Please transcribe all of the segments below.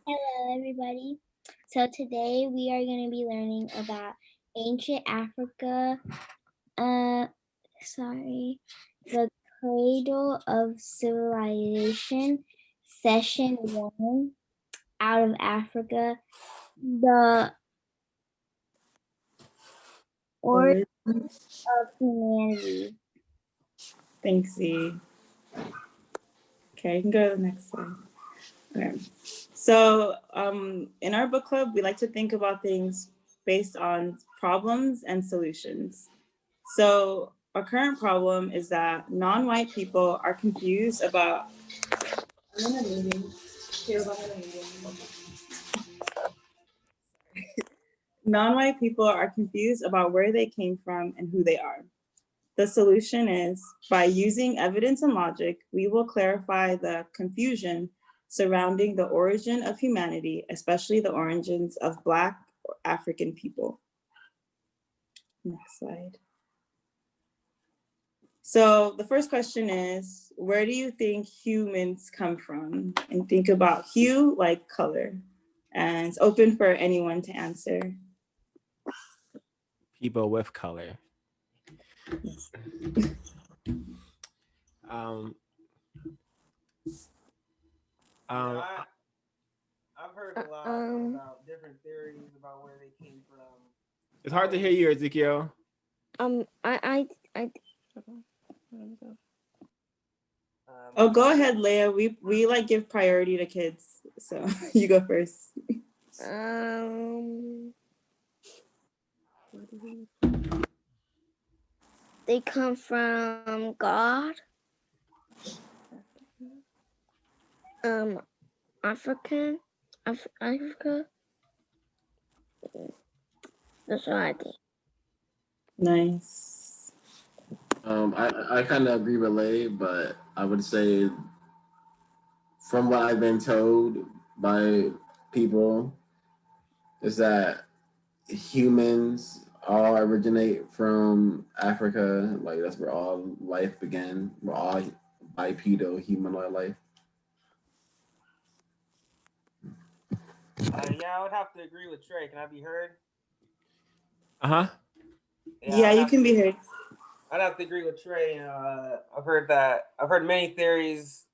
Hello, everybody. So today we are going to be learning about ancient Africa. The Cradle of Civilization, Session 1, Out of Africa, the origin of humanity. Thanks, Z. Okay, you can go to the next slide. Okay. So in our book club, we like to think about things based on problems and solutions. So our current problem is that non-white people are confused about, I'm in a meeting. Non-white people are confused about where they came from and who they are. The solution is, by using evidence and logic, we will clarify the confusion surrounding the origin of humanity, especially the origins of Black or African people. Next slide. So the first question is, where do you think humans come from? And think about hue like color. And it's open for anyone to answer. People with color. Yes. I've heard a lot about different theories about where they came from. It's hard to hear you, Ezekiel. Oh, go ahead, Leah. We like give priority to kids, so you go first. They come from God. Africa. That's what I think. Nice. I kind of agree with Lay, but I would say, from what I've been told by people, is that humans all originate from Africa. Like, that's where all life began. We're all bipedal humanoid life. Yeah, I would have to agree with Trey. Can I be heard? Uh-huh. Yeah, you can be heard. I'd have to agree with Trey. I've heard many theories,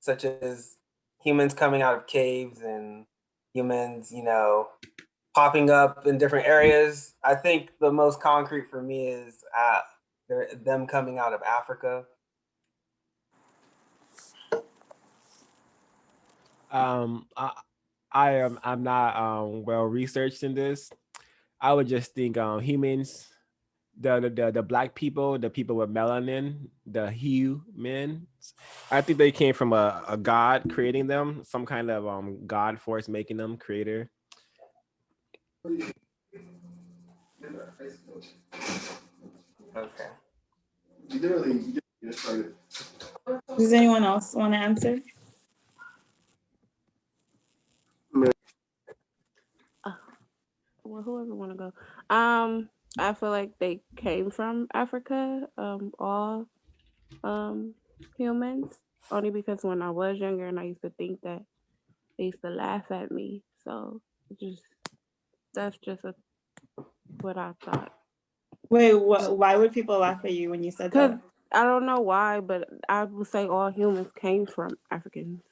such as humans coming out of caves and humans, popping up in different areas. I think the most concrete for me is them coming out of Africa. I'm not well researched in this. I would just think humans, the Black people, the people with melanin, the humans. I think they came from a god creating them, some kind of god force making them, creator. Okay. Does anyone else want to answer? Well, whoever want to go. I feel like they came from Africa. All humans. Only because when I was younger and I used to think that they used to laugh at me. So that's just what I thought. Wait, why would people laugh at you when you said that? I don't know why, but I would say all humans came from Africans.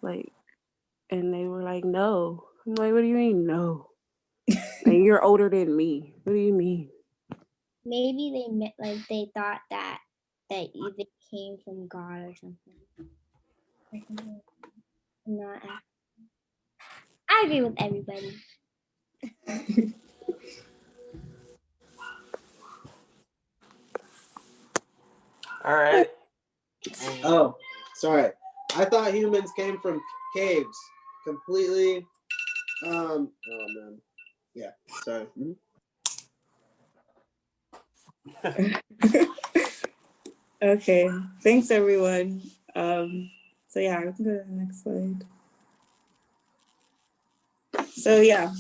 And they were like, no. I'm like, what do you mean, no? And you're older than me. What do you mean? Maybe they meant they thought that they came from God or something. Not African. I agree with everybody. All right. Oh, sorry. I thought humans came from caves. Completely. Oh man. Yeah. Sorry. Okay. Thanks, everyone. So yeah, we can go to the next slide. So yeah.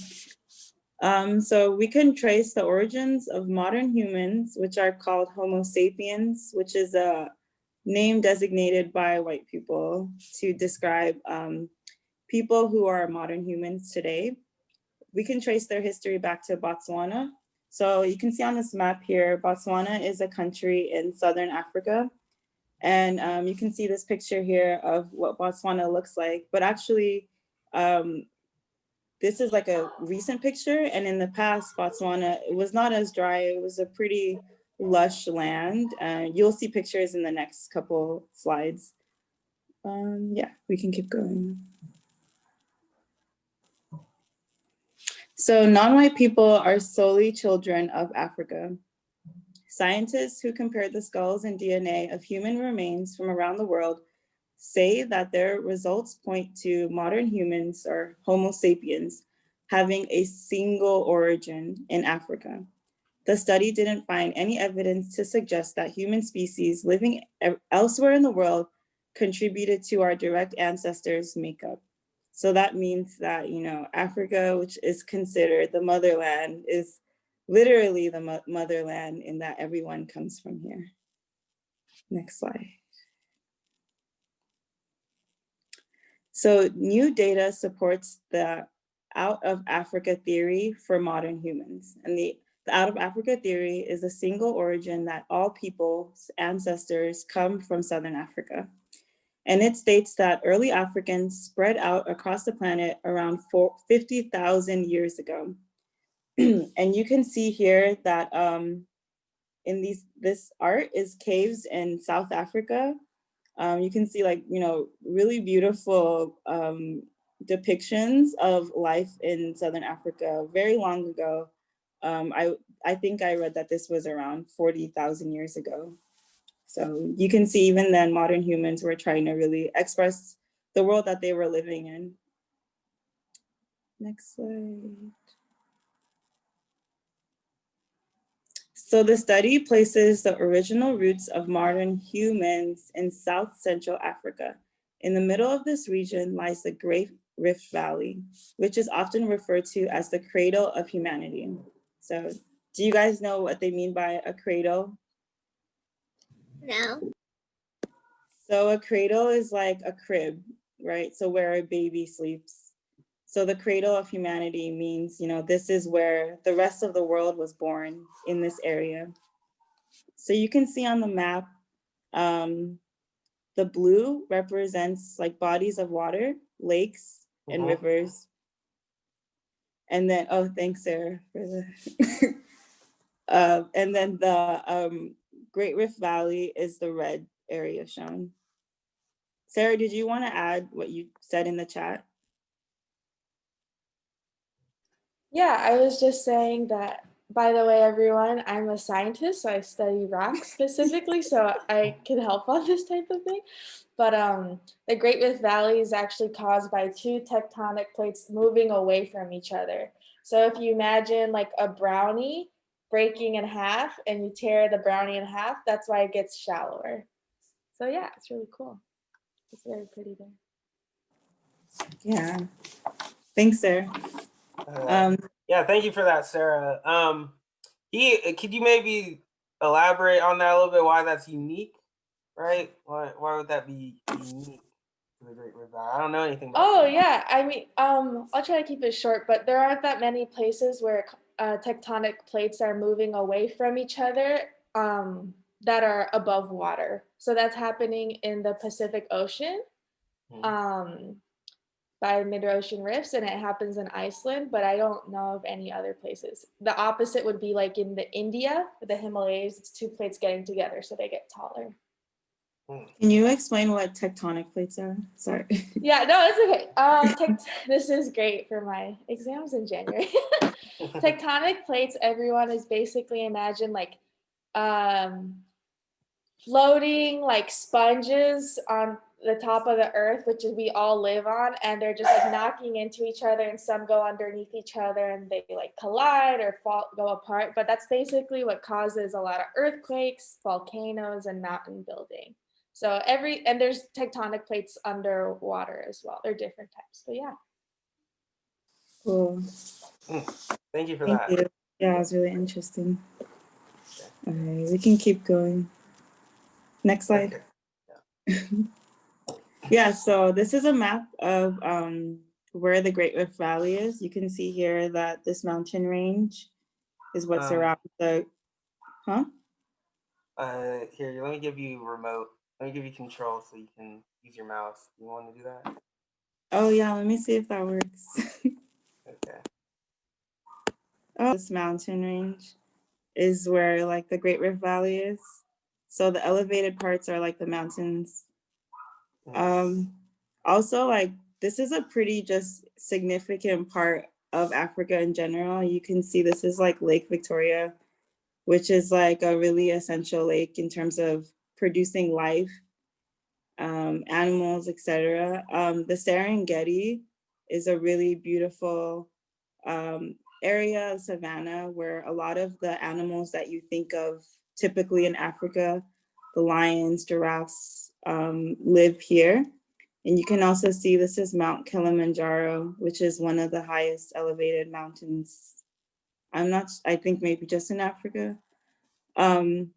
So we can trace the origins of modern humans, which are called Homo sapiens, which is a name designated by white people to describe people who are modern humans today, we can trace their history back to Botswana. So you can see on this map here, Botswana is a country in Southern Africa. And you can see this picture here of what Botswana looks like, but actually, this is like a recent picture, and in the past, Botswana, it was not as dry. It was a pretty lush land. You'll see pictures in the next couple slides. Yeah, we can keep going. So non-white people are solely children of Africa. Scientists who compared the skulls and DNA of human remains from around the world say that their results point to modern humans, or Homo sapiens, having a single origin in Africa. The study didn't find any evidence to suggest that human species living elsewhere in the world contributed to our direct ancestors' makeup. So that means that, you know, Africa, which is considered the motherland, is literally the motherland in that everyone comes from here. Next slide. So new data supports the out of Africa theory for modern humans. And the out of Africa theory is a single origin that all people's ancestors come from Southern Africa. And it states that early Africans spread out across the planet around 50,000 years ago. And you can see here that in this art is caves in South Africa. You can see, like, you know, really beautiful depictions of life in Southern Africa very long ago. I think I read that this was around 40,000 years ago. So you can see even then modern humans were trying to really express the world that they were living in. Next slide. So the study places the original roots of modern humans in South Central Africa. In the middle of this region lies the Great Rift Valley, which is often referred to as the cradle of humanity. So do you guys know what they mean by a cradle? No. So a cradle is like a crib, right? So where a baby sleeps. So the cradle of humanity means, you know, this is where the rest of the world was born, in this area. So you can see on the map, the blue represents like bodies of water, lakes, and rivers. And then, oh, thanks, Sarah, for the, and then the Great Rift Valley is the red area shown. Sarah, did you want to add what you said in the chat? Yeah, I was just saying that, by the way, everyone, I'm a scientist, so I study rocks specifically, so I can help on this type of thing. But the Great Rift Valley is actually caused by two tectonic plates moving away from each other. So if you imagine like a brownie breaking in half and you tear the brownie in half, that's why it gets shallower. So yeah, it's really cool. It's very pretty there. Yeah, thanks, Sarah. Yeah, thank you for that, Sarah. Could you maybe elaborate on that a little bit? Why that's unique, right? Why would that be unique to the Great Rift Valley? I don't know anything about Oh that. yeah, I mean, I'll try to keep it short, but there aren't that many places where tectonic plates are moving away from each other that are above water. So that's happening in the Pacific Ocean. By mid-ocean rifts, and it happens in Iceland, but I don't know of any other places. The opposite would be like in the India, the Himalayas, it's two plates getting together, so they get taller. Can you explain what tectonic plates are? Sorry. Yeah, no, it's okay. This is great for my exams in January. Tectonic plates, everyone is basically imagine like floating like sponges on the top of the earth, which we all live on, and they're just like knocking into each other, and some go underneath each other and they like collide or go apart. But that's basically what causes a lot of earthquakes, volcanoes, and mountain building. So and there's tectonic plates underwater as well. They're different types. So yeah. Cool. Thank you for Thank that. you. Yeah, it was really interesting. All right, we can keep going. Next slide. Okay. Yeah, so this is a map of where the Great Rift Valley is. You can see here that this mountain range is what surrounds the, Here, let me give you remote. Let me give you control so you can use your mouse. You want to do that? Oh yeah, let me see if that works. Okay. Oh, this mountain range is where like the Great Rift Valley is. So the elevated parts are like the mountains. Also, like this is a pretty just significant part of Africa in general. You can see this is like Lake Victoria, which is like a really essential lake in terms of producing life, animals, etc. The Serengeti is a really beautiful area of savanna where a lot of the animals that you think of typically in Africa, the lions, giraffes, live here. And you can also see this is Mount Kilimanjaro, which is one of the highest elevated mountains. I think maybe just in Africa. And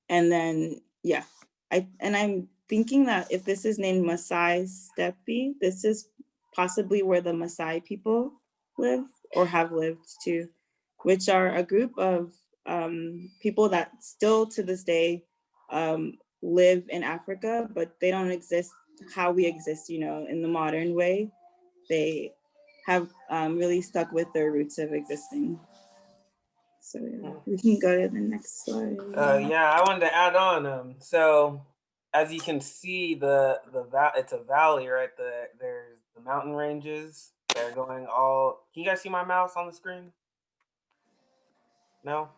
then, yeah, I'm thinking that if this is named Maasai Steppe, this is possibly where the Maasai people live or have lived too, which are a group of people that still to this day live in Africa, but they don't exist how we exist, in the modern way. They have really stuck with their roots of existing. So yeah, we can go to the next slide. Yeah, I wanted to add on. So as you can see, it's a valley, right? There's the mountain ranges that are going all. Can you guys see my mouse on the screen? No.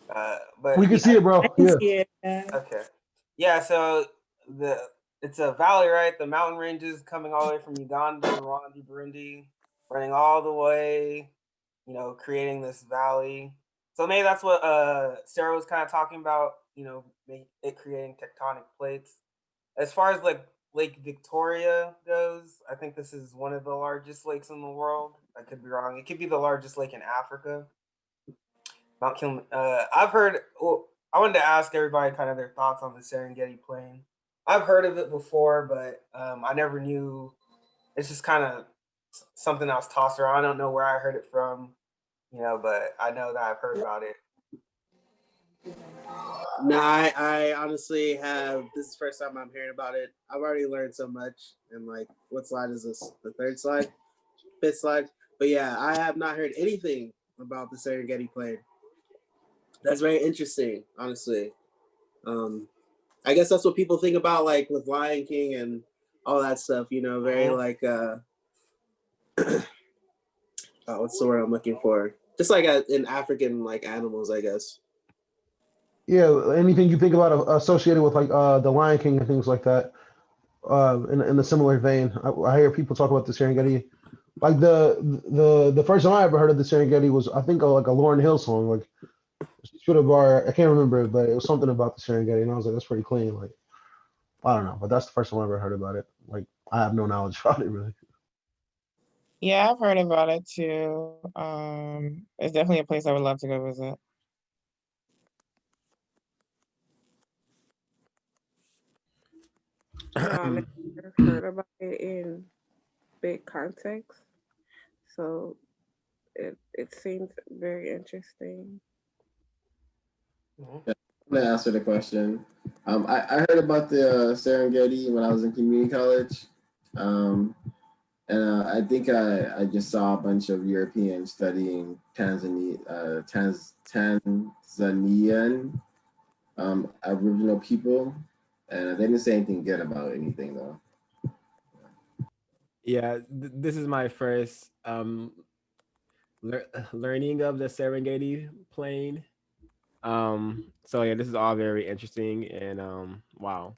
But We can see it, bro. I can Yeah. see it. Okay. Yeah, so it's a valley, right? The mountain ranges coming all the way from Uganda, Rwanda, Burundi, running all the way, creating this valley. So maybe that's what Sarah was kind of talking about, it creating tectonic plates. As far as like Lake Victoria goes, I think this is one of the largest lakes in the world. I could be wrong. It could be the largest lake in Africa. Mount Kilimanjaro. I've heard. Well, I wanted to ask everybody kind of their thoughts on the Serengeti Plain. I've heard of it before, but I never knew. It's just kind of something that was tossed around. I don't know where I heard it from, but I know that I've heard about it. Nah, I honestly have. This is the first time I'm hearing about it. I've already learned so much. And like, what slide is this? The third slide, fifth slide. But yeah, I have not heard anything about the Serengeti Plain. That's very interesting, honestly. I guess that's what people think about, like with Lion King and all that stuff. Very like what's the word I'm looking for? Just like in African like animals, I guess. Yeah, anything you think about associated with like the Lion King and things like that. In a similar vein, I hear people talk about the Serengeti. Like the first time I ever heard of the Serengeti was I think like a Lauryn Hill song, like Shoot a Bar. I can't remember it, but it was something about the Serengeti, and I was like, that's pretty clean. Like I don't know, but that's the first time I ever heard about it. Like I have no knowledge about it really. Yeah, I've heard about it too. It's definitely a place I would love to go visit. Yeah, I never heard about it in big context, so it seems very interesting. I'm gonna answer the question. I heard about the Serengeti when I was in community college, and I think I just saw a bunch of Europeans studying Tanzanian Aboriginal people, and they didn't say anything good about anything though. Yeah, this is my first learning of the Serengeti Plain. So yeah, this is all very interesting and wow.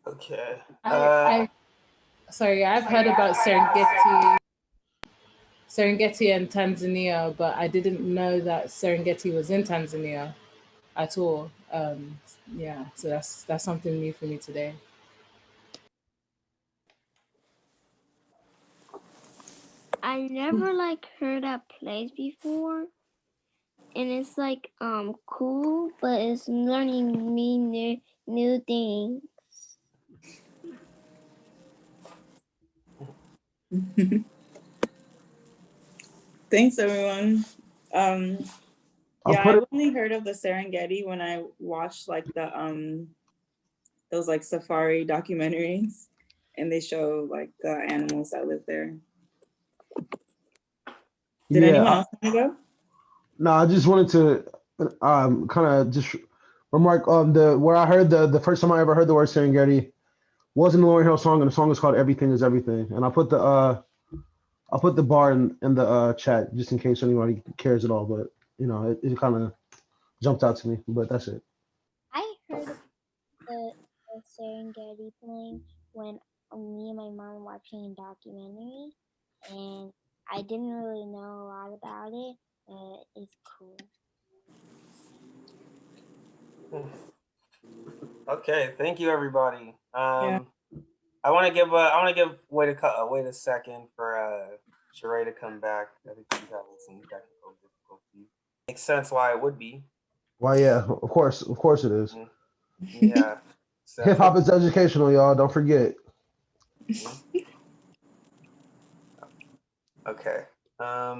Okay. Sorry, I've heard about Serengeti and Tanzania, but I didn't know that Serengeti was in Tanzania at all. Yeah, so that's something new for me today. I never like heard that place before, and it's like cool, but it's learning me new things. Thanks, everyone. I'll Yeah, put I've it. only heard of the Serengeti when I watched like the those like safari documentaries, and they show like the animals that live there. Did Yeah. anyone else want to go? No, I just wanted to kind of just remark on the where I heard the first time I ever heard the word Serengeti was in the Lauryn Hill song, and the song is called "Everything Is Everything." And I'll put the bar in the chat just in case anybody cares at all. But you know, it kind of jumped out to me. But that's it. I heard of the Serengeti plane when me and my mom were watching a documentary, and I didn't really know a lot about it, but it's cool. Okay, thank you, everybody. Yeah. I want to give wait a second for Sheree to come back. I think she's having some technical difficulty. Makes sense why it would be. Why, yeah, of course it is. Yeah. So, Hip hop is educational, y'all. Don't forget. okay. Let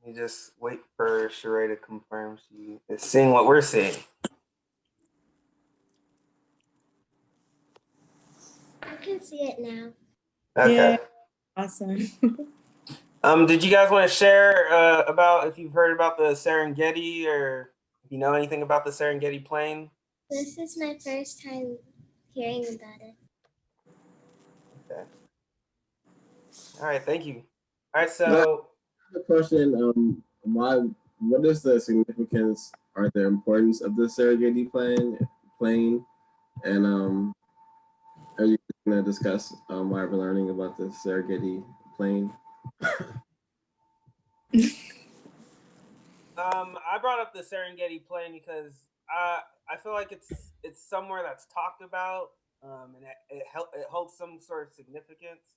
me just wait for Sheree to confirm she is seeing what we're seeing. I can see it now. Okay. Yeah. Awesome. Did you guys want to share about if you've heard about the Serengeti or if you know anything about the Serengeti plain? This is my first time hearing about it. Okay. All right. Thank you. All right. So The question, what is the significance or the importance of the Serengeti plane? And are you going to discuss why we're learning about the Serengeti plane? I brought up the Serengeti plain because I feel like it's somewhere that's talked about, and it holds some sort of significance.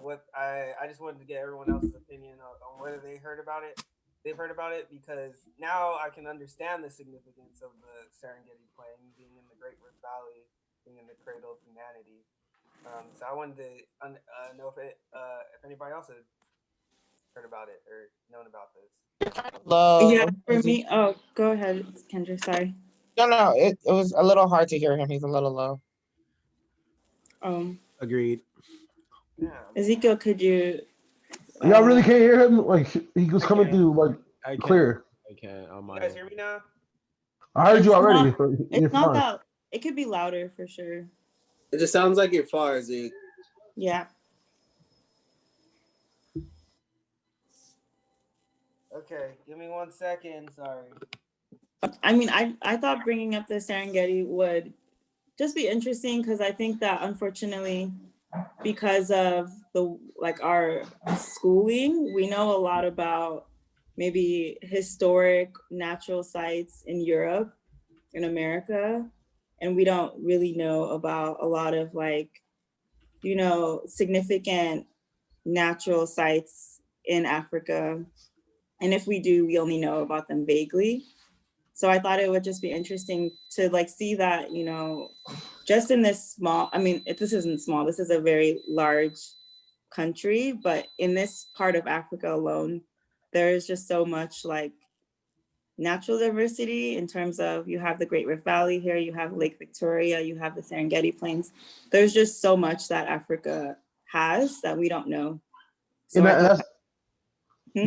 What I just wanted to get everyone else's opinion on whether they heard about it. They've heard about it because now I can understand the significance of the Serengeti plain being in the Great Rift Valley, being in the cradle of humanity. So I wanted to know if anybody else had heard about it or known about this. Yeah, for me. Oh, go ahead, Kendra. Sorry. No, it was a little hard to hear him. He's a little low. Agreed. Yeah. Ezekiel, could you? Y'all really can't hear him? Like he was coming through like I clear. I can. You guys hear me now? I heard you already. Not, You're it's not fine. that. It could be louder for sure. It just sounds like you're far, Zeke. Yeah. Okay, give me 1 second. Sorry. I mean, I thought bringing up the Serengeti would just be interesting because I think that unfortunately, because of our schooling, we know a lot about maybe historic natural sites in Europe, in America, and we don't really know about a lot of significant natural sites in Africa. And if we do, we only know about them vaguely. So I thought it would just be interesting to see that, just in this small, this isn't small, this is a very large country, but in this part of Africa alone, there is just so much natural diversity in terms of you have the Great Rift Valley here, you have Lake Victoria, you have the Serengeti Plains. There's just so much that Africa has that we don't know. So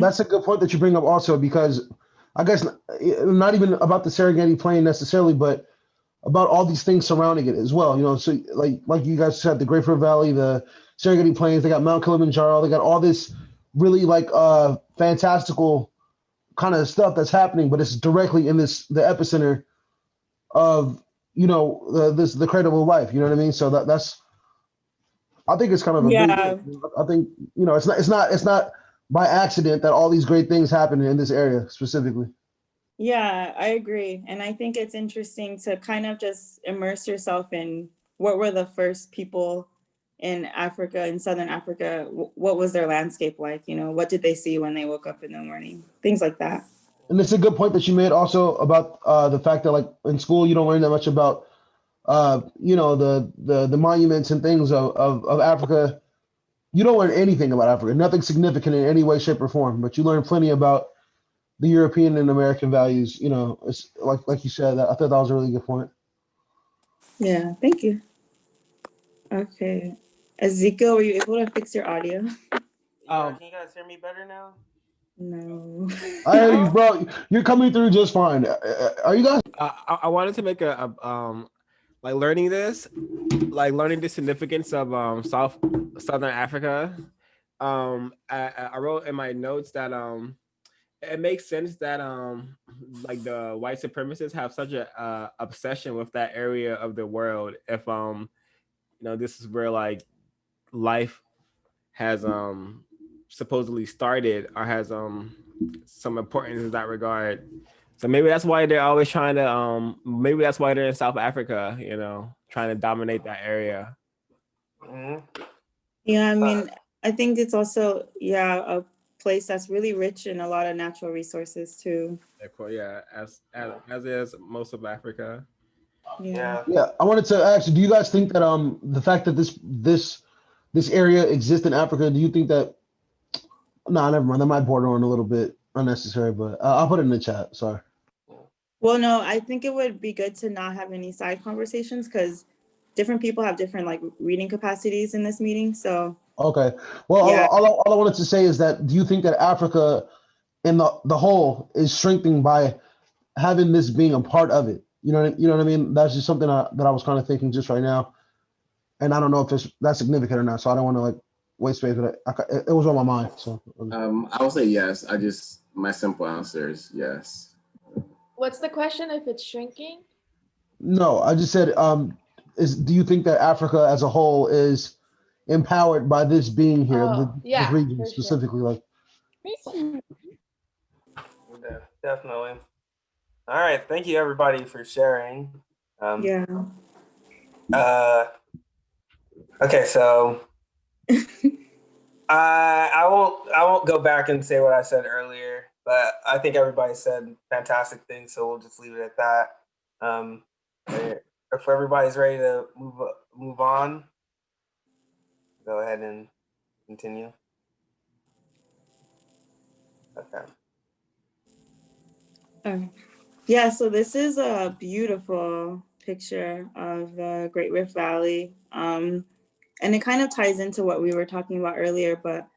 that's a good point that you bring up also, because I guess not even about the Serengeti Plain necessarily, but about all these things surrounding it as well. So like you guys said, the Great Rift Valley, the Serengeti Plains, they got Mount Kilimanjaro, they got all this really fantastical kind of stuff that's happening, but it's directly in the epicenter of the cradle of life. You know what I mean? So that's I think it's kind of a big thing. I think it's not by accident that all these great things happen in this area specifically. Yeah, I agree. And I think it's interesting to kind of just immerse yourself in what were the first people in Africa, in Southern Africa, what was their landscape like? What did they see when they woke up in the morning? Things like that. And it's a good point that you made also about the fact that in school you don't learn that much about the monuments and things of Africa you don't learn anything about Africa, nothing significant in any way, shape, or form, but you learn plenty about the European and American values. You know, it's like you said. I thought that was a really good point. Yeah, thank you. Okay. Ezekiel, were you able to fix your audio? Yeah, can you guys hear me better now? No. I hear you, bro. You're coming through just fine. Are you guys? I wanted to make a like learning the significance of Southern Africa. I wrote in my notes that it makes sense that like the white supremacists have such a obsession with that area of the world. If this is where like life has supposedly started or has some importance in that regard. So maybe that's why they're always trying to maybe that's why they're in South Africa, trying to dominate that area. Mm-hmm. Yeah, I mean, I think it's also a place that's really rich in a lot of natural resources too. Yeah, as is most of Africa. Yeah. Yeah, I wanted to ask, do you guys think that the fact that this area exists in Africa, do you think that? No, never mind. That might border on a little bit unnecessary, but I'll put it in the chat. Sorry. Well, no, I think it would be good to not have any side conversations because different people have different like reading capacities in this meeting. So Okay. Well, yeah. all I wanted to say is that do you think that Africa in the whole is shrinking by having this being a part of it? You know what I mean? That's just something that I was kind of thinking just right now, and I don't know if that's significant or not. So I don't want to like waste space, but it was on my mind. So I will say yes. My simple answer is yes. What's the question? If it's shrinking? no, I just said do you think that Africa as a whole is empowered by this being here, this Yeah, region for specifically, sure. like? Definitely. All right. Thank you, everybody, for sharing. Yeah. Okay, so I won't go back and say what I said earlier, but I think everybody said fantastic things, so we'll just leave it at that. If everybody's ready to move on, go ahead and continue. Okay. Yeah, so this is a beautiful picture of the Great Rift Valley. And it kind of ties into what we were talking about earlier, but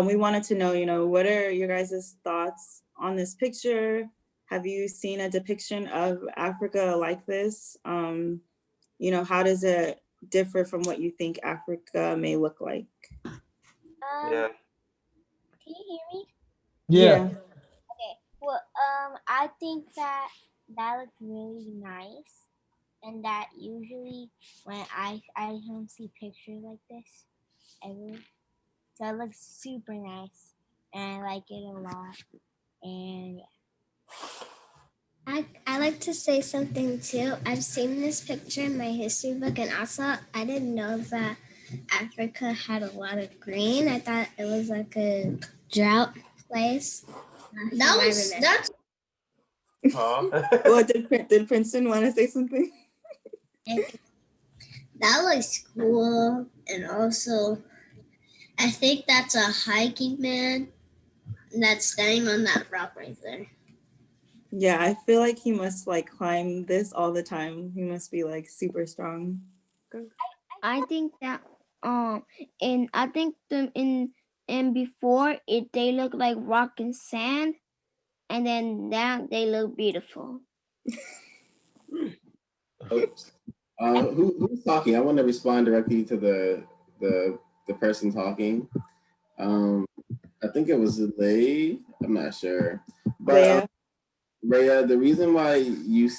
we wanted to know, what are your guys' thoughts on this picture? Have you seen a depiction of Africa like this? How does it differ from what you think Africa may look like? Yeah. Can you hear me? Yeah. Okay. Well, I think that looks really nice, and that usually when I don't see pictures like this ever, so it looks super nice, and I like it a lot. And I like to say something too. I've seen this picture in my history book, and also I didn't know that Africa had a lot of green. I thought it was like a drought place. That's Well, did Princeton want to say something? That looks cool, and also I think that's a hiking man that's standing on that rock right there. Yeah, I feel like he must like climb this all the time. He must be like super strong. I think that and I think them in before they look like rock and sand, and then now they look beautiful. Who's talking? I want to respond directly to the person talking. I think it was Lay. I'm not sure, but Rhea, the reason why you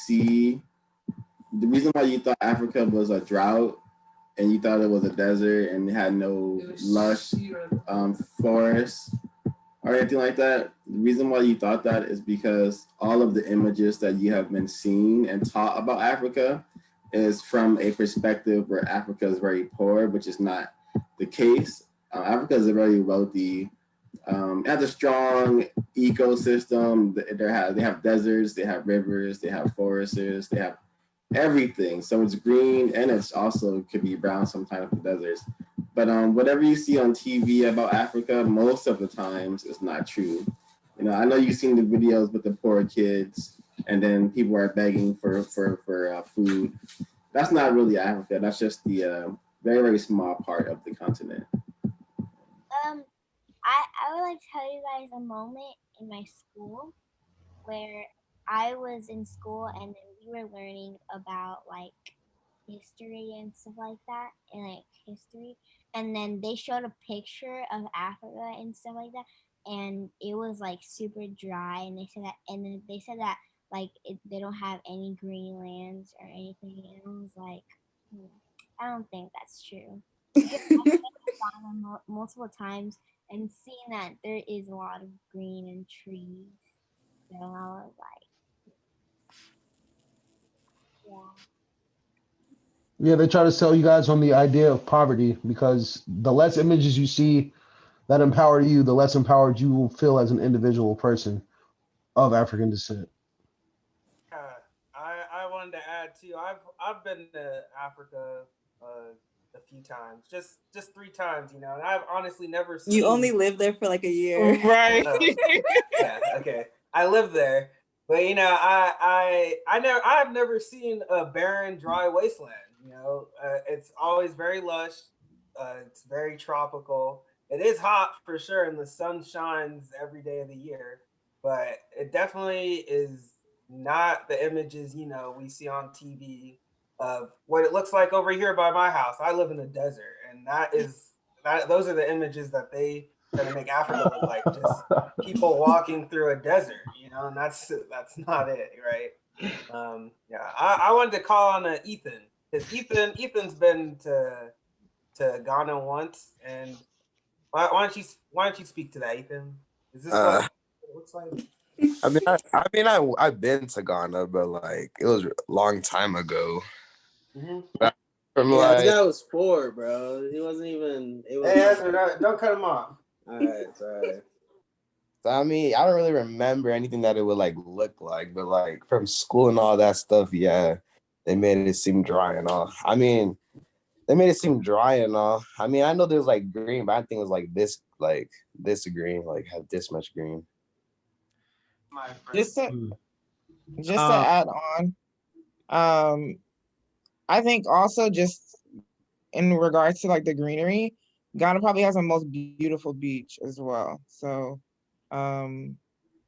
thought Africa was a drought and you thought it was a desert and it had no lush forests or anything like that, the reason why you thought that is because all of the images that you have been seeing and taught about Africa is from a perspective where Africa is very poor, which is not the case. Africa is a very wealthy, it has a strong ecosystem. They have deserts, they have rivers, they have forests, they have everything. So it's green and it's also could be brown sometimes in the deserts. But whatever you see on TV about Africa, most of the times it's not true. You know, I know you've seen the videos with the poor kids, and then people are begging for food. That's not really Africa. That's just the very, very small part of the continent. I would like to tell you guys a moment in my school where I was in school and then we were learning about like history and stuff like that, and like history, and then they showed a picture of Africa and stuff like that, and it was like super dry, and they said that, and then they said that like they don't have any green lands or anything, and I was like, I don't think that's true, because I've gone multiple times and seen that there is a lot of green and trees, so I was like, yeah. Yeah, they try to sell you guys on the idea of poverty because the less images you see that empower you, the less empowered you will feel as an individual person of African descent. Yeah, I wanted to add too. I've been to Africa a few times, just 3 times, you know, and I've honestly never seen. You only lived there for like a year. Right. Yeah, okay. I live there, but you know, I've never seen a barren, dry wasteland. You know, it's always very lush. It's very tropical. It is hot for sure, and the sun shines every day of the year. But it definitely is not the images, you know, we see on TV of what it looks like over here by my house. I live in a desert, and those are the images that they try to make Africa look like, just people walking through a desert, you know, and that's not it, right? Yeah, I wanted to call on Ethan, because Ethan's been to Ghana once, and why don't you speak to that, Ethan? Is this what it looks like? I've been to Ghana, but like it was a long time ago. But from Yeah, this like, guy was 4, bro. He wasn't even. It was. Hey, Ezra, don't cut him off. All right, sorry. so, I mean, I don't really remember anything that it would like look like, but like from school and all that stuff, yeah, they made it seem dry and all. I mean, they made it seem dry and all. I mean, I know there's like green, but I think it was like this green, like had this much green. Just to add on, I think also just in regards to like the greenery, Ghana probably has the most beautiful beach as well. So,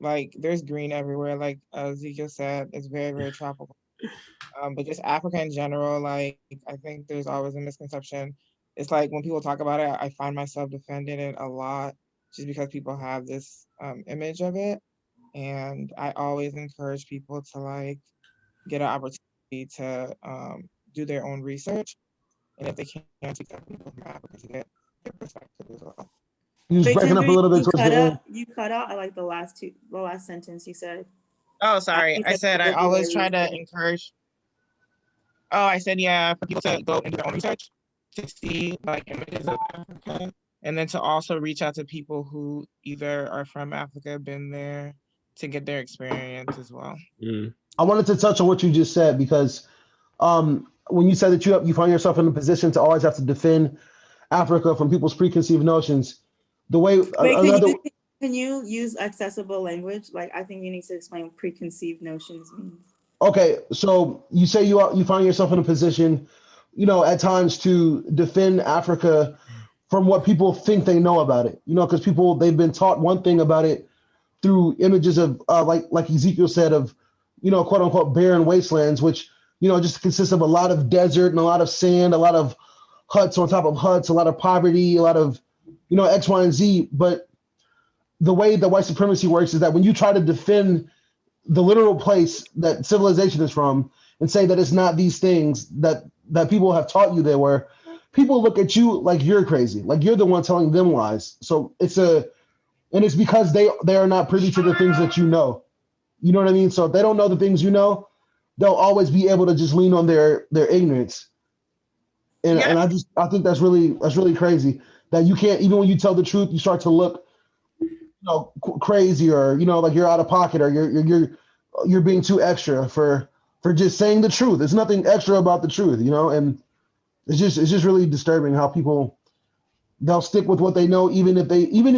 like there's green everywhere. Like Ezekiel said, it's very, very tropical. But just Africa in general, like I think there's always a misconception. It's like when people talk about it, I find myself defending it a lot just because people have this image of it. And I always encourage people to like get an opportunity to do their own research. And if they can't speak to people from Africa to get their perspective as well. You just Wait, breaking up a Kendra, little bit you towards cut the end. out. You cut out. I like the last sentence you said. Oh, sorry. I said I people do always their try to research. encourage. Oh, I said, yeah, for people to go and do their own research to see like images of Africa, and then to also reach out to people who either are from Africa, been there, to get their experience as well. I wanted to touch on what you just said because when you said that you find yourself in a position to always have to defend Africa from people's preconceived notions, the way Wait, can you use accessible language? Like, I think you need to explain what preconceived notions means. Okay, so you say you find yourself in a position, you know, at times to defend Africa from what people think they know about it. You know, because they've been taught one thing about it through images of like Ezekiel said of, you know, quote unquote barren wastelands, which, you know, just consists of a lot of desert and a lot of sand, a lot of huts on top of huts, a lot of poverty, a lot of, you know, X, Y, and Z. But the way that white supremacy works is that when you try to defend the literal place that civilization is from and say that it's not these things that people have taught you they were, people look at you like you're crazy, like you're the one telling them lies. So it's because they are not privy to the things that you know. You know what I mean? So if they don't know the things you know, they'll always be able to just lean on their ignorance. And Yeah. and I think that's really crazy that you can't, even when you tell the truth, you start to look, you know, crazy, or, you know, like you're out of pocket, or you're being too extra for just saying the truth. There's nothing extra about the truth, you know, and it's just really disturbing how people they'll stick with what they know, even if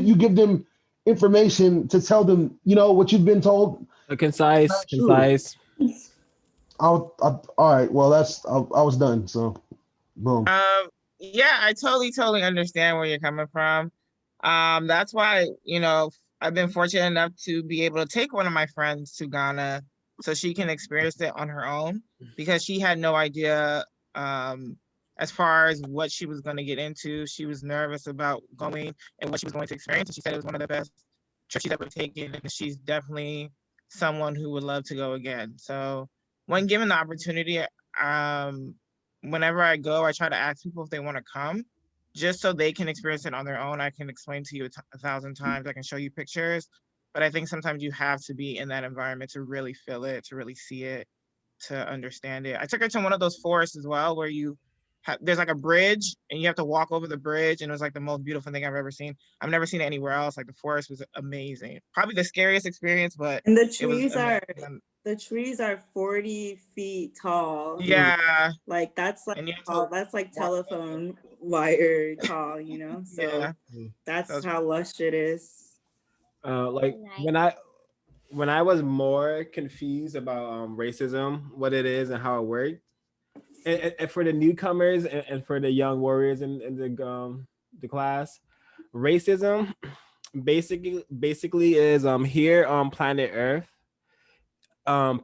you give them information to tell them, what you've been told. Concise, Not true. concise. All right. Well, I was done. So, boom. Yeah, I totally understand where you're coming from. That's why, I've been fortunate enough to be able to take one of my friends to Ghana so she can experience it on her own, because she had no idea as far as what she was going to get into. She was nervous about going and what she was going to experience. And she said it was one of the best trips she's ever taken. And she's definitely someone who would love to go again. So when given the opportunity, whenever I go, I try to ask people if they want to come, just so they can experience it on their own. I can explain to you a thousand times. I can show you pictures, but I think sometimes you have to be in that environment to really feel it, to really see it, to understand it. I took her to one of those forests as well, where there's like a bridge and you have to walk over the bridge, and it was like the most beautiful thing I've ever seen. I've never seen it anywhere else. Like, the forest was amazing. Probably the scariest experience, but And the it was trees amazing. the trees are 40 feet tall. Yeah. Like that's like And you have tall, to that's like walk. telephone wire tall, So Yeah. that's how lush it is. Like when I was more confused about racism, what it is and how it worked, and for the newcomers and for the young warriors in the class, racism basically is here on planet Earth.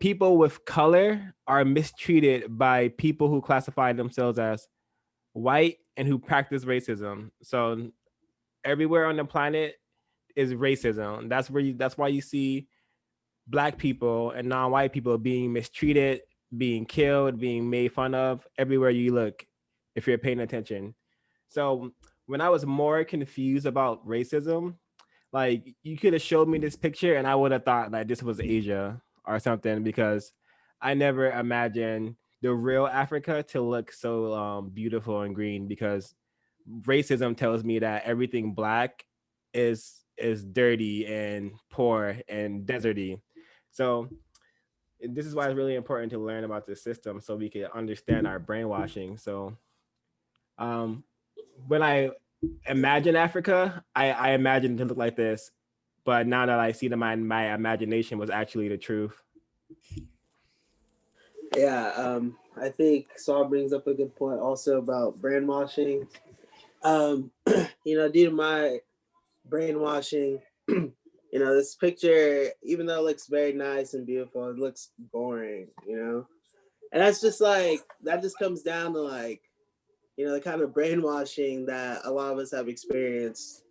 People with color are mistreated by people who classify themselves as white and who practice racism. So everywhere on the planet is racism. That's why you see black people and non-white people being mistreated, being killed, being made fun of everywhere you look, if you're paying attention. So when I was more confused about racism, like, you could have showed me this picture and I would have thought like this was Asia or something, because I never imagined the real Africa to look so beautiful and green, because racism tells me that everything black is dirty and poor and deserty. So this is why it's really important to learn about the system so we can understand our brainwashing. So um, when I imagine Africa, I imagine it to look like this, but now that I see that my imagination was actually the truth. Yeah, I think Saul brings up a good point also about brainwashing. Due to my brainwashing, this picture, even though it looks very nice and beautiful, it looks boring, And that's just that just comes down to the kind of brainwashing that a lot of us have experienced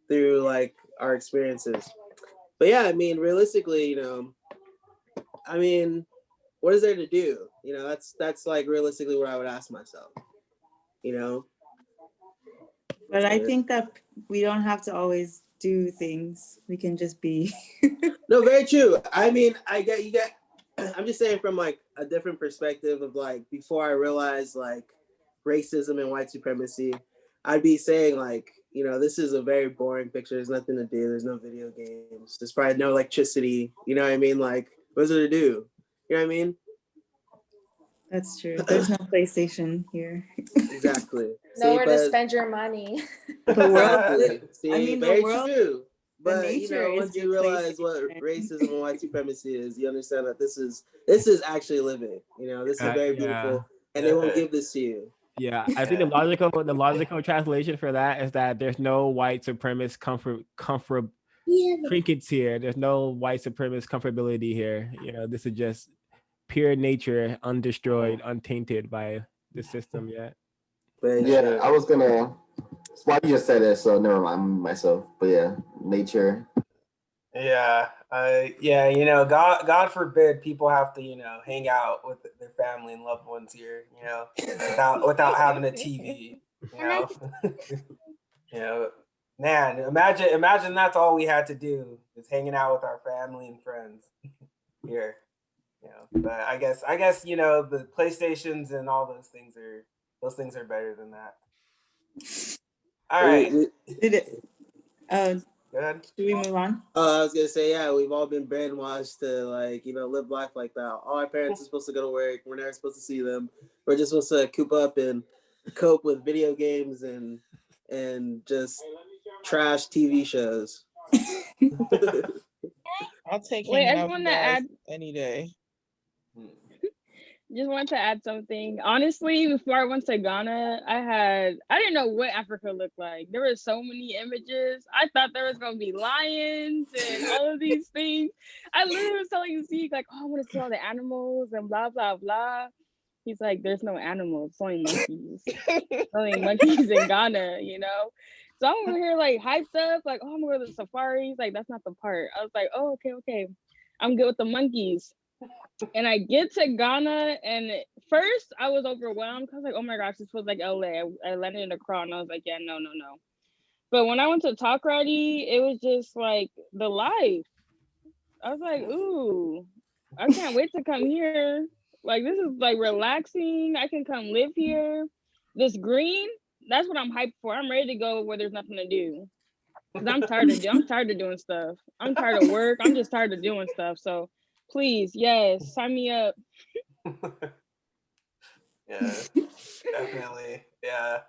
through our experiences. But yeah, I mean, realistically, what is there to do? That's realistically what I would ask myself, But I think that we don't have to always do things. We can just be. No, very true. I mean, I'm just saying from a different perspective of before I realized racism and white supremacy, I'd be saying this is a very boring picture. There's nothing to do. There's no video games. There's probably no electricity. You know what I mean? What's there to do? You know what I mean? That's true. There's no PlayStation here. Exactly. Nowhere to spend your money. The world. See, very true. But nature is once you realize what racism and white supremacy is, you understand that this is actually living. This is very beautiful, and they won't give this to you. Yeah, I think the logical translation for that is that there's no white supremacist comfort trinkets here. There's no white supremacist comfortability here. This is just pure nature, undestroyed, untainted by the system yet. Yeah, I was gonna. Why you just said that, so never mind myself. But yeah, nature. Yeah, God forbid people have to, hang out with their family and loved ones here, without having a TV, Man, imagine that's all we had to do, is hanging out with our family and friends here, But I guess the PlayStations and all those things are better than that. All right. Go ahead. Should we move on? I was gonna say, yeah, we've all been brainwashed to live life like that. All our parents are supposed to go to work. We're never supposed to see them. We're just supposed to coop up and cope with video games and and just trash TV shows. I'll take Wait, I hanging just out with want you to guys add. any day. Just want to add something. Honestly, before I went to Ghana, I didn't know what Africa looked like. There were so many images. I thought there was gonna be lions and all of these things. I literally was telling Zeke like, "Oh, I want to see all the animals and blah blah blah." He's like, "There's no animals, it's only monkeys. Only monkeys in Ghana, you know." So I'm over here like hyped up, like, "Oh, I'm going to the safaris." Like that's not the part. I was like, "Oh, okay. I'm good with the monkeys." And I get to Ghana, and first I was overwhelmed because like, oh my gosh, this was like LA. I landed in Accra, and I was like, yeah, no. But when I went to Takoradi, it was just like the life. I was like, ooh, I can't wait to come here. Like this is like relaxing. I can come live here. This green, that's what I'm hyped for. I'm ready to go where there's nothing to do. Cause I'm tired of doing stuff. I'm tired of work. I'm just tired of doing stuff. So please, yes, sign me up. Yeah, definitely. Yeah.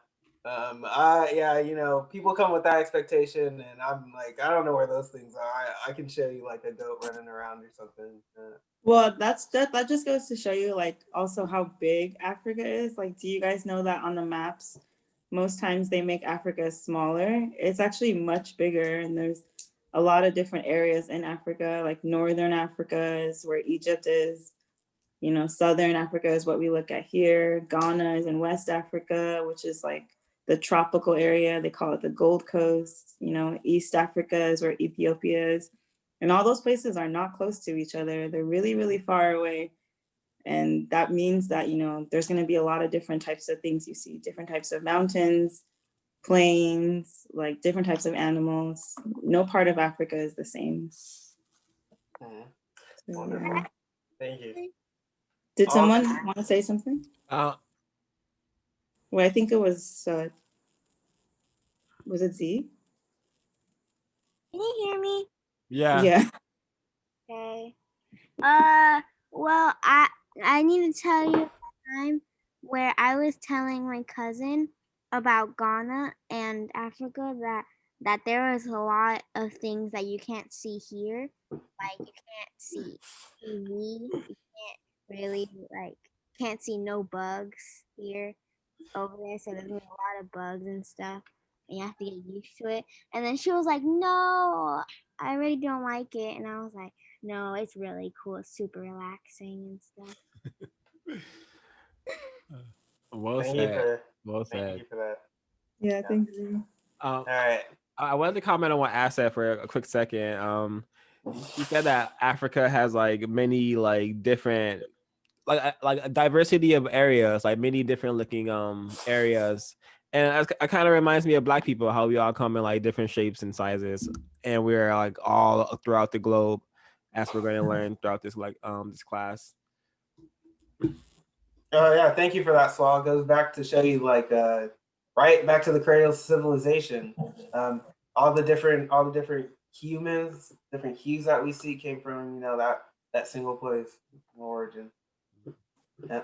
People come with that expectation, and I'm like, I don't know where those things are. I can show you like a goat running around or something. Well, that just goes to show you like also how big Africa is. Like, do you guys know that on the maps, most times they make Africa smaller? It's actually much bigger, and there's a lot of different areas in Africa. Like Northern Africa is where Egypt is. You know, Southern Africa is what we look at here. Ghana is in West Africa, which is like the tropical area. They call it the Gold Coast. You know, East Africa is where Ethiopia is. And all those places are not close to each other. They're really, really far away. And that means that, you know, there's going to be a lot of different types of things you see, different types of mountains, plains, like different types of animals. No part of Africa is the same. Wonderful. Thank you. Did someone want to say something? Well, I think it was it Z? Can you hear me? Yeah. Yeah. Okay. Well, I need to tell you a time where I was telling my cousin about Ghana and Africa that there was a lot of things that you can't see here. Like you can't see TV, you can't really can't see no bugs here over there. So there's a lot of bugs and stuff, and you have to get used to it. And then she was like, "No, I really don't like it," and I was like, "No, it's really cool. It's super relaxing and stuff." Well Thank said. you for Well said. Thank you for that. Yeah, thank you. All right. I wanted to comment on what Ash said for a quick second. She said that Africa has like many like different like a diversity of areas, like many different looking areas. And it kind of reminds me of Black people, how we all come in like different shapes and sizes, and we're like all throughout the globe, as we're going to learn throughout this this class. Oh yeah, thank you for that, Swall. It goes back to show you like right back to the Cradle of Civilization. All the different humans, different hues that we see came from that single place origin. Yeah.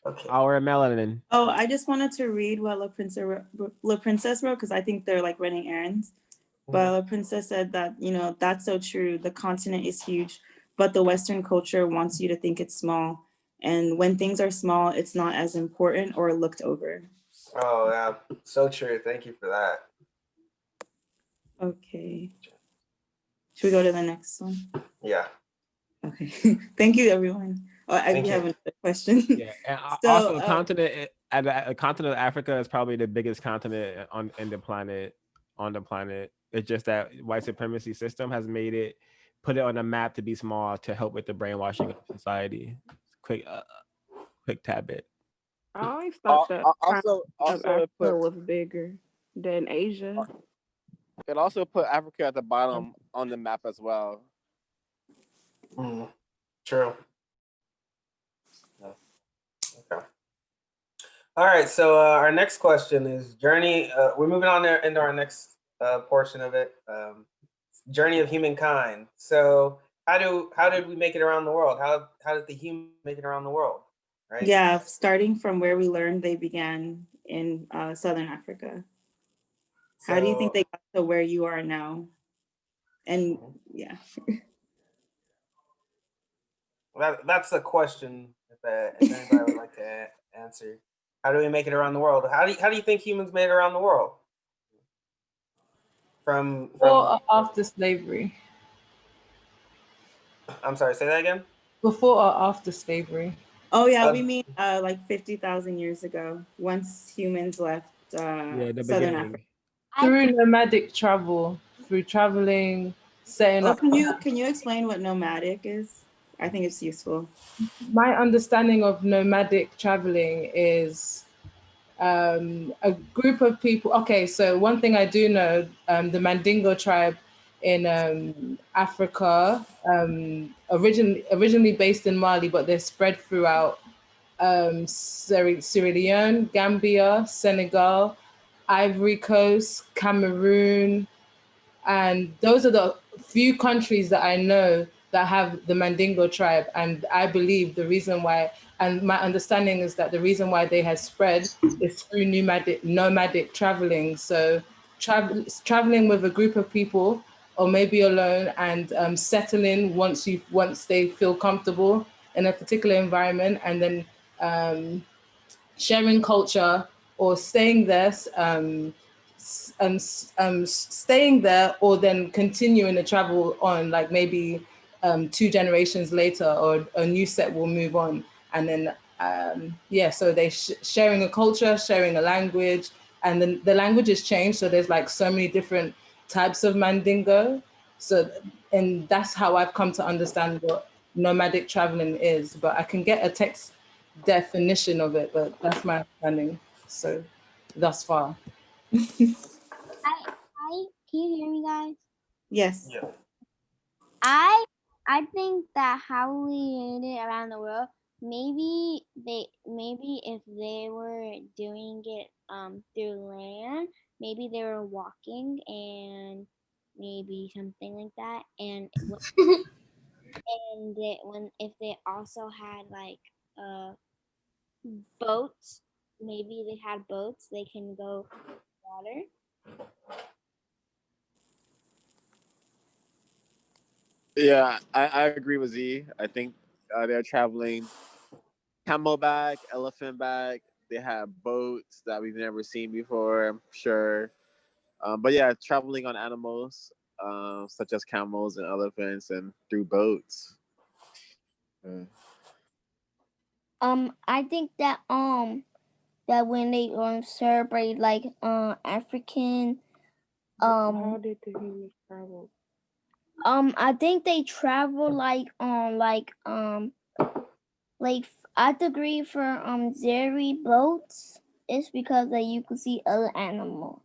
Okay. Our melanin. Oh, I just wanted to read what La Princess wrote because I think they're like running errands. But La Princess said that, you know, that's so true. The continent is huge, but the Western culture wants you to think it's small. And when things are small, it's not as important or looked over. Oh yeah, so true. Thank you for that. Okay. Should we go to the next one? Yeah. Okay. Thank you, everyone. Oh, I have another question. Yeah, and So, also the continent of Africa is probably the biggest continent on the planet. It's just that white supremacy system has made it, put it on a map to be small to help with the brainwashing of society. Quick tab it. I always thought that also Africa was bigger than Asia. It also put Africa at the bottom on the map as well. True. Okay. All right. So our next question is journey. We're moving on there into our next portion of it. Journey of humankind. So how did we make it around the world? How did the human make it around the world? Right. Yeah, starting from where we learned they began in Southern Africa. How do you think they got to where you are now? And yeah. That's a question if anybody would like to answer. How do we make it around the world? How do you think humans made it around the world? From Or after slavery? I'm sorry, say that again. Before or after slavery? Oh yeah, we mean like 50,000 years ago, once humans left the Southern Africa. Through nomadic travel, through traveling, setting up. Can you explain what nomadic is? I think it's useful. My understanding of nomadic traveling is a group of people. Okay, so one thing I do know, the Mandingo tribe in Africa, originally based in Mali, but they're spread throughout Sierra Leone, Gambia, Senegal, Ivory Coast, Cameroon, and those are the few countries that I know that have the Mandingo tribe. And I believe the reason why, and my understanding is that the reason why they had spread is through nomadic traveling. So traveling with a group of people, or maybe alone, and settling once they feel comfortable in a particular environment, and then sharing culture or staying there, staying there, or then continuing the travel on, like maybe 2 generations later, or a new set will move on, and then so they sharing a culture, sharing a language, and then the languages change. So there's like so many different types of Mandingo. So, and that's how I've come to understand what nomadic traveling is. But I can get a text definition of it, but that's my understanding. So, thus far. Can you hear me, guys? Yes. Yeah. I think that how we made it around the world, maybe if they were doing it through land, maybe they were walking and maybe something like that, and if they also had like boats, maybe they had boats, they can go water. Yeah, I agree with Z. I think they're traveling camelback, elephant back. They have boats that we've never seen before, I'm sure. But yeah, traveling on animals such as camels and elephants and through boats. I think that when they celebrate like African How did the humans travel? I think they travel like I agree for Zeri boats. It's because that you can see other animals.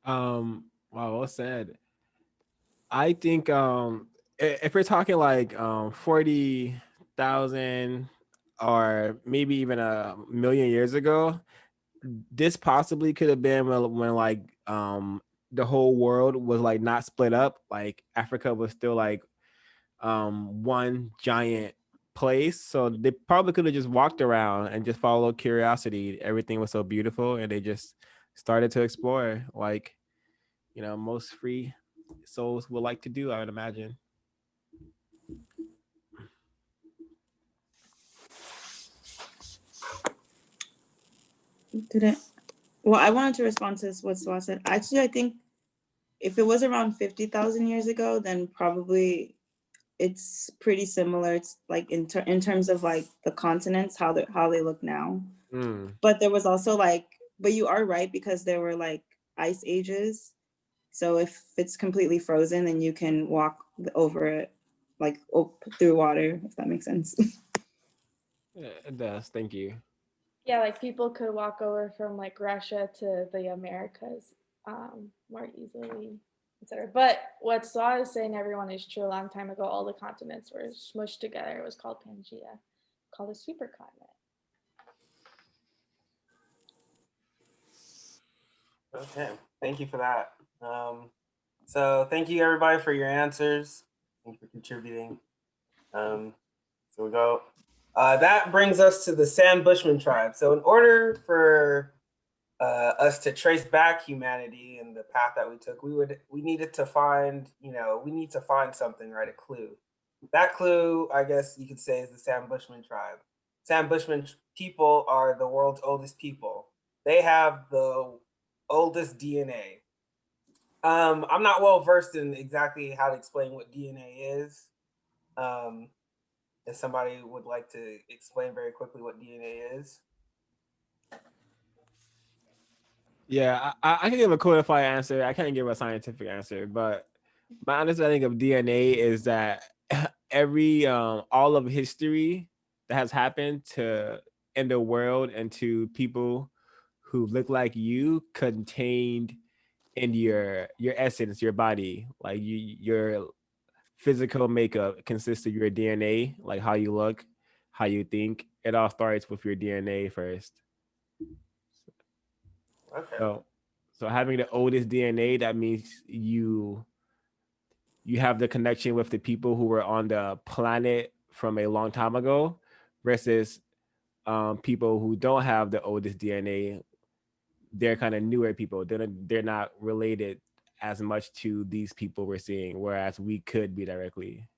Wow, well said. I think if we're talking like 40,000 or maybe even a million years ago, this possibly could have been when like the whole world was like not split up, like Africa was still like one giant place. So they probably could have just walked around and just followed curiosity. Everything was so beautiful and they just started to explore, like most free souls would like to do, I would imagine. Well, I wanted to respond to what Swa said. Actually, I think if it was around 50,000 years ago, then probably it's pretty similar. It's like in terms of like the continents, how they look now. But there was also but you are right, because there were like ice ages. So if it's completely frozen, then you can walk over it like through water, if that makes sense. Yeah, it does. Thank you. Yeah, like people could walk over from like Russia to the Americas more easily, etc. But what Saw is saying, everyone, is true. A long time ago, all the continents were smushed together. It was called Pangea, called a supercontinent. Okay, thank you for that. So thank you everybody for your answers. Thank you for contributing. So we go. That brings us to the San Bushman tribe. So in order for us to trace back humanity and the path that we took, we needed to find, we need to find something, right? A clue. That clue, I guess you could say, is the Sam Bushman tribe. Sam Bushman people are the world's oldest people. They have the oldest DNA. I'm not well versed in exactly how to explain what DNA is. If somebody would like to explain very quickly what DNA is. Yeah, I can give a codified answer. I can't give a scientific answer, but my understanding of DNA is that every all of history that has happened to in the world and to people who look like you contained in your essence, your body, like your physical makeup consists of your DNA, like how you look, how you think. It all starts with your DNA first. Okay. So having the oldest DNA, that means you have the connection with the people who were on the planet from a long time ago, versus people who don't have the oldest DNA. They're kind of newer people. They're not related as much to these people we're seeing, whereas we could be directly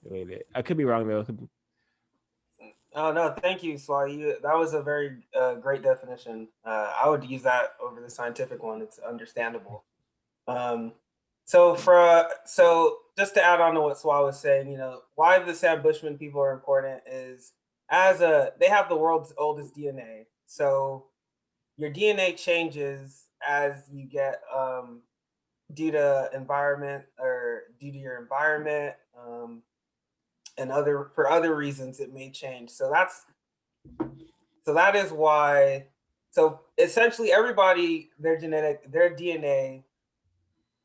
related. I could be wrong though. Oh no, thank you, Sly. That was a very great definition. I would use that over the scientific one. It's understandable. So just to add on to what Sly was saying, why the Sam Bushman people are important is they have the world's oldest DNA. So your DNA changes as you get due to your environment, and for other reasons it may change. So that is why. So essentially, everybody their DNA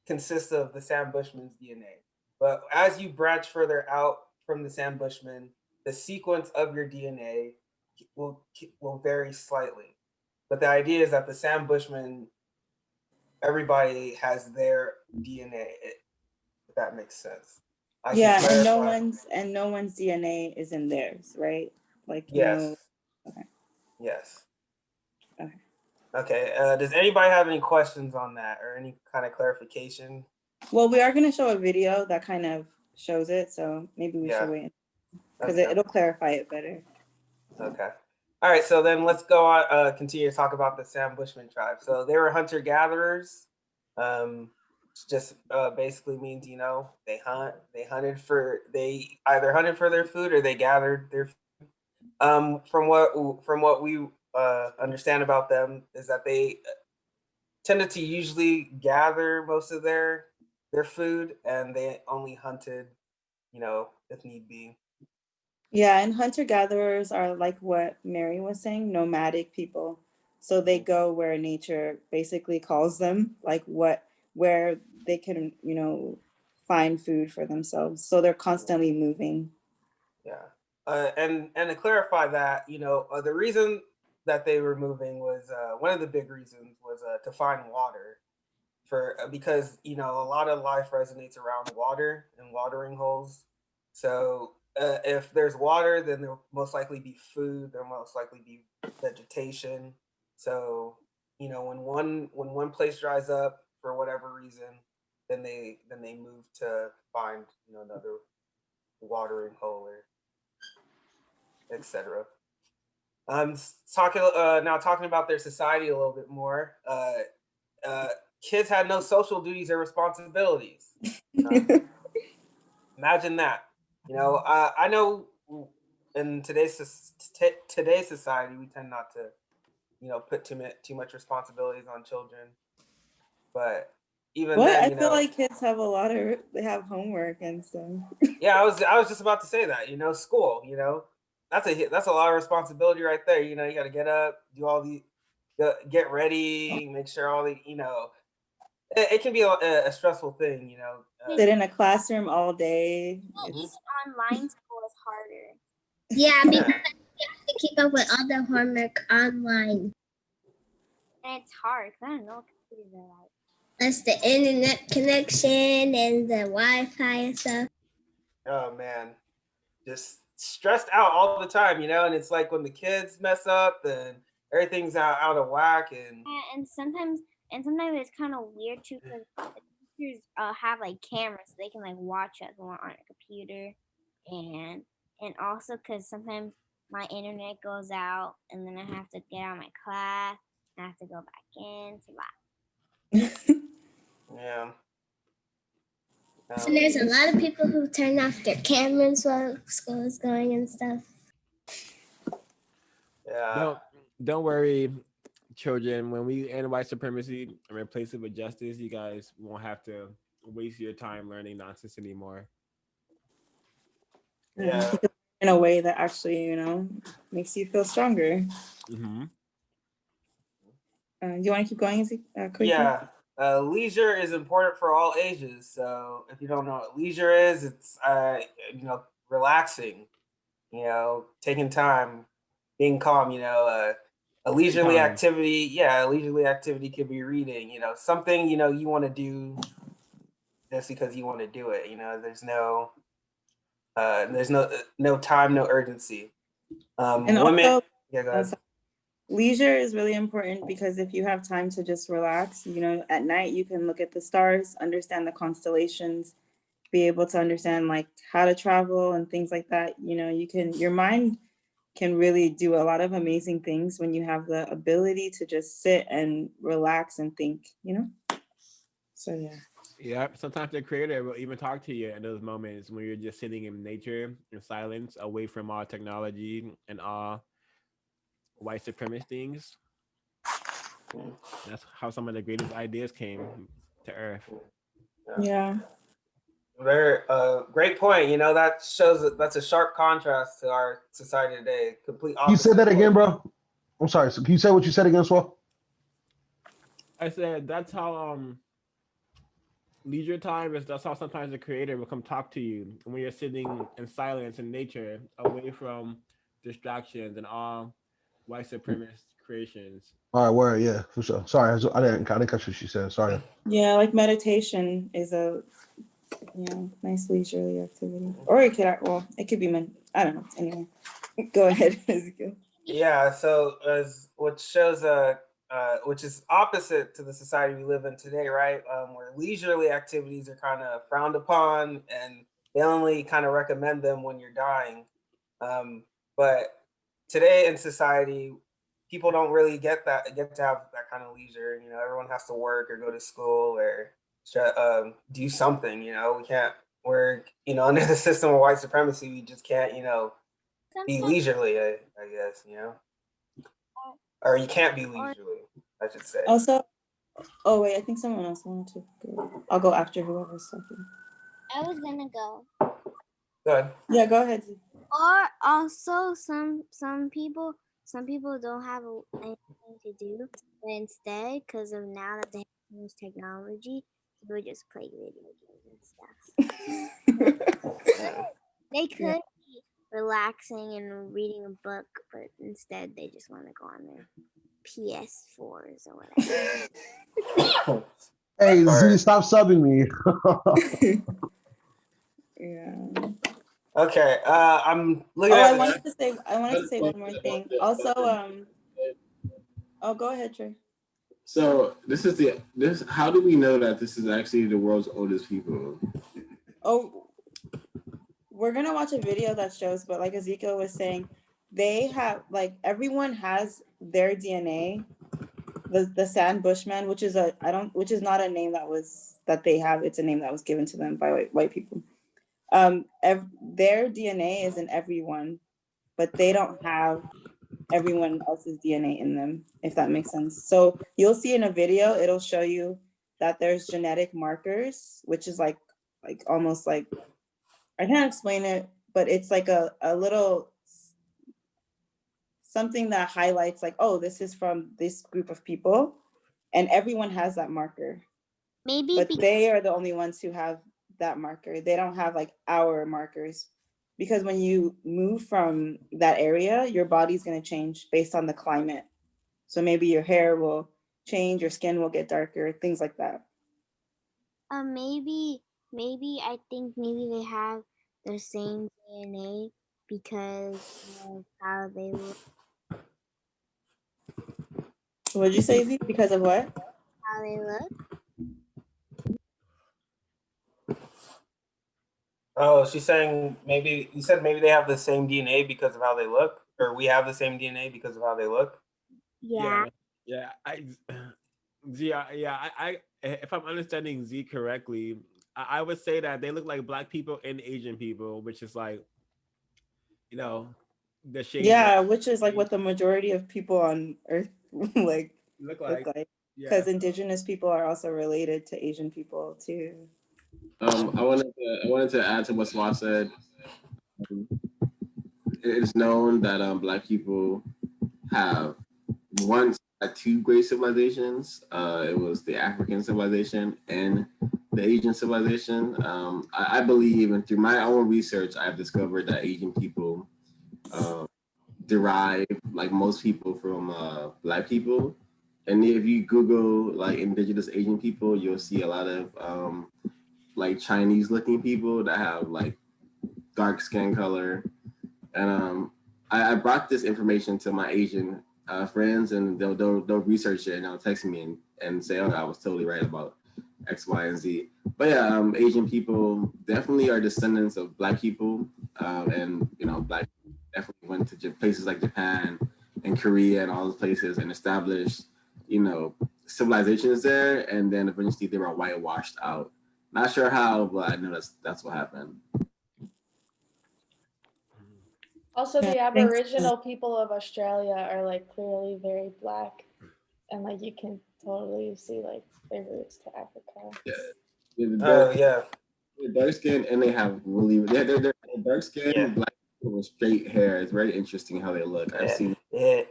consists of the Sam Bushman's DNA. But as you branch further out from the Sam Bushman, the sequence of your DNA will vary slightly. But the idea is that the Sam Bushman, everybody has their DNA. If that makes sense. Yeah, and no one's DNA is in theirs, right? Like yes. No. Okay. Yes. Okay. Okay. Does anybody have any questions on that or any kind of clarification? Well, we are going to show a video that kind of shows it, so maybe we should wait because it'll clarify it better. Okay. All right. So then let's go on. Continue to talk about the Sam Bushman tribe. So they were hunter gatherers. Just basically means they either hunted for their food or they gathered their food. From what we understand about them is that they tended to usually gather most of their food, and they only hunted if need be. Yeah, and hunter gatherers are like what Mary was saying, nomadic people. So they go where nature basically calls them, like where they can find food for themselves. So they're constantly moving. Yeah. And to clarify that, the reason that they were moving was one of the big reasons was to find water because a lot of life resonates around water and watering holes. So if there's water, then there'll most likely be food. There'll most likely be vegetation. So when one place dries up for whatever reason, then they move to find another watering hole or etc. I'm talking about their society a little bit more. Kids had no social duties or responsibilities. Imagine that. I know in today's society we tend not to put too much responsibilities on children, but even then, I feel like kids have they have homework and stuff. Yeah, I was just about to say that. School. That's a lot of responsibility right there. You got to get up, do all get ready, make sure all the it can be a stressful thing. Sit in a classroom all day. Online school is harder. Yeah, because you have to keep up with all the homework online. And it's hard because I don't know what computers are like. That's the internet connection and the Wi-Fi and stuff. Oh man, just stressed out all the time, and it's like when the kids mess up, then everything's out of whack, and And sometimes it's kind of weird too because teachers have like cameras so they can like watch us when we're on a computer, and also because sometimes my internet goes out and then I have to get out of my class and I have to go back in. It's a lot. yeah. So there's a lot of people who turn off their cameras while school is going and stuff. Yeah. Don't worry, children. When we end white supremacy and replace it with justice, you guys won't have to waste your time learning nonsense anymore. Yeah. In a way that actually, makes you feel stronger. Mm-hmm. Do you want to keep going? Yeah. Leisure is important for all ages. So if you don't know what leisure is, it's relaxing, taking time, being calm, a leisurely activity. Yeah, a leisurely activity could be reading, something, you want to do just because you want to do it. There's no time, no urgency. And Women, also, yeah, go ahead. Leisure is really important because if you have time to just relax, at night you can look at the stars, understand the constellations, be able to understand like how to travel and things like that. Your mind can really do a lot of amazing things when you have the ability to just sit and relax and think, So yeah. Yeah, sometimes the creator will even talk to you in those moments when you're just sitting in nature in silence, away from all technology and all white supremacist things. That's how some of the greatest ideas came to Earth. Yeah. Very great point. That shows that's a sharp contrast to our society today. Complete opposite. You said that again, bro. I'm sorry. So can you say what you said again, Swell? I said that's how leisure time is. That's how sometimes the creator will come talk to you when you're sitting in silence in nature, away from distractions and all white supremacist creations. All right, word, yeah, for sure. Sorry, I didn't catch what she said. Sorry. Yeah, like meditation is a nice leisurely activity. Or it could be I don't know. Anyway, go ahead, Ezekiel. Yeah, so as which is opposite to the society we live in today, right? Where leisurely activities are kind of frowned upon, and they only kind of recommend them when you're dying. But today in society, people don't really get to have that kind of leisure. Everyone has to work or go to school or do something. We can't. We're under the system of white supremacy. We just can't be leisurely. I guess or you can't be leisurely, I should say. Also, wait, I think someone else wanted to go. I'll go after whoever's talking. I was gonna go. Go ahead. Yeah, go ahead. Or also some people don't have anything to do, but instead, because of now that they have so much technology, they would just play video games and stuff. They could be relaxing and reading a book, but instead they just want to go on their PS4s or whatever. Hey, Z, stop subbing me. Yeah. Okay. I'm looking at I wanted to say one more thing. Also, go ahead, Trey. So this. How do we know that this is actually the world's oldest people? Oh, we're gonna watch a video that shows, but like Ezekiel was saying, they have everyone has their DNA. The Sand Bushmen, which is not a name that they have. It's a name that was given to them by white people. Their DNA is in everyone, but they don't have everyone else's DNA in them, if that makes sense. So you'll see in a video, it'll show you that there's genetic markers, which is like almost like, I can't explain it, but it's like a little something that highlights oh, this is from this group of people, and everyone has that marker. But they are the only ones who have that marker. They don't have our markers, because when you move from that area, your body's going to change based on the climate. So maybe your hair will change, your skin will get darker, things like that. Maybe I think maybe they have the same DNA because of how they look. What did you say, Z? Because of what? How they look. Oh, she's saying maybe you said maybe they have the same DNA because of how they look, or we have the same DNA because of how they look. Yeah. Yeah. Z, if I'm understanding Z correctly, I would say that they look like black people and Asian people, which is like, you know, the shades. Yeah, which is like what the majority of people on Earth like look like. like. Because indigenous people are also related to Asian people too. I wanted to add to what Swat said. It is known that black people have once had two great civilizations. It was the African civilization and the Asian civilization. I believe, and through my own research, I've discovered that Asian people derive, like most people, from black people. And if you Google like indigenous Asian people, you'll see a lot of like Chinese looking people that have like dark skin color. And I brought this information to my Asian friends, and they'll research it and they'll text me and say, oh, I was totally right about X, Y, and Z. But yeah, Asian people definitely are descendants of black people, and black definitely went to places like Japan and Korea and all those places and established, civilizations there, and then eventually they were whitewashed out. Not sure how, but I know that's what happened. Also, the Aboriginal people of Australia are like clearly very black, and like you can totally see like their roots to Africa. Yeah. They're dark skin, and they have they're dark skin, black people with straight hair. It's very interesting how they look. I've seen. Yeah.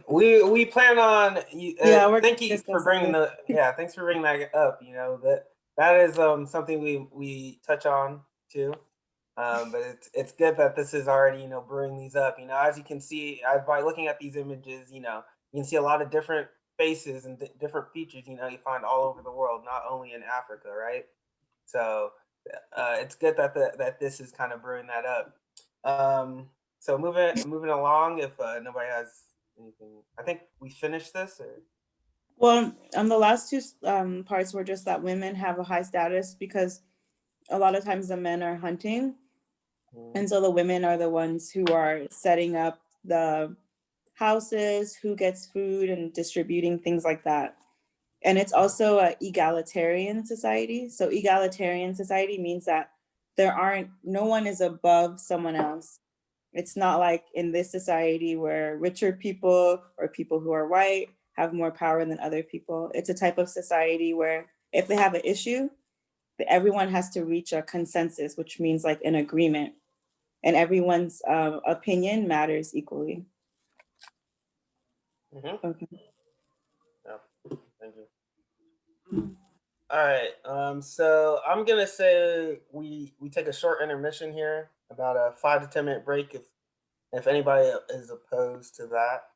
We plan on. Thank you for bringing thanks for bringing that up. That is something we touch on too. But it's good that this is already brewing these up. As you can see, by looking at these images, you can see a lot of different faces and different features. You find all over the world, not only in Africa, right? So it's good that this is kind of brewing that up. So moving along. If nobody has anything, I think we finished this. Well, the last two parts were just that women have a high status because a lot of times the men are hunting. And so the women are the ones who are setting up the houses, who gets food and distributing things like that. And it's also an egalitarian society. So egalitarian society means that no one is above someone else. It's not like in this society where richer people or people who are white have more power than other people. It's a type of society where if they have an issue, everyone has to reach a consensus, which means like an agreement. And everyone's opinion matters equally. Mm-hmm. Okay. Yeah. Thank you. All right. So I'm gonna say we take a short intermission here, about a 5 to 10 minute break. If anybody is opposed to that,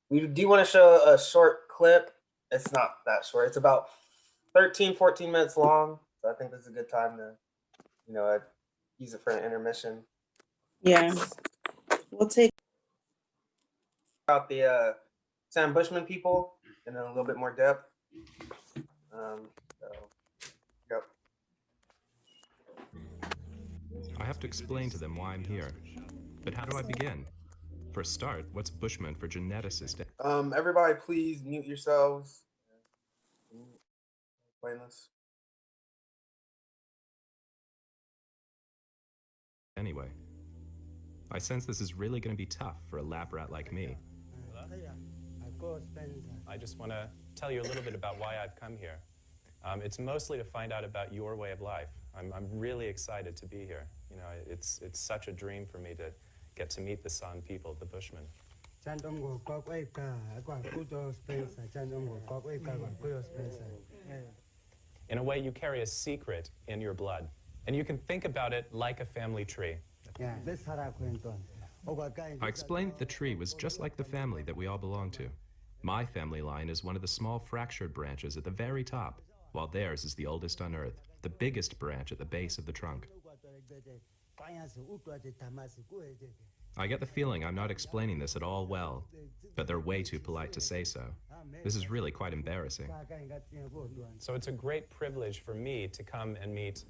we do want to show a short clip. It's not that short. It's about 13-14 minutes long. So I think this is a good time to use it for an intermission. Yeah. We'll take about the Sam Bushman people in a little bit more depth. Yep. I have to explain to them why I'm here. But how do I begin? For a start, what's Bushman for geneticist? Everybody please mute yourselves. Explain this. Anyway, I sense this is really going to be tough for a lab rat like me. I just want to tell you a little bit about why I've come here. It's mostly to find out about your way of life. I'm really excited to be here. It's such a dream for me to get to meet the San people, the Bushmen. In a way, you carry a secret in your blood, and you can think about it like a family tree. I explained the tree was just like the family that we all belong to. My family line is one of the small fractured branches at the very top, while theirs is the oldest on Earth, the biggest branch at the base of the trunk. I get the feeling I'm not explaining this at all well. but they're way too polite to say so. This is really quite embarrassing. So it's a great privilege for me to come and meet.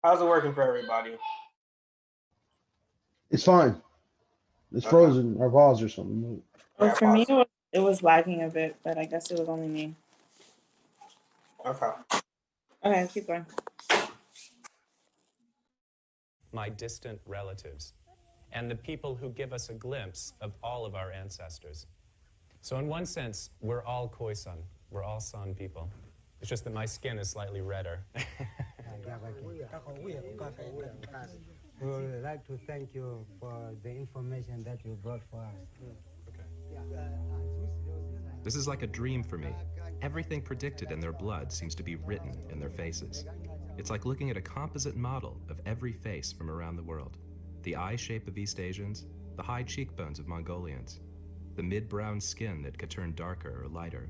How's it working for everybody? It's fine. It's Okay. frozen or paused or something. Well, for me, it was lagging a bit, but I guess it was only me. Okay. Okay, keep going. My distant relatives, and the people who give us a glimpse of all of our ancestors. So in one sense, we're all Khoisan. We're all San people. It's just that my skin is slightly redder. We would like to thank you for the information that you brought for us. This is like a dream for me. Everything predicted in their blood seems to be written in their faces. It's like looking at a composite model of every face from around the world. The eye shape of East Asians, the high cheekbones of Mongolians, the mid-brown skin that could turn darker or lighter.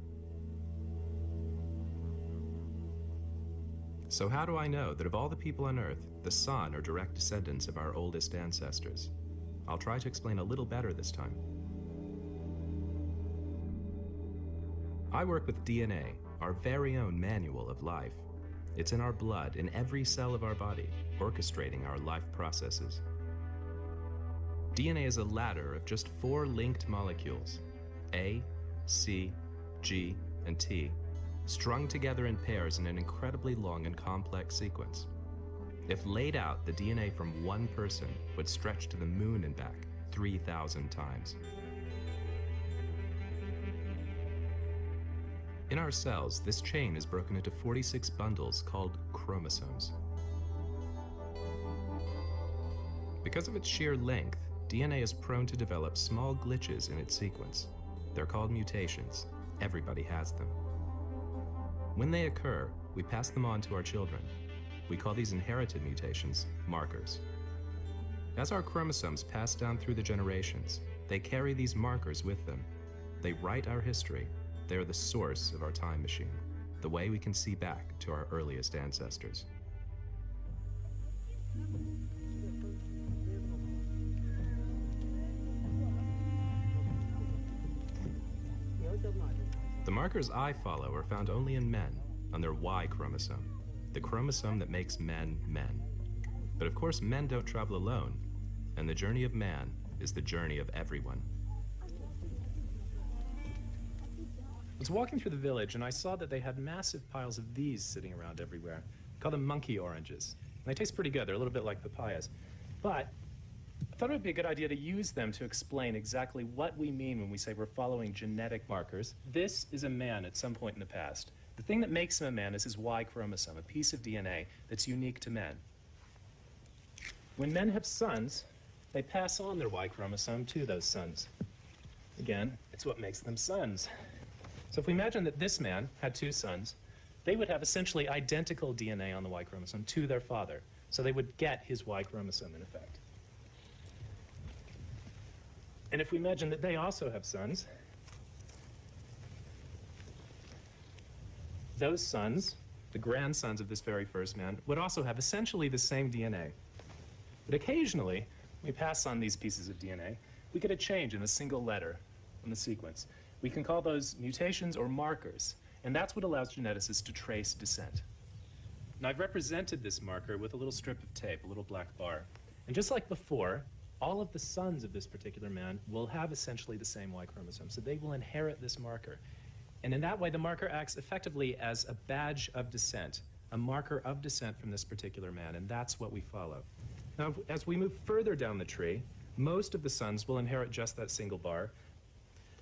So how do I know that of all the people on Earth, the San are direct descendants of our oldest ancestors? I'll try to explain a little better this time. I work with DNA, our very own manual of life. It's in our blood, in every cell of our body, orchestrating our life processes. DNA is a ladder of just 4 linked molecules, A, C, G, and T, strung together in pairs in an incredibly long and complex sequence. If laid out, the DNA from one person would stretch to the moon and back 3,000 times. In our cells, this chain is broken into 46 bundles called chromosomes. Because of its sheer length, DNA is prone to develop small glitches in its sequence. They're called mutations. Everybody has them. When they occur, we pass them on to our children. We call these inherited mutations markers. As our chromosomes pass down through the generations, they carry these markers with them. They write our history. They are the source of our time machine, the way we can see back to our earliest ancestors. The markers I follow are found only in men, on their Y chromosome, the chromosome that makes men men. But of course, men don't travel alone, and the journey of man is the journey of everyone. I was walking through the village and I saw that they had massive piles of these sitting around everywhere. We call them monkey oranges. And they taste pretty good. They're a little bit like papayas. But I thought it would be a good idea to use them to explain exactly what we mean when we say we're following genetic markers. This is a man at some point in the past. The thing that makes him a man is his Y chromosome, a piece of DNA that's unique to men. When men have sons, they pass on their Y chromosome to those sons. Again, it's what makes them sons. So if we imagine that this man had 2 sons, they would have essentially identical DNA on the Y chromosome to their father. So they would get his Y chromosome in effect. And if we imagine that they also have sons, those sons, the grandsons of this very first man, would also have essentially the same DNA. But occasionally, when we pass on these pieces of DNA, we get a change in a single letter in the sequence. We can call those mutations or markers, and that's what allows geneticists to trace descent. Now, I've represented this marker with a little strip of tape, a little black bar. And just like before, all of the sons of this particular man will have essentially the same Y chromosome, so they will inherit this marker. And in that way, the marker acts effectively as a badge of descent, a marker of descent from this particular man, and that's what we follow. Now, as we move further down the tree, most of the sons will inherit just that single bar,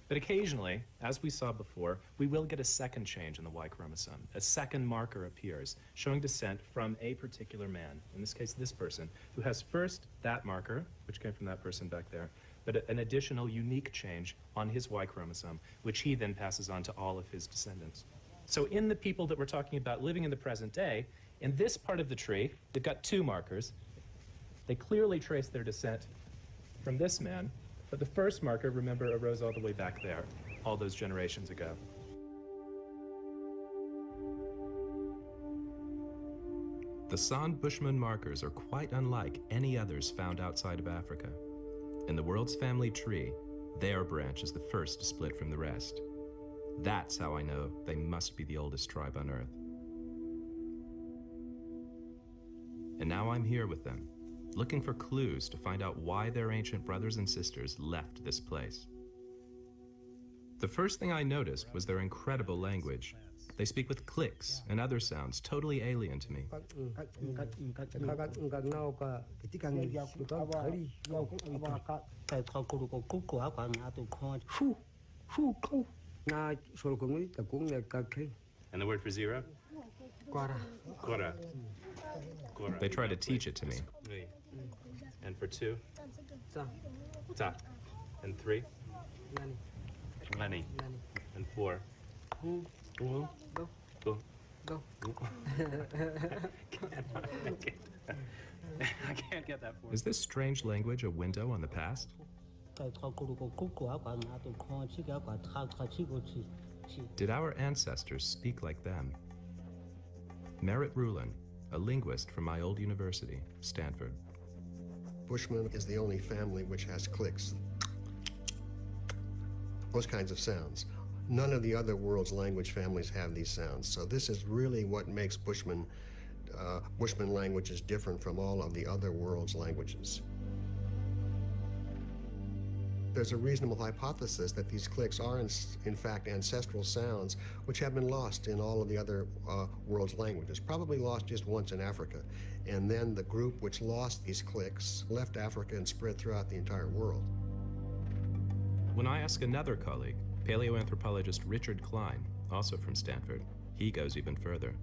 but occasionally, as we saw before, we will get a second change in the Y chromosome. A second marker appears, showing descent from a particular man, in this case, this person, who has first that marker, which came from that person back there, but an additional unique change on his Y chromosome, which he then passes on to all of his descendants. So in the people that we're talking about living in the present day, in this part of the tree, they've got 2 markers. They clearly trace their descent from this man, but the first marker, remember, arose all the way back there, all those generations ago. The San Bushman markers are quite unlike any others found outside of Africa. In the world's family tree, their branch is the first to split from the rest. That's how I know they must be the oldest tribe on Earth. And now I'm here with them, looking for clues to find out why their ancient brothers and sisters left this place. The first thing I noticed was their incredible language. They speak with clicks and other sounds totally alien to me. And the word for zero? Kora. They try to teach it to me. And for two? Ta. And three? Lenny. And four? Go. I can't get that for Is this strange language a window on the past? Did our ancestors speak like them? Merritt Rulin, a linguist from my old university, Stanford. Bushman is the only family which has clicks. Those kinds of sounds. None of the other world's language families have these sounds. So this is really what makes Bushman languages different from all of the other world's languages. There's a reasonable hypothesis that these clicks are in fact ancestral sounds which have been lost in all of the other world's languages, probably lost just once in Africa. And then the group which lost these clicks left Africa and spread throughout the entire world. When I ask another colleague, paleoanthropologist Richard Klein, also from Stanford, he goes even further.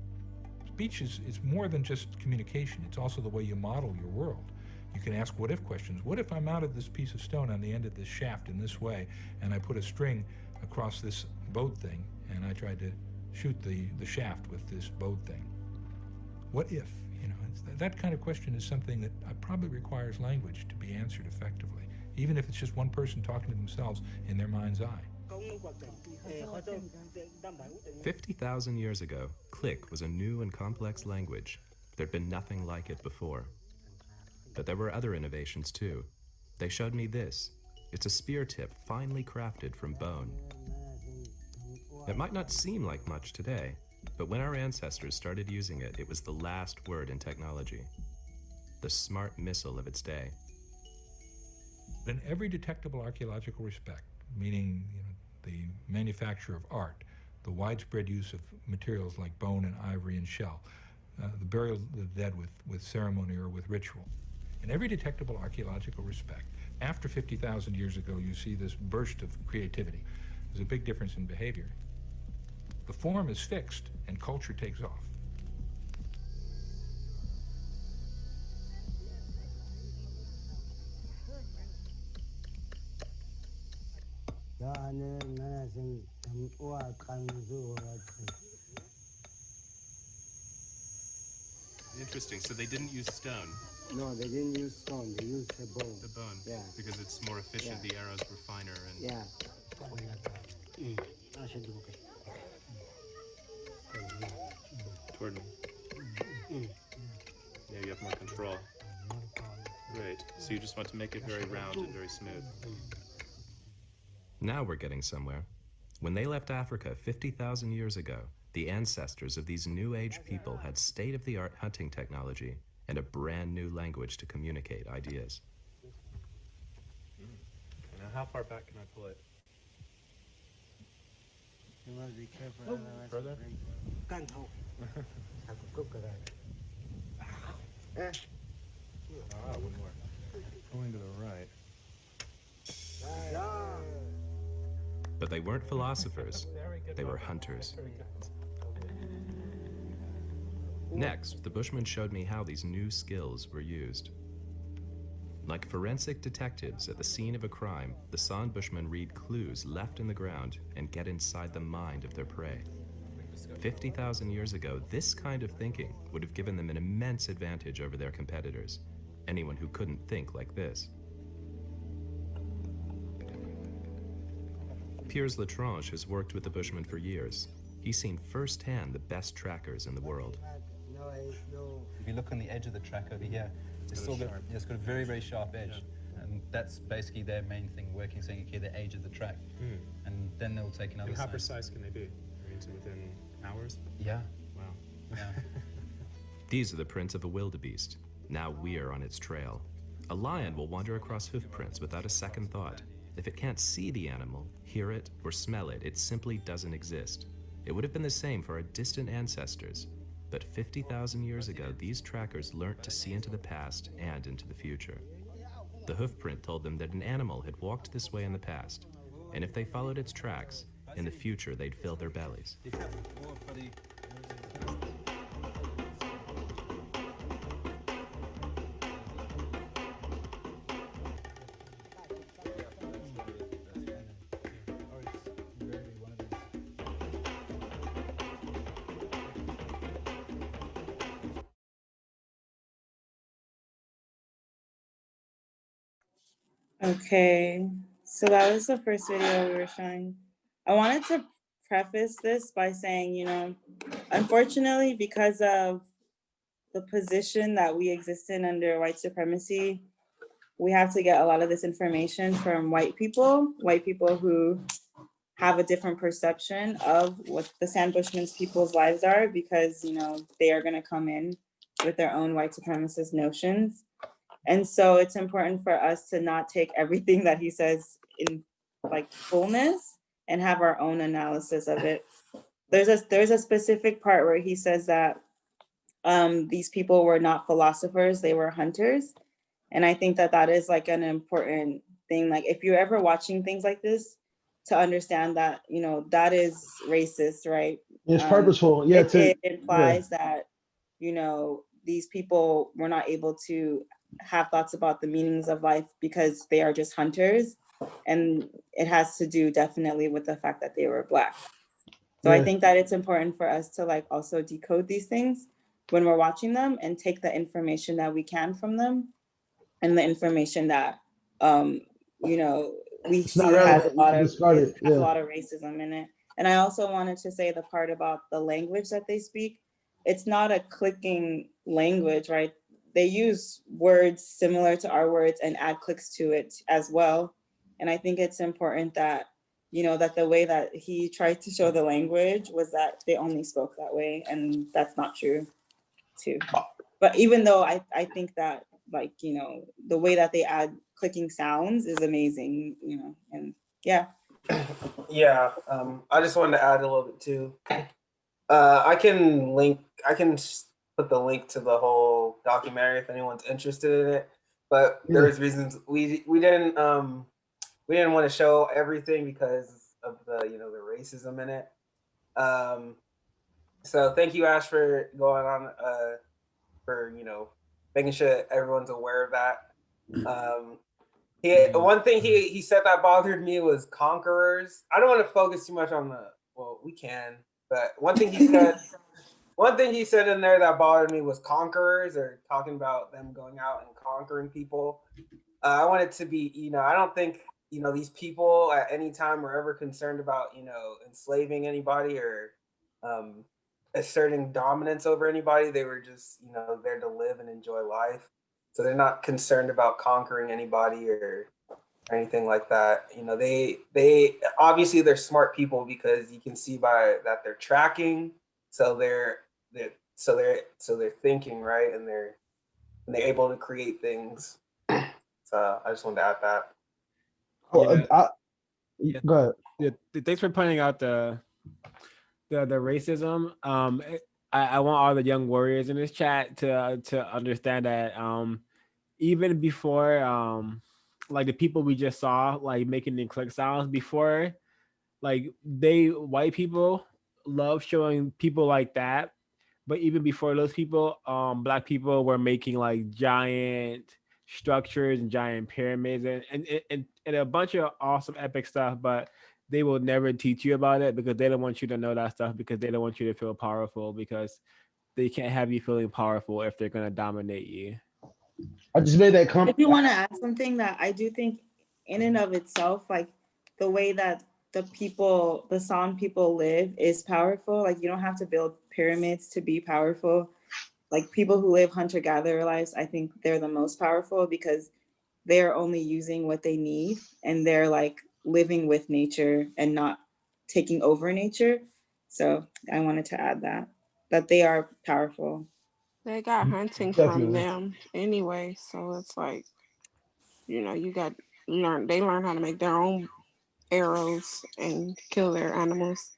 Speech is more than just communication. It's also the way you model your world. You can ask what-if questions. What if I mounted this piece of stone on the end of this shaft in this way, and I put a string across this boat thing, and I tried to shoot the shaft with this boat thing? What if? You know, that kind of question is something that probably requires language to be answered effectively, even if it's just one person talking to themselves in their mind's eye. 50,000 years ago, Click was a new and complex language. There'd been nothing like it before. But there were other innovations too. They showed me this. It's a spear tip finely crafted from bone. It might not seem like much today, but when our ancestors started using it, it was the last word in technology. The smart missile of its day. In every detectable archaeological respect, meaning the manufacture of art, the widespread use of materials like bone and ivory and shell, the burial of the dead with ceremony or with ritual. In every detectable archaeological respect, after 50,000 years ago, you see this burst of creativity. There's a big difference in behavior. The form is fixed and culture takes off. Interesting. So they didn't use stone. No, they didn't use stone. They used the bone. The bone. Yeah. Because it's more efficient. Yeah. The arrows were finer and. Yeah. Toward me. Yeah, you have more control. Right. So you just want to make it very round and very smooth. Now we're getting somewhere. When they left Africa 50,000 years ago, the ancestors of these New Age people had state-of-the-art hunting technology and a brand new language to communicate ideas. Now, how far back can I pull it? You must be careful. Further? One more. Going to the right. But they weren't philosophers, they were hunters. Next, the Bushmen showed me how these new skills were used. Like forensic detectives at the scene of a crime, the San Bushmen read clues left in the ground and get inside the mind of their prey. 50,000 years ago, this kind of thinking would have given them an immense advantage over their competitors, anyone who couldn't think like this. Piers Latranche has worked with the Bushmen for years. He's seen firsthand the best trackers in the world. If you look on the edge of the track over here, it's got a very, very sharp edge. And that's basically their main thing, working, saying, okay, the age of the track. And then they'll take another And how side. precise can they be? I mean, to within hours? Yeah. Wow. Yeah. These are the prints of a wildebeest. Now we're on its trail. A lion will wander across hoof prints without a second thought. If it can't see the animal, hear it, or smell it, it simply doesn't exist. It would have been the same for our distant ancestors. But 50,000 years ago, these trackers learnt to see into the past and into the future. The hoof print told them that an animal had walked this way in the past, and if they followed its tracks, in the future they'd fill their bellies. Okay, so that was the first video we were showing. I wanted to preface this by saying, you know, unfortunately, because of the position that we exist in under white supremacy, we have to get a lot of this information from white people who have a different perception of what the Sandbushman's people's lives are, because, you know, they are going to come in with their own white supremacist notions. And so it's important for us to not take everything that he says in like fullness and have our own analysis of it. There's a specific part where he says that these people were not philosophers, they were hunters. And I think that that is like an important thing. Like if you're ever watching things like this, to understand that, you know, that is racist, right? It's purposeful. Yeah. It implies that, you know, these people were not able to have thoughts about the meanings of life because they are just hunters. And it has to do definitely with the fact that they were Black. So I think that it's important for us to like also decode these things when we're watching them and take the information that we can from them and the information that, you know, we It's see not has a relevant. lot of Discard it. has a Yeah. lot of racism in it. And I also wanted to say the part about the language that they speak. It's not a clicking language, right? They use words similar to our words and add clicks to it as well. And I think it's important that, you know, that the way that he tried to show the language was that they only spoke that way, and that's not true too. But even though I think that, like, you know, the way that they add clicking sounds is amazing, you know, and yeah. Yeah, I just wanted to add a little bit too. I can put the link to the whole documentary if anyone's interested in it. But there's reasons we didn't want to show everything because of the, you know, the racism in it. So thank you, Ash, for going on for, you know, making sure everyone's aware of that. One thing he said that bothered me was conquerors. I don't want to focus too much on we can, but one thing he said in there that bothered me was conquerors, or talking about them going out and conquering people. I want it to be, you know, I don't think, you know, these people at any time were ever concerned about, you know, enslaving anybody or asserting dominance over anybody. They were just, you know, there to live and enjoy life. So they're not concerned about conquering anybody or anything like that. You know, they obviously they're smart people because you can see by that they're tracking. So they're thinking, right, and they're able to create things. So I just wanted to add that. Go ahead. Yeah, thanks for pointing out the racism. I want all the young warriors in this chat to understand that even before like the people we just saw like making the click sounds before, like white people love showing people like that. But even before those people, Black people were making like giant structures and giant pyramids and a bunch of awesome epic stuff, but they will never teach you about it because they don't want you to know that stuff, because they don't want you to feel powerful, because they can't have you feeling powerful if they're going to dominate you. I just made that If you want to add something, that I do think in and of itself, like the way that the San people live is powerful. Like you don't have to build pyramids to be powerful. like people who live hunter-gatherer lives, I think they're the most powerful because they're only using what they need and they're like living with nature and not taking over nature. So I wanted to add that they are powerful. They got hunting from Definitely. them anyway, so it's like, you know, they learn how to make their own arrows and kill their animals.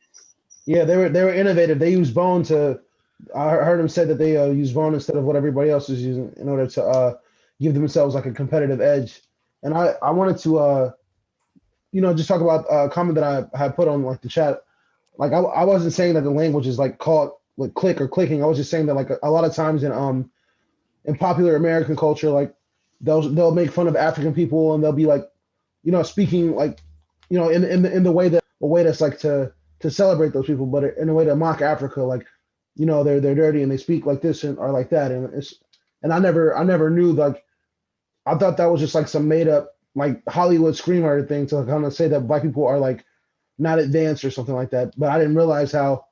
Yeah, they were innovative. They used bone to. I heard them say that they use bone instead of what everybody else is using in order to give themselves like a competitive edge. And I wanted to just talk about a comment that I had put on like the chat. Like I wasn't saying that the language is like called like click or clicking. I was just saying that like a lot of times in popular American culture, like they'll make fun of African people and they'll be like, speaking like, in the way that a way that's like to celebrate those people, but in a way to mock Africa, like, they're dirty and they speak like this or like that, and I never knew, like, I thought that was just like some made up like Hollywood screenwriter thing to kind of say that black people are like not advanced or something like that, but I didn't realize how,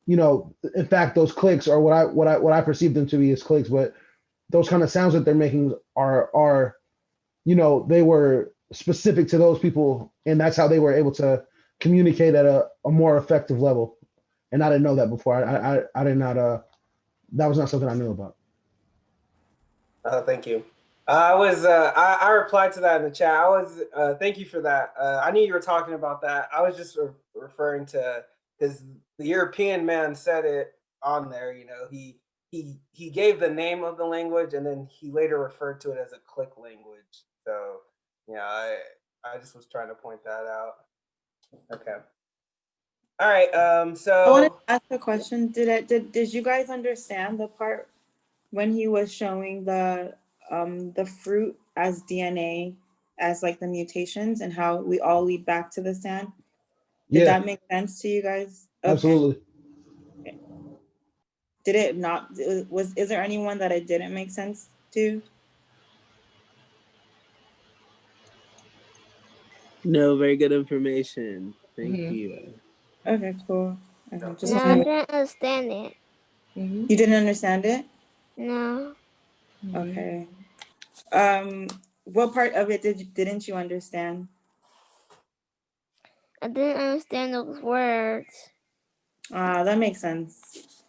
in fact, those clicks are what I perceive them to be as clicks, but those kind of sounds that they're making are they were specific to those people, and that's how they were able to communicate at a more effective level. And I didn't know that before. I did not. That was not something I knew about. Thank you. I replied to that in the chat. Thank you for that. I knew you were talking about that. I was just referring to, because the European man said it on there. He gave the name of the language and then he later referred to it as a click language. So I just was trying to point that out. Okay. All right. So I wanted to ask a question. Did you guys understand the part when he was showing the fruit as DNA, as like the mutations and how we all lead back to the sand? Did that make sense to you guys? Okay. Absolutely. Did it not? Is there anyone that it didn't make sense to? No, very good information. Thank you. Okay, cool. Just No, I didn't understand it. You didn't understand it? No. Okay. What part of it didn't you understand? I didn't understand those words. That makes sense.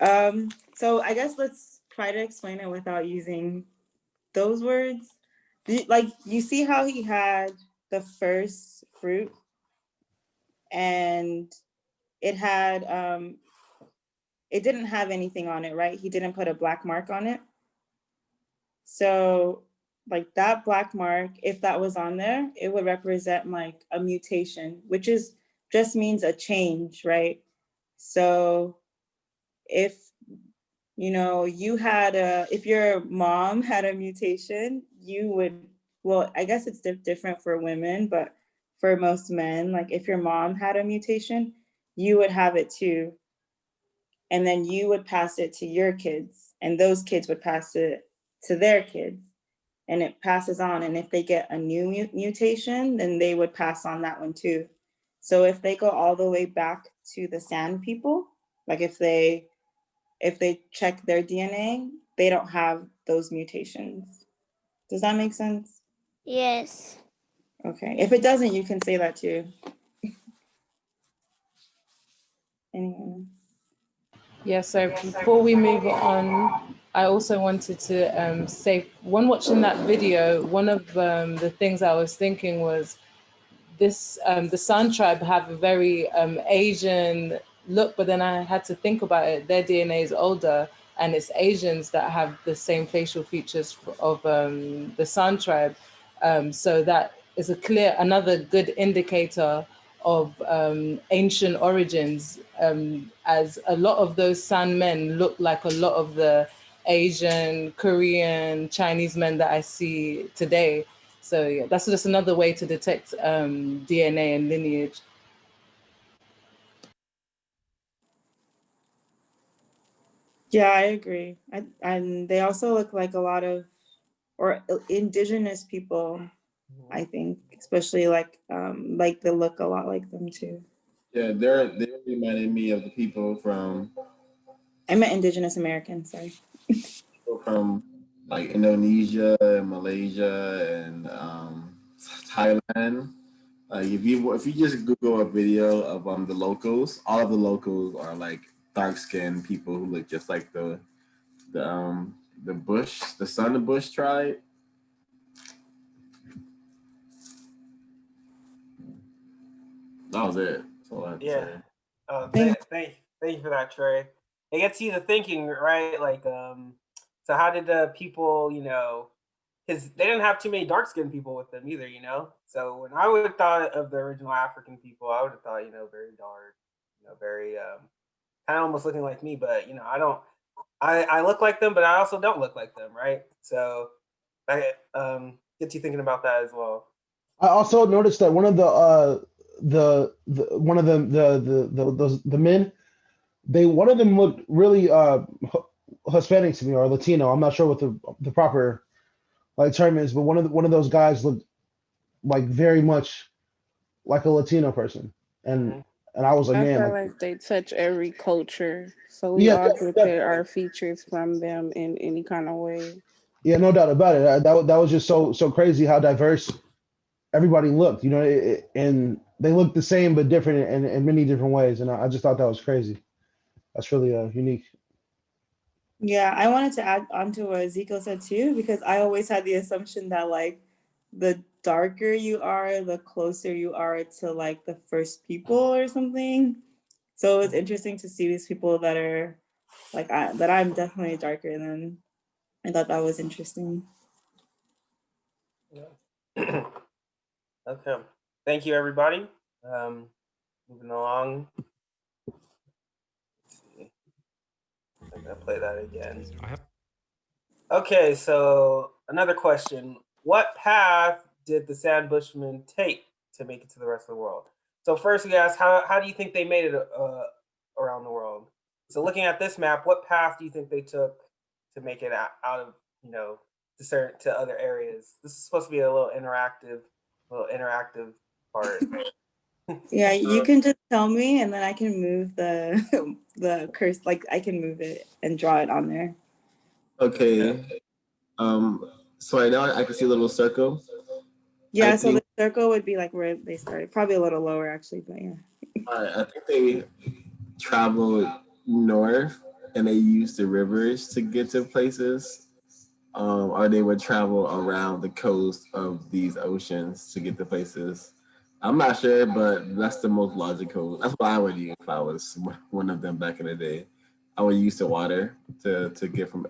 So I guess let's try to explain it without using those words. Like, you see how he had the first fruit and it had it didn't have anything on it, right? He didn't put a black mark on it. So like that black mark, if that was on there, it would represent like a mutation, which just means a change, right? So if if your mom had a mutation, you would, well, I guess it's different for women, but for most men, like if your mom had a mutation, you would have it too. And then you would pass it to your kids, and those kids would pass it to their kids, and it passes on. And if they get a new mutation, then they would pass on that one too. So if they go all the way back to the sand people, like if they check their DNA, they don't have those mutations. Does that make sense? Yes. Okay. If it doesn't, you can say that too. Anyone? Yeah, so before we move on, I also wanted to say, when watching that video, one of the things I was thinking was this, the San tribe have a very Asian look, but then I had to think about it. Their DNA is older, and it's Asians that have the same facial features of the San tribe. So that is another good indicator of ancient origins, as a lot of those San men look like a lot of the Asian, Korean, Chinese men that I see today. So yeah, that's just another way to detect DNA and lineage. Yeah, I agree. And they also look like a lot of, or indigenous people, I think, especially like they look a lot like them too. Yeah, they reminded me of the people from I meant Indigenous Americans, sorry. People from like Indonesia and Malaysia and Thailand. Like if you just Google a video of the locals, all of the locals are like dark skinned people who look just like the bush, the son of Bush tribe. That was it. That's all I have to Yeah. say. Thank you for that, Trey. It gets you to thinking, right? Like, so how did the people, because they didn't have too many dark skinned people with them either, So when I would have thought of the original African people, I would have thought, very dark, very kind of almost looking like me, but I don't. I look like them, but I also don't look like them, right? So I gets you thinking about that as well. I also noticed that one of one of the men, one of them looked really Hispanic to me, or Latino. I'm not sure what the proper like term is, but one of those guys looked like very much like a Latino person, and I was like, I man, feel like like they touch every culture, so we yeah, all yeah, get our features from them in any kind of way. yeah, no doubt about it. That was just so crazy how diverse everybody looked, and they looked the same but different in many different ways, and I just thought that was crazy. That's really unique. Yeah, I wanted to add on to what Ezekiel said too, because I always had the assumption that like the darker you are, the closer you are to like the first people or something. So it was interesting to see these people that are like that I'm definitely darker than. I thought that was interesting. Yeah. Okay. Thank you, everybody. Moving along. Let's see. I'm gonna play that again. Okay, so another question. What path did the Sand Bushmen take to make it to the rest of the world? So first we asked, how do you think they made it around the world? So looking at this map, what path do you think they took to make it out of, to other areas? This is supposed to be a little interactive part. Yeah, you can just tell me and then I can move the the curse, like I can move it and draw it on there. Okay. So right now I can see a little circle. Yeah, so the circle would be like where they started. Probably a little lower actually, but yeah. All right, I think they traveled north and they used the rivers to get to places. Or they would travel around the coast of these oceans to get to places. I'm not sure, but that's the most logical. That's what I would use if I was one of them back in the day. I would use the water to get from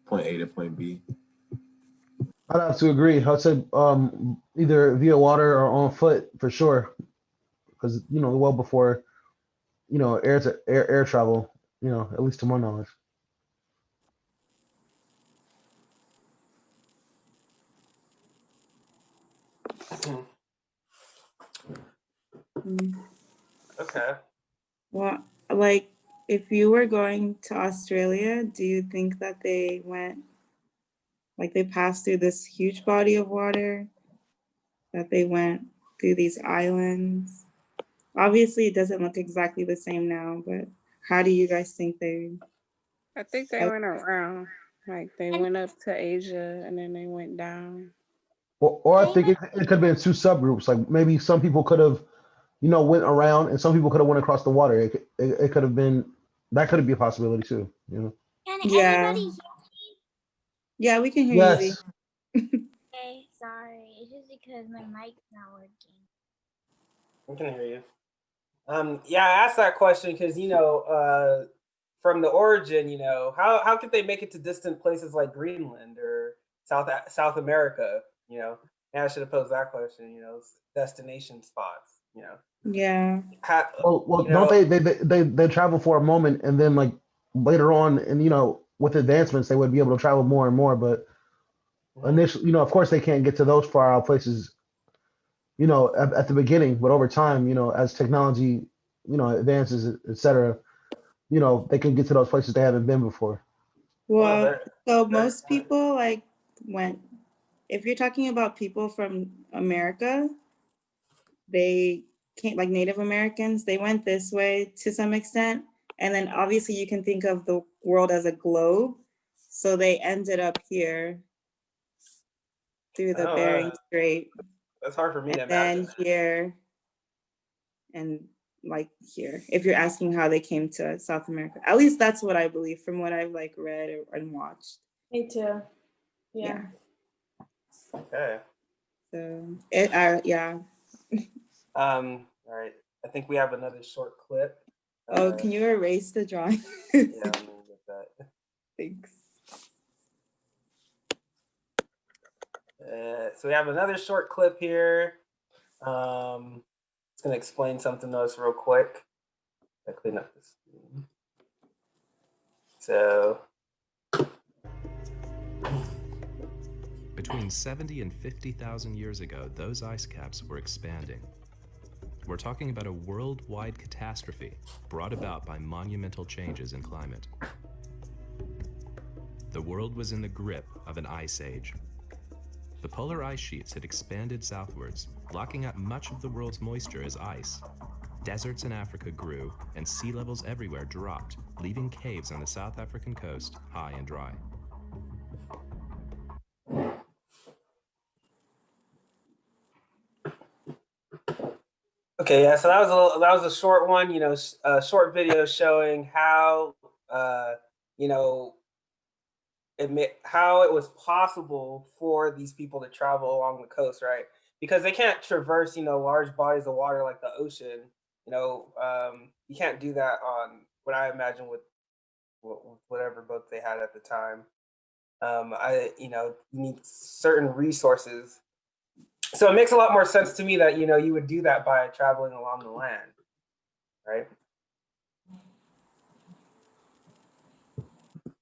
point A to point B. I'd have to agree. I'd say either via water or on foot for sure, because well before air travel, at least to my knowledge. Okay. Well, like if you were going to Australia, do you think that they went like they passed through this huge body of water? That they went through these islands? Obviously, it doesn't look exactly the same now, but how do you guys think they? I think they went around. Like they went up to Asia and then they went down. Or I think it could have been two subgroups. Like maybe some people could have, went around, and some people could have went across the water. It could have been that could be a possibility too. Yeah. Yeah, we can hear you. Yes. Okay, sorry. It's just because my mic's not working. I can hear you. Yeah, I asked that question because from the origin, how could they make it to distant places like Greenland or South America? Yeah, I should have posed that question. Destination spots. Yeah. Well, don't they travel for a moment, and then like later on, and with advancements, they would be able to travel more and more. But initially, of course, they can't get to those far out places, at the beginning. But over time, as technology, advances, etc., they can get to those places they haven't been before. Well, so most people like went. If you're talking about people from America, they came like Native Americans. They went this way to some extent, And then obviously you can think of the world as a globe. So they ended up here through the Bering Strait. That's hard for me to And then imagine. here and like here, if you're asking how they came to South America. At least that's what I believe from what I've like read and watched. Me too. Yeah. Okay. So yeah. All right. I think we have another short clip. Oh, can you erase the drawing? Yeah, I'm gonna get that. Thanks. So we have another short clip here. It's gonna explain something to us real quick. I clean up this. So Between 70 and 50,000 years ago, those ice caps were expanding. We're talking about a worldwide catastrophe brought about by monumental changes in climate. The world was in the grip of an ice age. The polar ice sheets had expanded southwards, locking up much of the world's moisture as ice. Deserts in Africa grew, and sea levels everywhere dropped, leaving caves on the South African coast high and dry. okay, yeah. So that was a short one. You know, a short video showing how you know how it was possible for these people to travel along the coast, right? Because they can't traverse, large bodies of water like the ocean. You can't do that on what I imagine with whatever boat they had at the time. You need certain resources. So it makes a lot more sense to me that, you would do that by traveling along the land, right?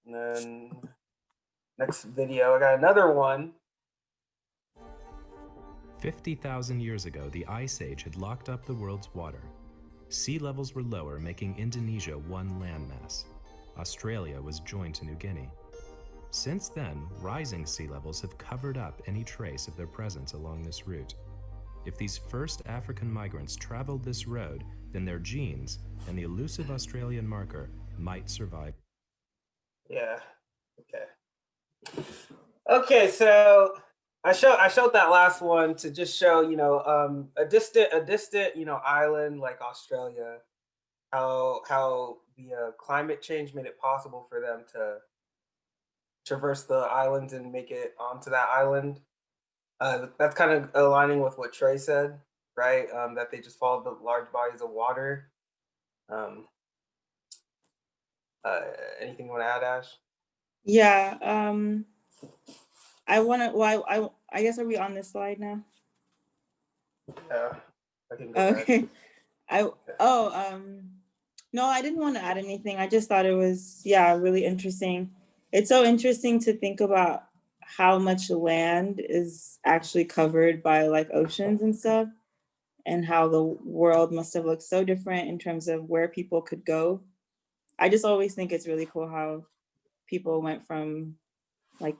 And then next video, I got another one. 50,000 years ago, the Ice Age had locked up the world's water. Sea levels were lower, making Indonesia one landmass. Australia was joined to New Guinea. Since then, rising sea levels have covered up any trace of their presence along this route. If these first African migrants traveled this road, then their genes and the elusive Australian marker might survive. Yeah. Okay. Okay, so I showed that last one to just show, a distant, island like Australia, how the climate change made it possible for them to traverse the islands and make it onto that island. That's kind of aligning with what Trey said, right? That they just followed the large bodies of water. Anything you want to add, Ash? Yeah. I guess, are we on this slide now? Yeah. I can go Okay. back. No, I didn't want to add anything. I just thought it was, really interesting. It's so interesting to think about how much land is actually covered by like oceans and stuff, and how the world must have looked so different in terms of where people could go. I just always think it's really cool how people went from like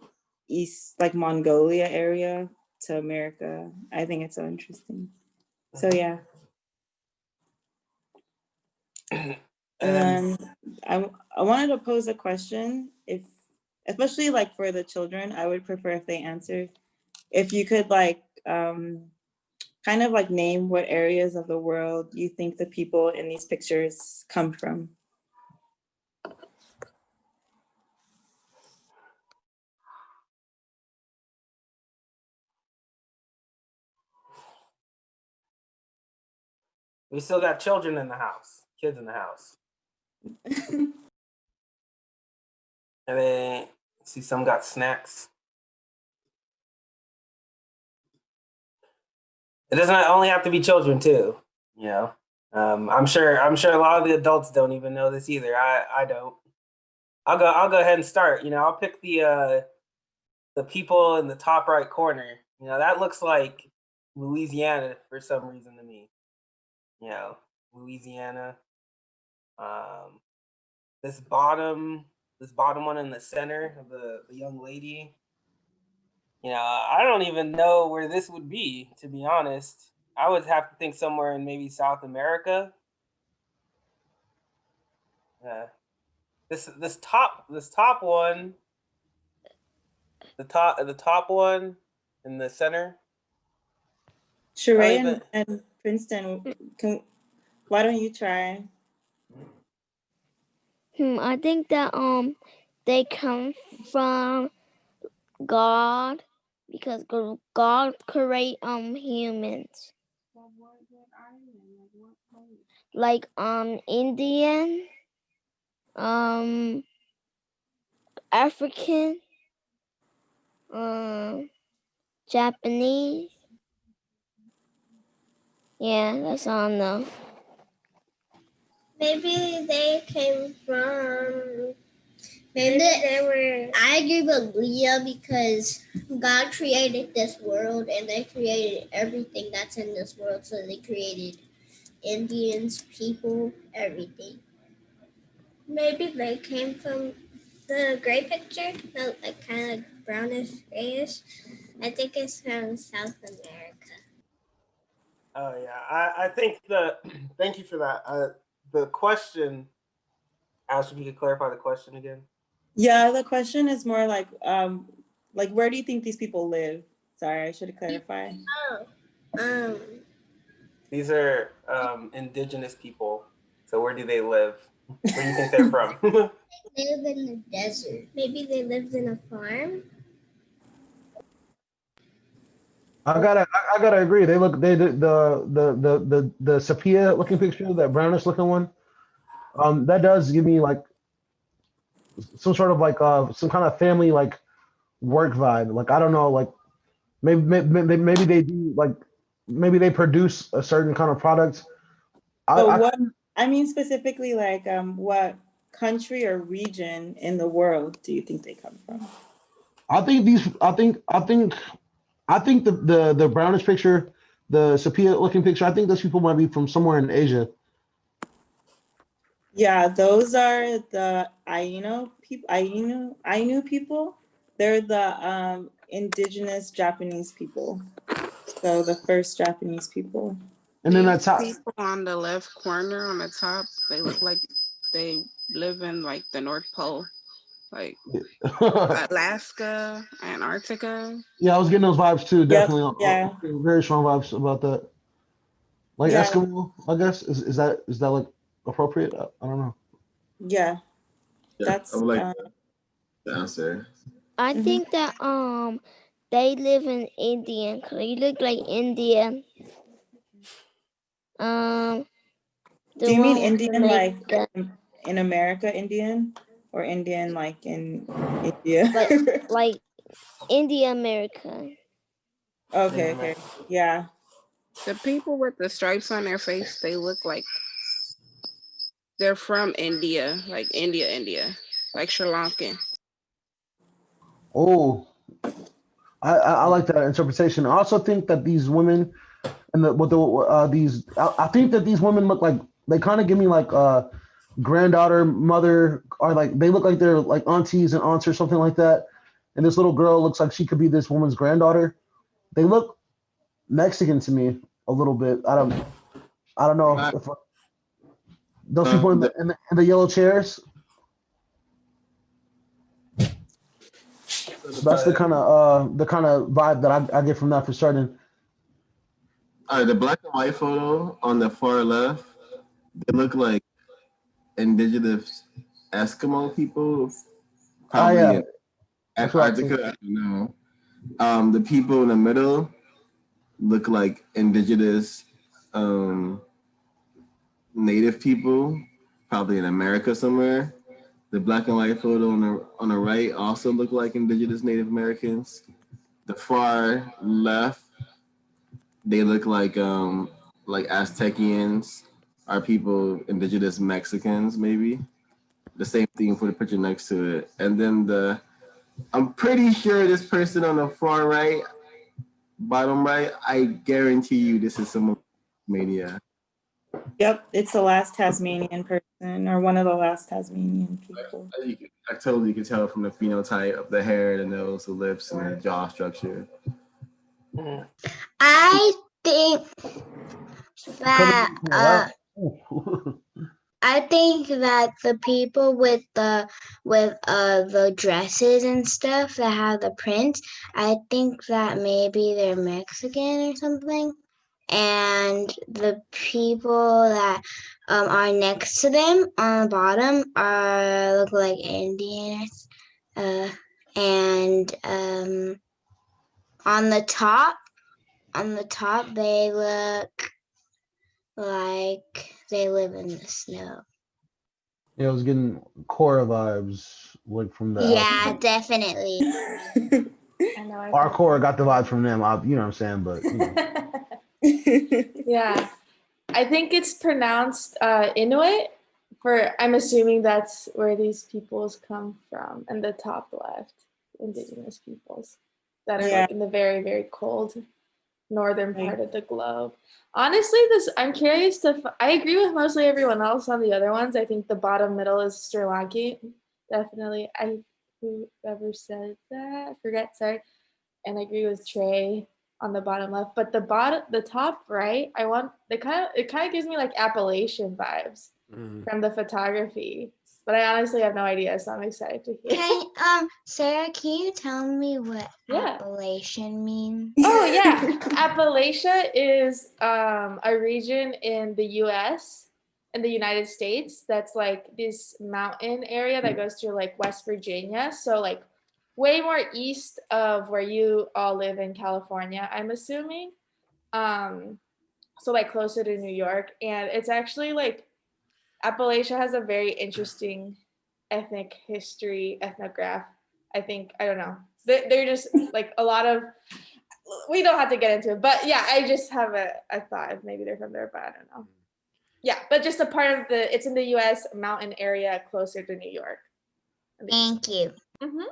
like Mongolia area to America. I think it's so interesting. So yeah. And then I wanted to pose a question, especially like for the children, I would prefer if they answer. If you could like kind of like name what areas of the world you think the people in these pictures come from. We still got children in the house, kids in the house. And then see some got snacks. It doesn't only have to be children too, I'm sure a lot of the adults don't even know this either. I don't. I'll go ahead and start. I'll pick the people in the top right corner. That looks like Louisiana for some reason to me. Louisiana. This bottom one in the center of the young lady. I don't even know where this would be, to be honest. I would have to think somewhere in maybe South America. Yeah. This top one, the top one in the center. Sheree and Princeton, why don't you try? I think that they come from God because God create humans. Like Indian, African, Japanese. Yeah, that's all I know. Maybe they came from. Maybe they were. I agree with Leah because God created this world and they created everything that's in this world. So they created Indians, people, everything. Maybe they came from the gray picture, like kind of brownish, grayish. I think it's from South America. Oh yeah, I think thank you for that. The question, Ash, if you could clarify the question again. Yeah, the question is more like where do you think these people live? Sorry, I should clarify. Oh, These are indigenous people. So where do they live? Where do you think they're from? They live in the desert. Maybe they lived in a farm. I gotta agree. The sepia looking picture, that brownish looking one. That does give me like some sort of like some kind of family like work vibe. Like I don't know, like maybe they do like maybe they produce a certain kind of product. I mean specifically like what country or region in the world do you think they come from? I think the brownish picture, the sepia looking picture, I think those people might be from somewhere in Asia. Yeah, those are the Ainu people. They're the indigenous Japanese people. So the first Japanese people. And then that These top people on the left corner on the top, they look like they live in like the North Pole, like Alaska, Antarctica. Yeah, I was getting those vibes too, definitely. Yeah. Very strong vibes about that. Like Yeah. Eskimo, I guess. Is that like appropriate? I don't know. Yeah. That's I would like the answer. I think that they live in Indian because you look like Indian. Do you mean Indian like in America Indian or Indian like in India? like India America. Okay. Yeah. The people with the stripes on their face, they look like they're from India, like India, like Sri Lankan. Oh, I like that interpretation. I also think that these women and I think that these women look like they kind of give me like granddaughter, mother, or like they look like they're like aunties and aunts or something like that. And this little girl looks like she could be this woman's granddaughter. They look Mexican to me a little bit. I don't know if those people in the yellow chairs. That's the kind of vibe that I get from that for starting. All right, the black and white photo on the far left, they look like indigenous Eskimo people, probably in Antarctica. I don't know. The people in the middle look like indigenous native people, probably in America somewhere. The black and white photo on the right also look like indigenous Native Americans. The far left, they look like Aztecians, are people indigenous Mexicans maybe. The same thing for the picture next to it. And then I'm pretty sure this person on the far right, bottom right, I guarantee you this is some mania. Yep, it's the last Tasmanian person or one of the last Tasmanian people. I totally could tell from the phenotype of the hair, the nose, the lips, and the jaw structure. I think that I think that the people with the dresses and stuff that have the prints, I think that maybe they're Mexican or something. And the people that are next to them on the bottom are look like Indians. And on the top they look like they live in the snow. Yeah, I was getting Korra vibes like from the Yeah, outfit. definitely. I know. Our Korra got the vibe from them. You know what I'm saying? But you know. Yeah, I think it's pronounced Inuit. I'm assuming that's where these peoples come from, and the top left, indigenous peoples that are like in the very, very cold northern part of the globe. Honestly, I'm curious I agree with mostly everyone else on the other ones. I think the bottom middle is Sri Lankan. Definitely. Whoever said that, I forget, sorry. And I agree with Trey on the bottom left. But the top right, it kind of gives me like Appalachian vibes from the photography. But I honestly have no idea, so I'm excited to hear. Sarah, can you tell me what Appalachian means? Oh yeah, Appalachia is a region in the U.S. in the United States that's like this mountain area that goes through like West Virginia, so like way more east of where you all live in California, I'm assuming. So like closer to New York, and it's actually like Appalachia has a very interesting ethnic history, ethnograph. I think, I don't know. They're just like a lot of, we don't have to get into it, but yeah, I just have I thought maybe they're from there, but I don't know. Yeah, but just a part of it's in the U.S. mountain area closer to New York. Thank you. Mm-hmm.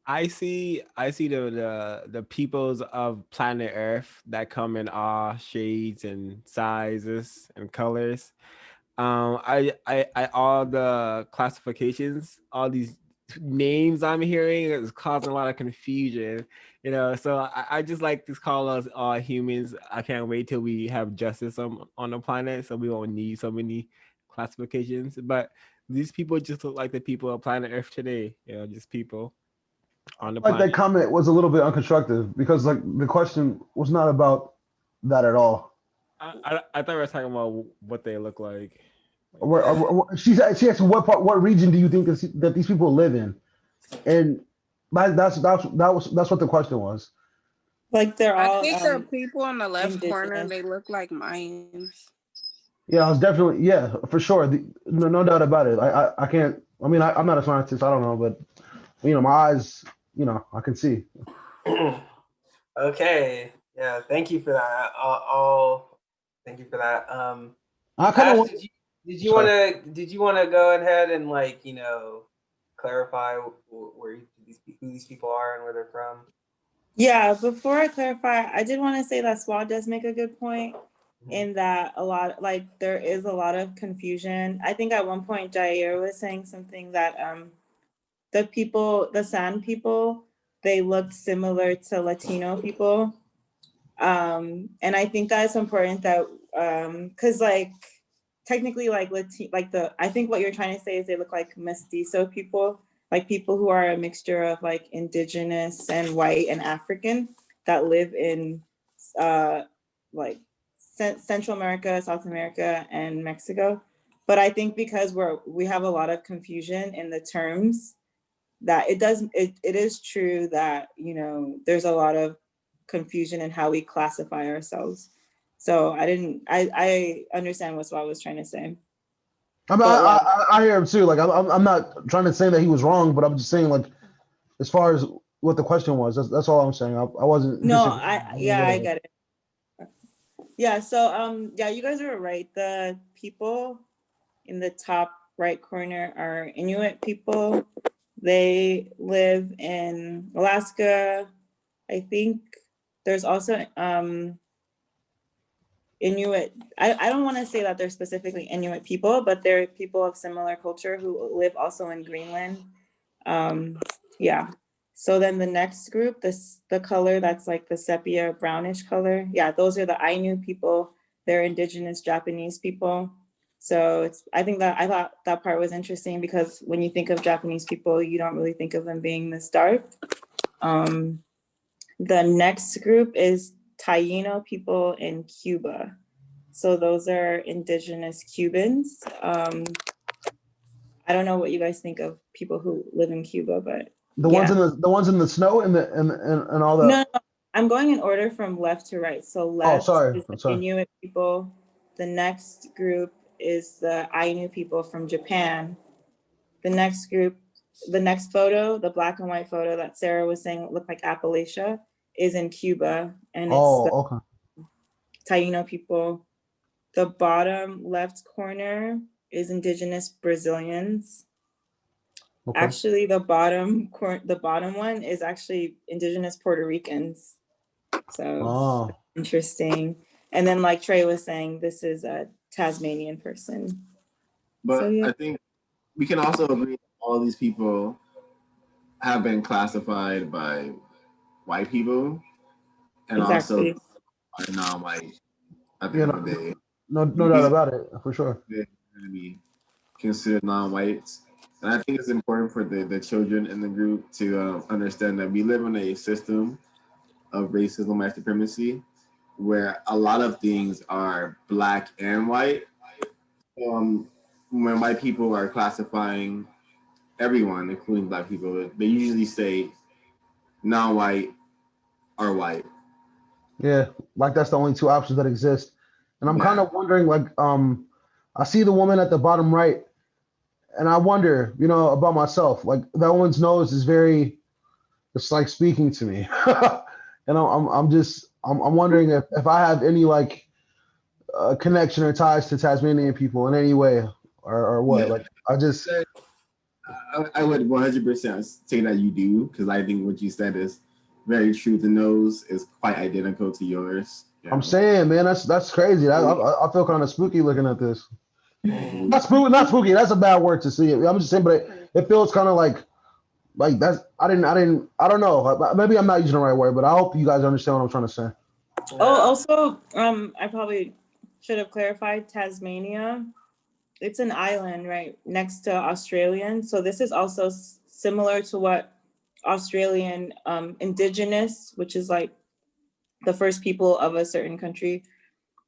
I see the peoples of planet Earth that come in all shades and sizes and colors. I all the classifications, all these names I'm hearing is causing a lot of confusion, you know. So I just like to call us all humans. I can't wait till we have justice on the planet, so we won't need so many classifications. But these people just look like the people of planet Earth today, you know, just people on the Like planet. that comment was a little bit unconstructive because like the question was not about that at all. I thought we were talking about what they look like. She asked what region do you think that these people live in, and that's what the question was. Like they're I all think the people on the left corner, indigenous. they look like Mayans. Yeah, I was definitely for sure. No doubt about it. I can't. I mean, I'm not a scientist. I don't know, but you know, my eyes. You know, I can see. Okay. Yeah. Thank you for that. Thank you for that. I kind of. Did you want to go ahead and like clarify who these people are and where they're from? Yeah, before I clarify, I did want to say that Swad does make a good point in that there is a lot of confusion. I think at one point Jair was saying something that the San people, they looked similar to Latino people. And I think that's important that because technically I think what you're trying to say is they look like mestizo people, like people who are a mixture of like indigenous and white and African that live in Central America, South America, and Mexico. But I think because we have a lot of confusion in the terms, that it is true that there's a lot of confusion in how we classify ourselves. So I understand what Swat was trying to say. I mean, I hear him too. Like, I'm not trying to say that he was wrong, but I'm just saying, like, as far as what the question was, that's all I'm saying. I wasn't. No, I get it. Yeah. So yeah, you guys are right. The people in the top right corner are Inuit people. They live in Alaska. I think there's also Inuit. I don't want to say that they're specifically Inuit people, but they're people of similar culture who live also in Greenland. Yeah. So then the next group, the color that's like the sepia brownish color. Yeah, those are the Ainu people. They're indigenous Japanese people. So I thought that part was interesting because when you think of Japanese people, you don't really think of them being this dark. The next group is Taino people in Cuba. So those are indigenous Cubans. I don't know what you guys think of people who live in Cuba, but The ones in the snow and all that. No, I'm going in order from left to right. So left is I'm the sorry. Inuit people. The next group is the Ainu people from Japan. The next group, the next photo, the black and white photo that Sarah was saying looked like Appalachia, is in Cuba, and it's the Taino people. The bottom left corner is indigenous Brazilians. Okay. Actually, the bottom one is actually indigenous Puerto Ricans. So interesting. And then, like Trey was saying, this is a Tasmanian person. But So, yeah. I think we can also agree that all these people have been classified by white people and Exactly. also by non-white at the Yeah, end of the day. no doubt about it, for sure. They're going to be considered non-whites. And I think it's important for the children in the group to understand that we live in a system of racism, white supremacy, where a lot of things are black and white. When white people are classifying everyone, including black people, they usually say non-white or white. Yeah, like that's the only two options that exist. And I'm kind of wondering, like, I see the woman at the bottom right, and I wonder, about myself. Like that woman's nose is it's like speaking to me, and I'm wondering if I have any like connection or ties to Tasmanian people in any way, or what. Yeah. Like I would 100% say that you do, because I think what you said is very true. The nose is quite identical to yours. I'm saying, man, that's crazy. I feel kind of spooky looking at this. Not spooky. That's a bad word to see. I'm just saying, but it feels kind of like that's. I don't know. Maybe I'm not using the right word, but I hope you guys understand what I'm trying to say. Oh, also, I probably should have clarified Tasmania. It's an island right next to Australian. So this is also similar to what Australian indigenous, which is like the first people of a certain country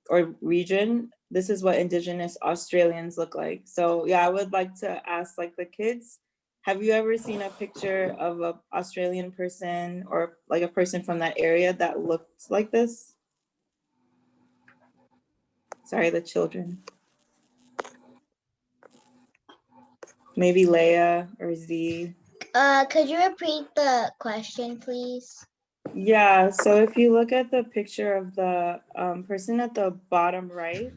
or region. This is what indigenous Australians look like. So yeah, I would like to ask like the kids, have you ever seen a picture of an Australian person or like a person from that area that looked like this? Sorry, the children. Maybe Leia or Z. Could you repeat the question, please? Yeah, so if you look at the picture of the person at the bottom right,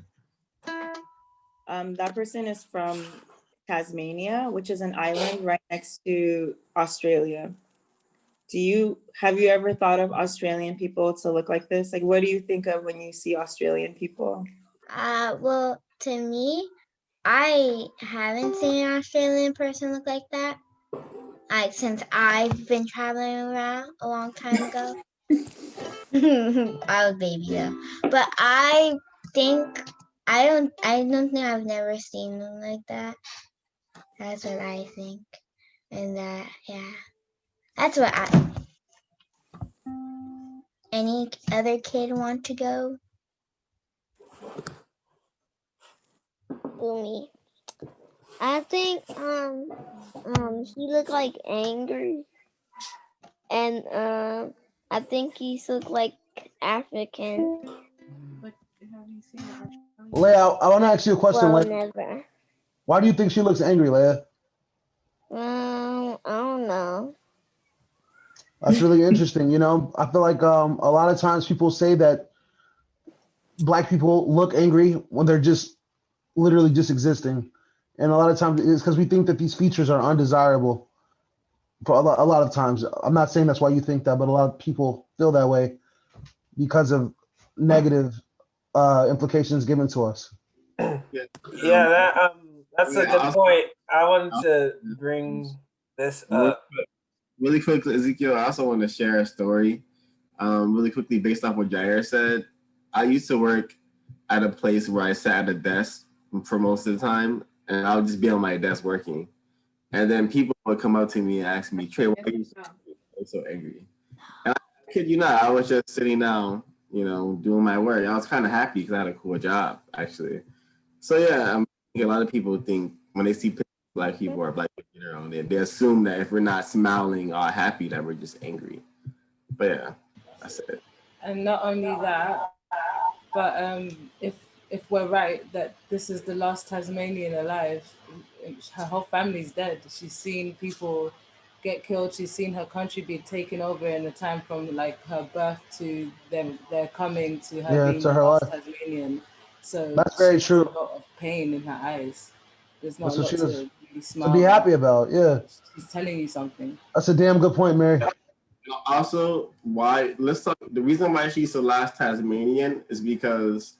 that person is from Tasmania, which is an island right next to Australia. Have you ever thought of Australian people to look like this? Like, what do you think of when you see Australian people? Well, to me, I haven't seen an Australian person look like that. Like since I've been traveling around a long time ago. I was a baby though. But I don't think I've never seen them like that. That's what I think. And yeah. That's what any other kid want to go? Me. I think he looked like angry, and I think he looked like African. Leia, I want to ask you a question. Well, Leia. never. Why do you think she looks angry, Leia? I don't know. That's really interesting. I feel like a lot of times people say that Black people look angry when they're just literally just existing, and a lot of times it's because we think that these features are undesirable. For a lot of times, I'm not saying that's why you think that, but a lot of people feel that way because of negative implications given to us. Yeah, that's a good point. I wanted to bring this up. Really quickly, Ezekiel, I also want to share a story. Really quickly, based off what Jair said. I used to work at a place where I sat at a desk for most of the time, and I would just be on my desk working. And then people would come up to me and ask me, Trey, why are you so angry? And I kid you not, I was just sitting down, doing my work. I was kind of happy because I had a cool job, actually. So yeah, a lot of people think when they see Black people or Black people in their own, they assume that if we're not smiling or happy, that we're just angry. But yeah, that's it. And not only that, but if we're right that this is the last Tasmanian alive, her whole family's dead. She's seen people get killed. She's seen her country be taken over in the time from like her birth to them, they're coming to her Yeah, being to the her last life. Tasmanian. So That's she very has a true. lot of pain in her eyes. There's not That's a what lot she to was really to be smile happy about. about. Yeah, She's telling you something. that's a damn good point, Mary. Also, let's talk. The reason why she's the last Tasmanian is because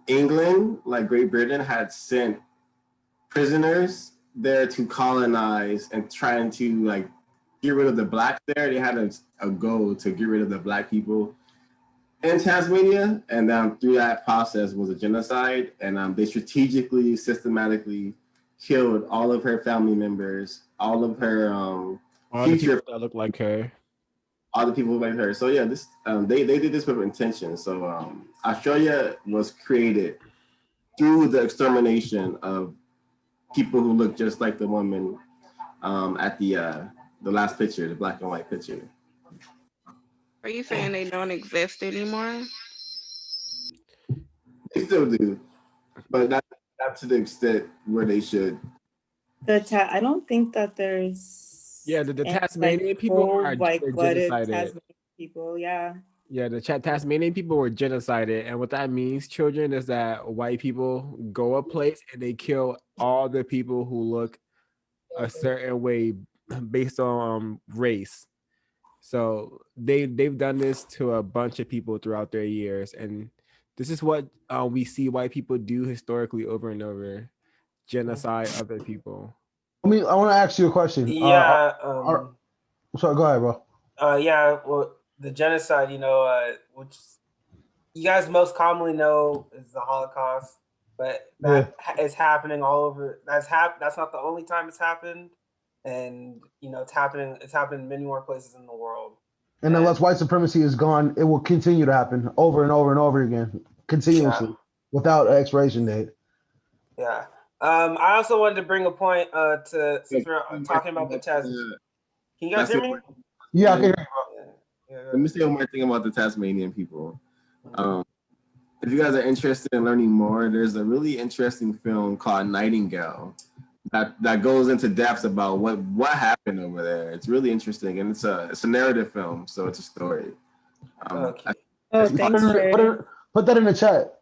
England, like Great Britain, had sent prisoners there to colonize and trying to like get rid of the blacks there. They had a goal to get rid of the Black people in Tasmania, and through that process was a genocide, and they strategically, systematically killed all of her family members, all of her all future, the people that look like her, all the people like her. So yeah, this they did this with intention. So Australia was created through the extermination of people who look just like the woman at the last picture, the black and white picture. Are you saying they don't exist anymore? They still do, but not to the extent where they should. I don't think that there's the any, Tasmanian people are white-blooded genocided. Tasmanian people. Yeah. Yeah, the Tasmanian people were genocided, and what that means, children, is that white people go a place and they kill all the people who look a certain way based on race. So they've done this to a bunch of people throughout their years, and this is what we see white people do historically over and over: genocide other people. I mean, I want to ask you a question. Yeah. Sorry, go ahead, bro. Yeah. Well, the genocide, which you guys most commonly know is the Holocaust, but that is happening all over. That's not the only time it's happened, and it's happening. It's happened in many more places in the world. And unless white supremacy is gone, it will continue to happen over and over and over again, continuously, without an expiration date. Yeah. I also wanted to bring a point since we're talking about the test. Can you guys hear me? Yeah, I can hear you. Let me say one more thing about the Tasmanian people. If you guys are interested in learning more, there's a really interesting film called Nightingale that goes into depth about what happened over there. It's really interesting, and it's a narrative film, so it's a story. Thanks, put that in the chat.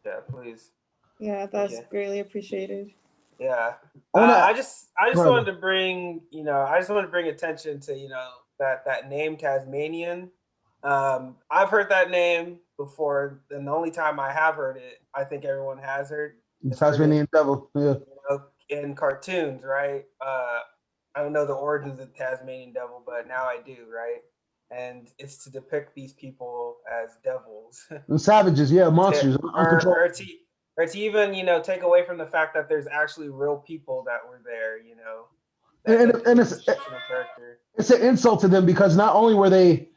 Yeah, please. Yeah, that's greatly appreciated. Yeah. I just wanted to bring, attention to, that name Tasmanian. I've heard that name before, and the only time I have heard it, I think everyone has heard. Tasmanian devil, yeah. In cartoons, right? I don't know the origins of the Tasmanian devil, but now I do, right? And it's to depict these people as devils. And savages, yeah, monsters. Or to even, take away from the fact that there's actually real people that were there, And it's an insult to them because not only were they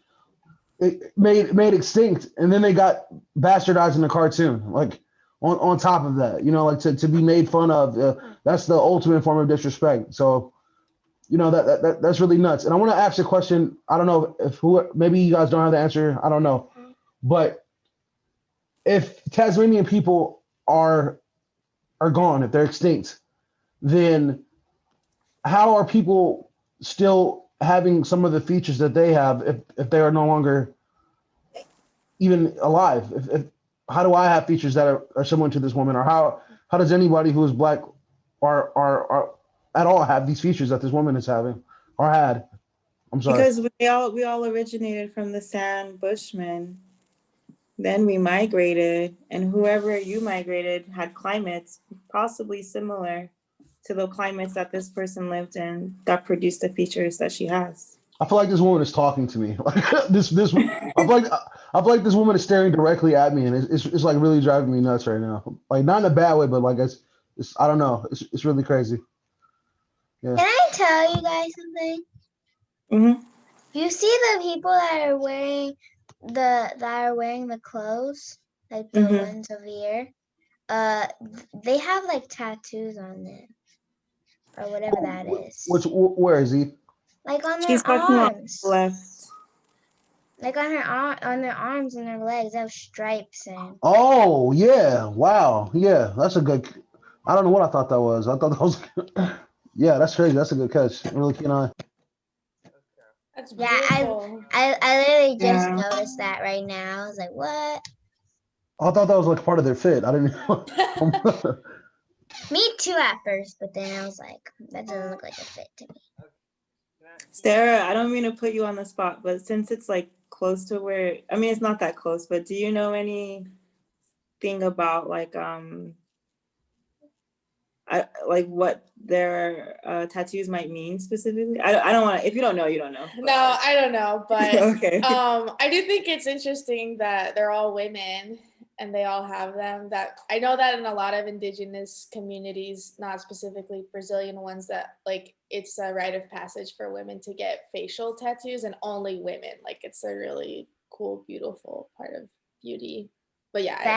made extinct, and then they got bastardized in the cartoon, like on top of that, like to be made fun of. That's the ultimate form of disrespect. So, that's really nuts. And I want to ask a question. I don't know if maybe you guys don't have the answer. I don't know, but if Tasmanian people are gone, if they're extinct, then how are people still having some of the features that they have if they are no longer even alive? If how do I have features that are similar to this woman, or how does anybody who is black or at all have these features that this woman is having or had? I'm sorry. Because we all originated from the San Bushmen. Then we migrated, and whoever you migrated had climates possibly similar to the climates that this person lived in that produced the features that she has. I feel like this woman is talking to me. Like this. I feel like this woman is staring directly at me, and it's like really driving me nuts right now. Like not in a bad way, but like it's I don't know. It's really crazy. Yeah. Can I tell you guys something? Mm-hmm. You see the people that are wearing the clothes, like the ones over here. They have like tattoos on them, or whatever that is. Where is he? Like on their She's talking on arms. the left. Like on their arms and their legs, they have stripes and. Oh yeah! Wow. Yeah, that's a good. I don't know what I thought that was. I thought that was. Yeah, that's crazy. That's a good catch. I'm really keen on. That's Yeah, beautiful. I literally just Yeah. noticed that right now. I was like, what? I thought that was like part of their fit. I didn't know. Me too at first, but then I was like, that doesn't look like a fit to me. Sarah, I don't mean to put you on the spot, but since it's like close to where, I mean, it's not that close, but do you know anything about like like what their tattoos might mean specifically? I don't want to. If you don't know, you don't know. No, I don't know, but Okay. I do think it's interesting that they're all women and they all have them. That I know that in a lot of indigenous communities, not specifically Brazilian ones, that like it's a rite of passage for women to get facial tattoos, and only women. Like it's a really cool, beautiful part of beauty. But yeah, I have no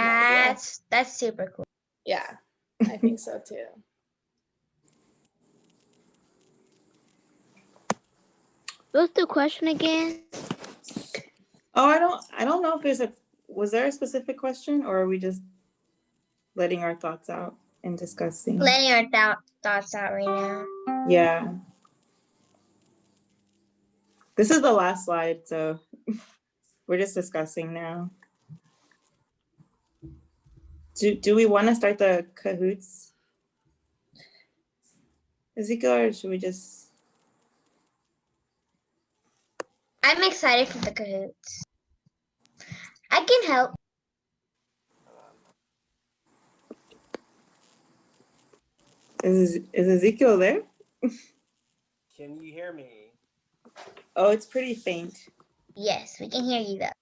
idea. That's super cool. Yeah, I think so too. What's the question again? Oh, I don't know if was there a specific question, or are we just letting our thoughts out and discussing? Letting our thoughts out right now. Yeah. This is the last slide, so we're just discussing now. Do we want to start the cahoots, Ezekiel, or should we just? I'm excited for the cahoots. I can help. Is Ezekiel there? Can you hear me? Oh, it's pretty faint. Yes, we can hear you though. Okay,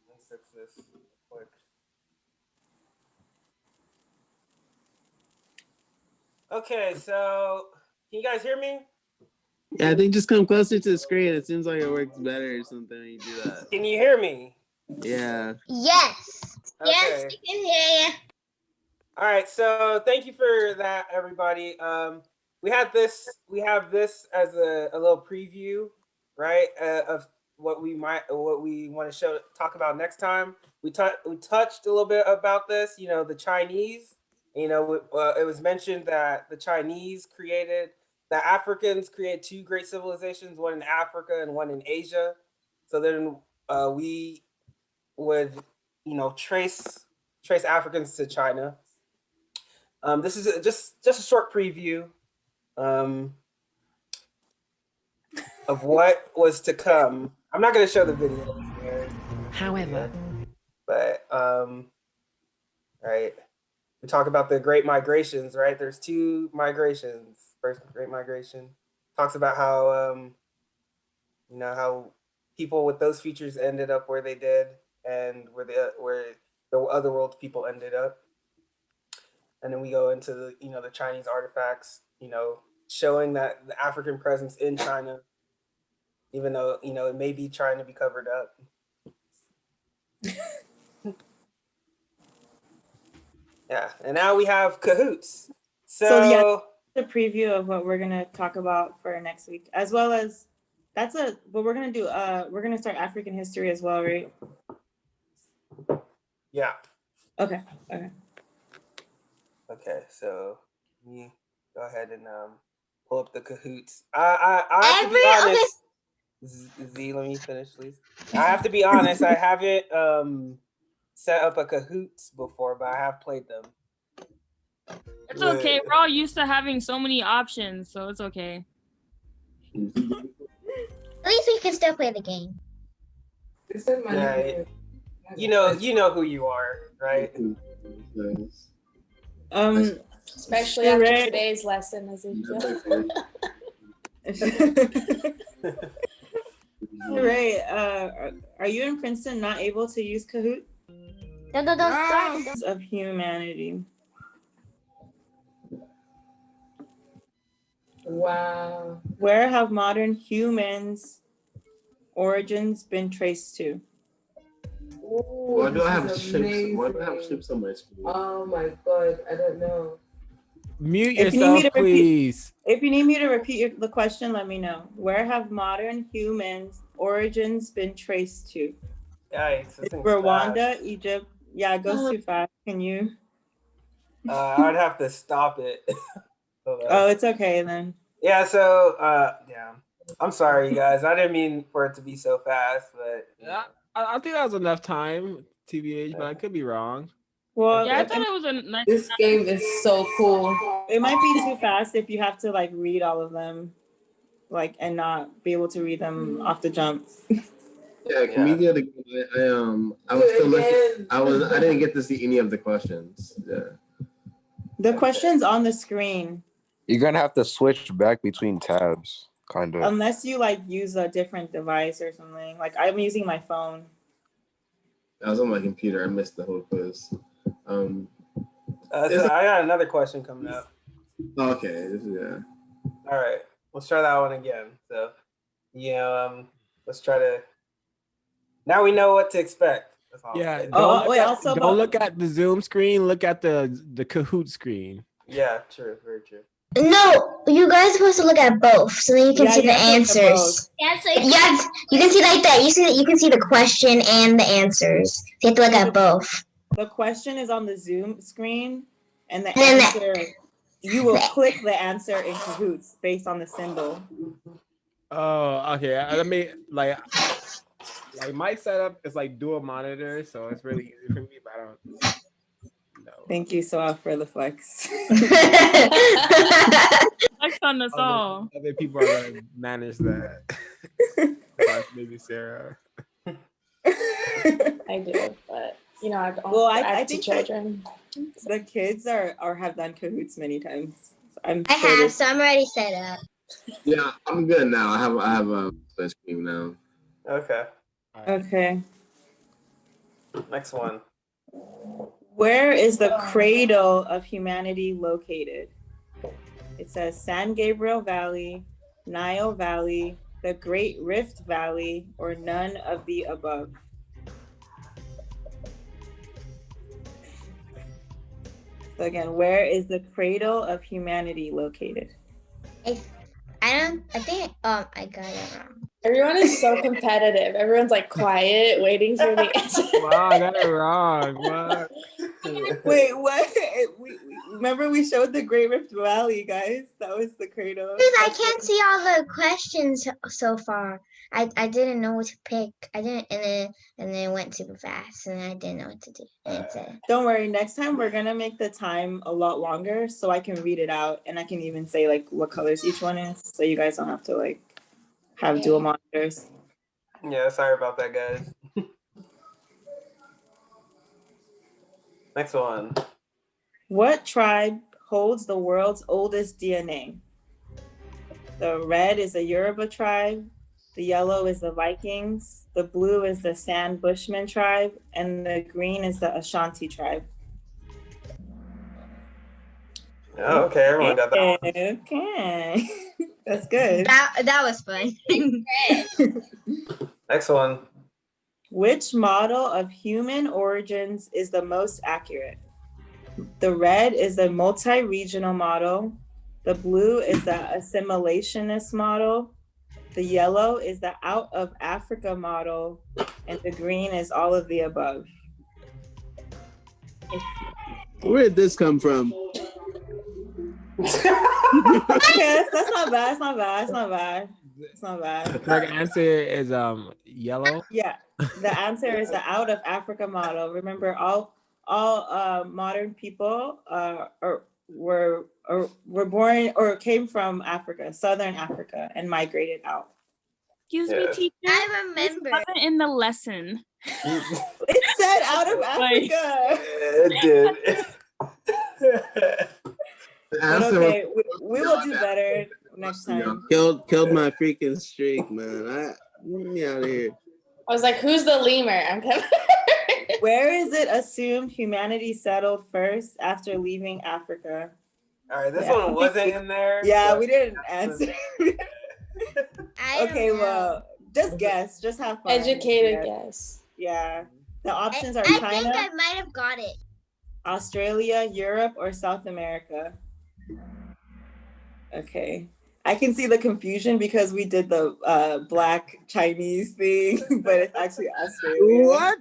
let me fix this quick. Okay, so can you guys hear me? Yeah, I think just come closer to the screen. It seems like it works better or something when you do that. Can you hear me? Yeah. Yes. Okay. Yes, we can hear you. All right, so thank you for that, everybody. We have this as a little preview, right, of what we want to talk about next time. We touched a little bit about this, the Chinese. It was mentioned that the Africans created two great civilizations, one in Africa and one in Asia. So then we would, trace Africans to China. This is just a short preview of what was to come. I'm not going to show the video here. However, but right, we talk about the Great Migrations. Right, there's two migrations. First Great Migration talks about how how people with those features ended up where they did, and where the other world people ended up. And then we go into the Chinese artifacts, showing that the African presence in China, even though it may be trying to be covered up. Yeah, and now we have cahoots. So yeah, the preview of what we're gonna talk about for next week, as well as what we're gonna do. We're gonna start African history as well, right? Yeah. Okay. Okay, so let me go ahead and pull up the cahoots. I have to be honest. Z, let me finish, please. I have to be honest. I haven't set up a cahoots before, but I have played them. It's okay. We're all used to having so many options, so it's okay. At least we can still play the game. Yeah, you know who you are, right? Especially after today's lesson, Ezekiel. Ray, are you in Princeton not able to use Kahoot? Of humanity. Wow. Where have modern humans' origins been traced to? Why do I have ships? Why do I have ships on my screen? Oh my god, I don't know. Mute If you need me yourself, to repeat, please. if you need me to repeat the question, let me know. Where have modern humans' origins been traced to? Yikes, this thing's Rwanda, fast. Egypt. Yeah, it goes too fast. Can you? I'd have to stop it. Oh, it's okay then. Yeah, so yeah. I'm sorry, you guys. I didn't mean for it to be so fast, but Yeah, I think that was enough time, TBH, but I could be wrong. Well, Yeah, I thought it was a nice. This game is so cool. It might be too fast if you have to like read all of them, like, and not be able to read them off the jump. Yeah, comedian. I was still looking. I didn't get to see any of the questions. Yeah. The question's on the screen. You're gonna have to switch back between tabs, kind of. Unless you like use a different device or something. Like I'm using my phone. I was on my computer. I missed the whole quiz. So I got another question coming up. Okay. Yeah. All right, let's try that one again. So, let's try to. Now we know what to expect. Yeah. Don't Don't look at the Zoom screen. Look at the Kahoot screen. Yeah, true. Very true. No, you guys are supposed to look at both, so then you can see the answers. Yeah, so Yeah, you can see like that. You can see the question and the answers. So you have to look at both. The question is on the Zoom screen, and the And answer, you will click the answer in Kahoots based on the symbol. Oh, okay. Let me like my setup is like dual monitor, so it's really easy for me. But I don't. Thank you, Soa, for the flex. Flex on us all. Other people are gonna manage that. Maybe Sarah. I do, but I don't. Well, I I have two think children. The kids are have done Kahoots many times. I have, so I'm already set up. Yeah, I'm good now. I have a split screen now. Okay. Okay. Next one. Where is the cradle of humanity located? It says San Gabriel Valley, Nile Valley, the Great Rift Valley, or none of the above. So again, where is the cradle of humanity located? I think I got it wrong. Everyone is so competitive. Everyone's like quiet, waiting for the answer. Wow, I got it wrong. What? Wait, what? Remember we showed the Great Rift Valley, guys? That was the cradle. Because I can't see all the questions so far. I didn't know what to pick. I didn't, and then it went super fast, and I didn't know what to do. Don't worry, next time we're gonna make the time a lot longer so I can read it out and I can even say like what colors each one is, so you guys don't have to like have dual monitors. Yeah, sorry about that, guys. Next one. What tribe holds the world's oldest DNA? The red is the Yoruba tribe, the yellow is the Vikings, the blue is the San Bushman tribe, and the green is the Ashanti tribe. Oh, okay, everyone got that. Okay. That's good. That was fun. Next one. Which model of human origins is the most accurate? The red is the multi-regional model. The blue is the assimilationist model. The yellow is the out of Africa model. And the green is all of the above. Where did this come from? Okay, that's not bad. It's not bad. It's not bad. It's not bad. The correct answer is yellow. Yeah, the answer is the out of Africa model. Remember, all modern people were born or came from Africa, Southern Africa, and migrated out. Excuse me, teacher. I remember. This wasn't in the lesson. It said out of Africa. It did. But okay, we will do better. next time. Killed my freaking streak, man. Get me out of here. I was like, who's the lemur? I'm coming. Where is it assumed humanity settled first after leaving Africa? All right, this one wasn't in there. Yeah, we didn't answer. I Okay, well, just guess. Just have fun. Educated guess. Yeah. The options are I China, think I might have got it. Australia, Europe, or South America. Okay. I can see the confusion because we did the Black Chinese thing, but it's actually Australia. What?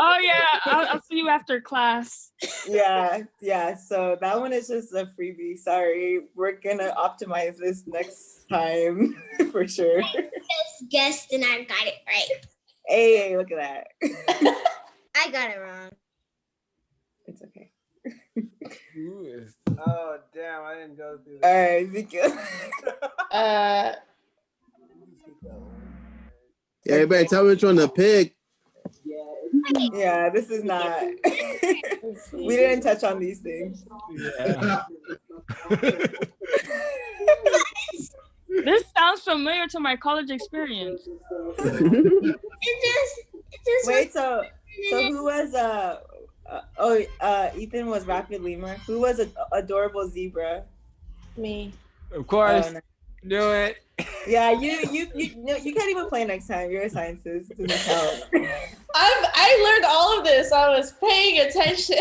Oh yeah, I'll see you after class. Yeah. So that one is just a freebie. Sorry, we're gonna optimize this next time for sure. Just guessed and I got it right. Hey, look at that. I got it wrong. It's okay. Oh damn! I didn't go through. All right, Ezekiel. Yeah, everybody tell me which one to pick. Yeah, this is not. We didn't touch on these things. Yeah. This sounds familiar to my college experience. It just Wait. So who was Ethan was Rapid Lemur. Who was Adorable Zebra? Me. Of course. Oh, no. Do it. Yeah, you can't even play next time. You're a scientist. Doesn't count. I learned all of this. I was paying attention.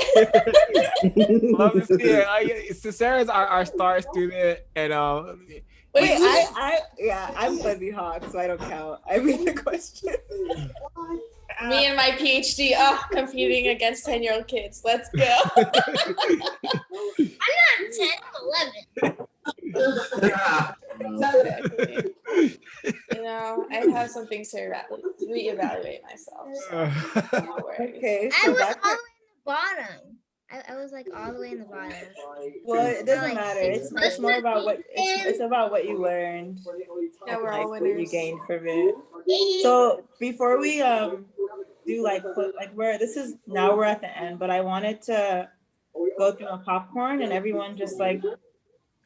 Love to see it. So Sarah's our star student, and Wait, I'm Fuzzy Hawk, so I don't count. I made the question. Me and my PhD, competing against 10-year-old kids. Let's go. I'm not 10, I'm 11. Exactly. You know, I have some things to reevaluate myself. So no worries. Okay, I so was all that's the way in the bottom. I was like all the way in the bottom. well, it doesn't Like, matter. It's more about what it's about what you learned. Yeah, we're all What you winners. gained from it. So before we do now we're at the end, but I wanted to go through a popcorn and everyone just like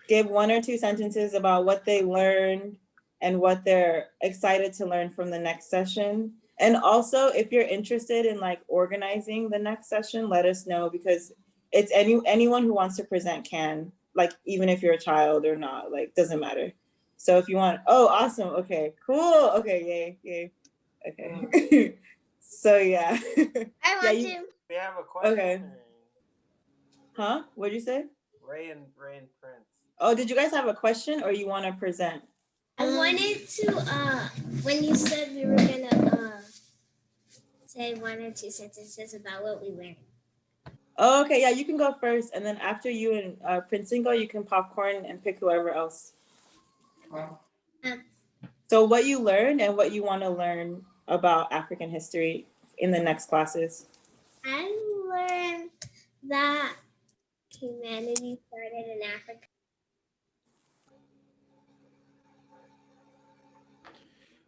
give 1 or 2 sentences about what they learned and what they're excited to learn from the next session. And also, if you're interested in like organizing the next session, let us know, because it's anyone who wants to present can, like, even if you're a child or not, like, doesn't matter. So if you want, oh, awesome. Okay, cool. Okay, yay. Okay. So yeah. I want to. We have a question. Okay. Huh? What'd you say? Ray and Prince. Oh, did you guys have a question or you want to present? I wanted to, when you said we were gonna say 1 or 2 sentences about what we learned. Oh, okay, yeah, you can go first, and then after you and Princeton go, you can popcorn and pick whoever else. So what you learned and what you want to learn about African history in the next classes. I learned that humanity started in Africa.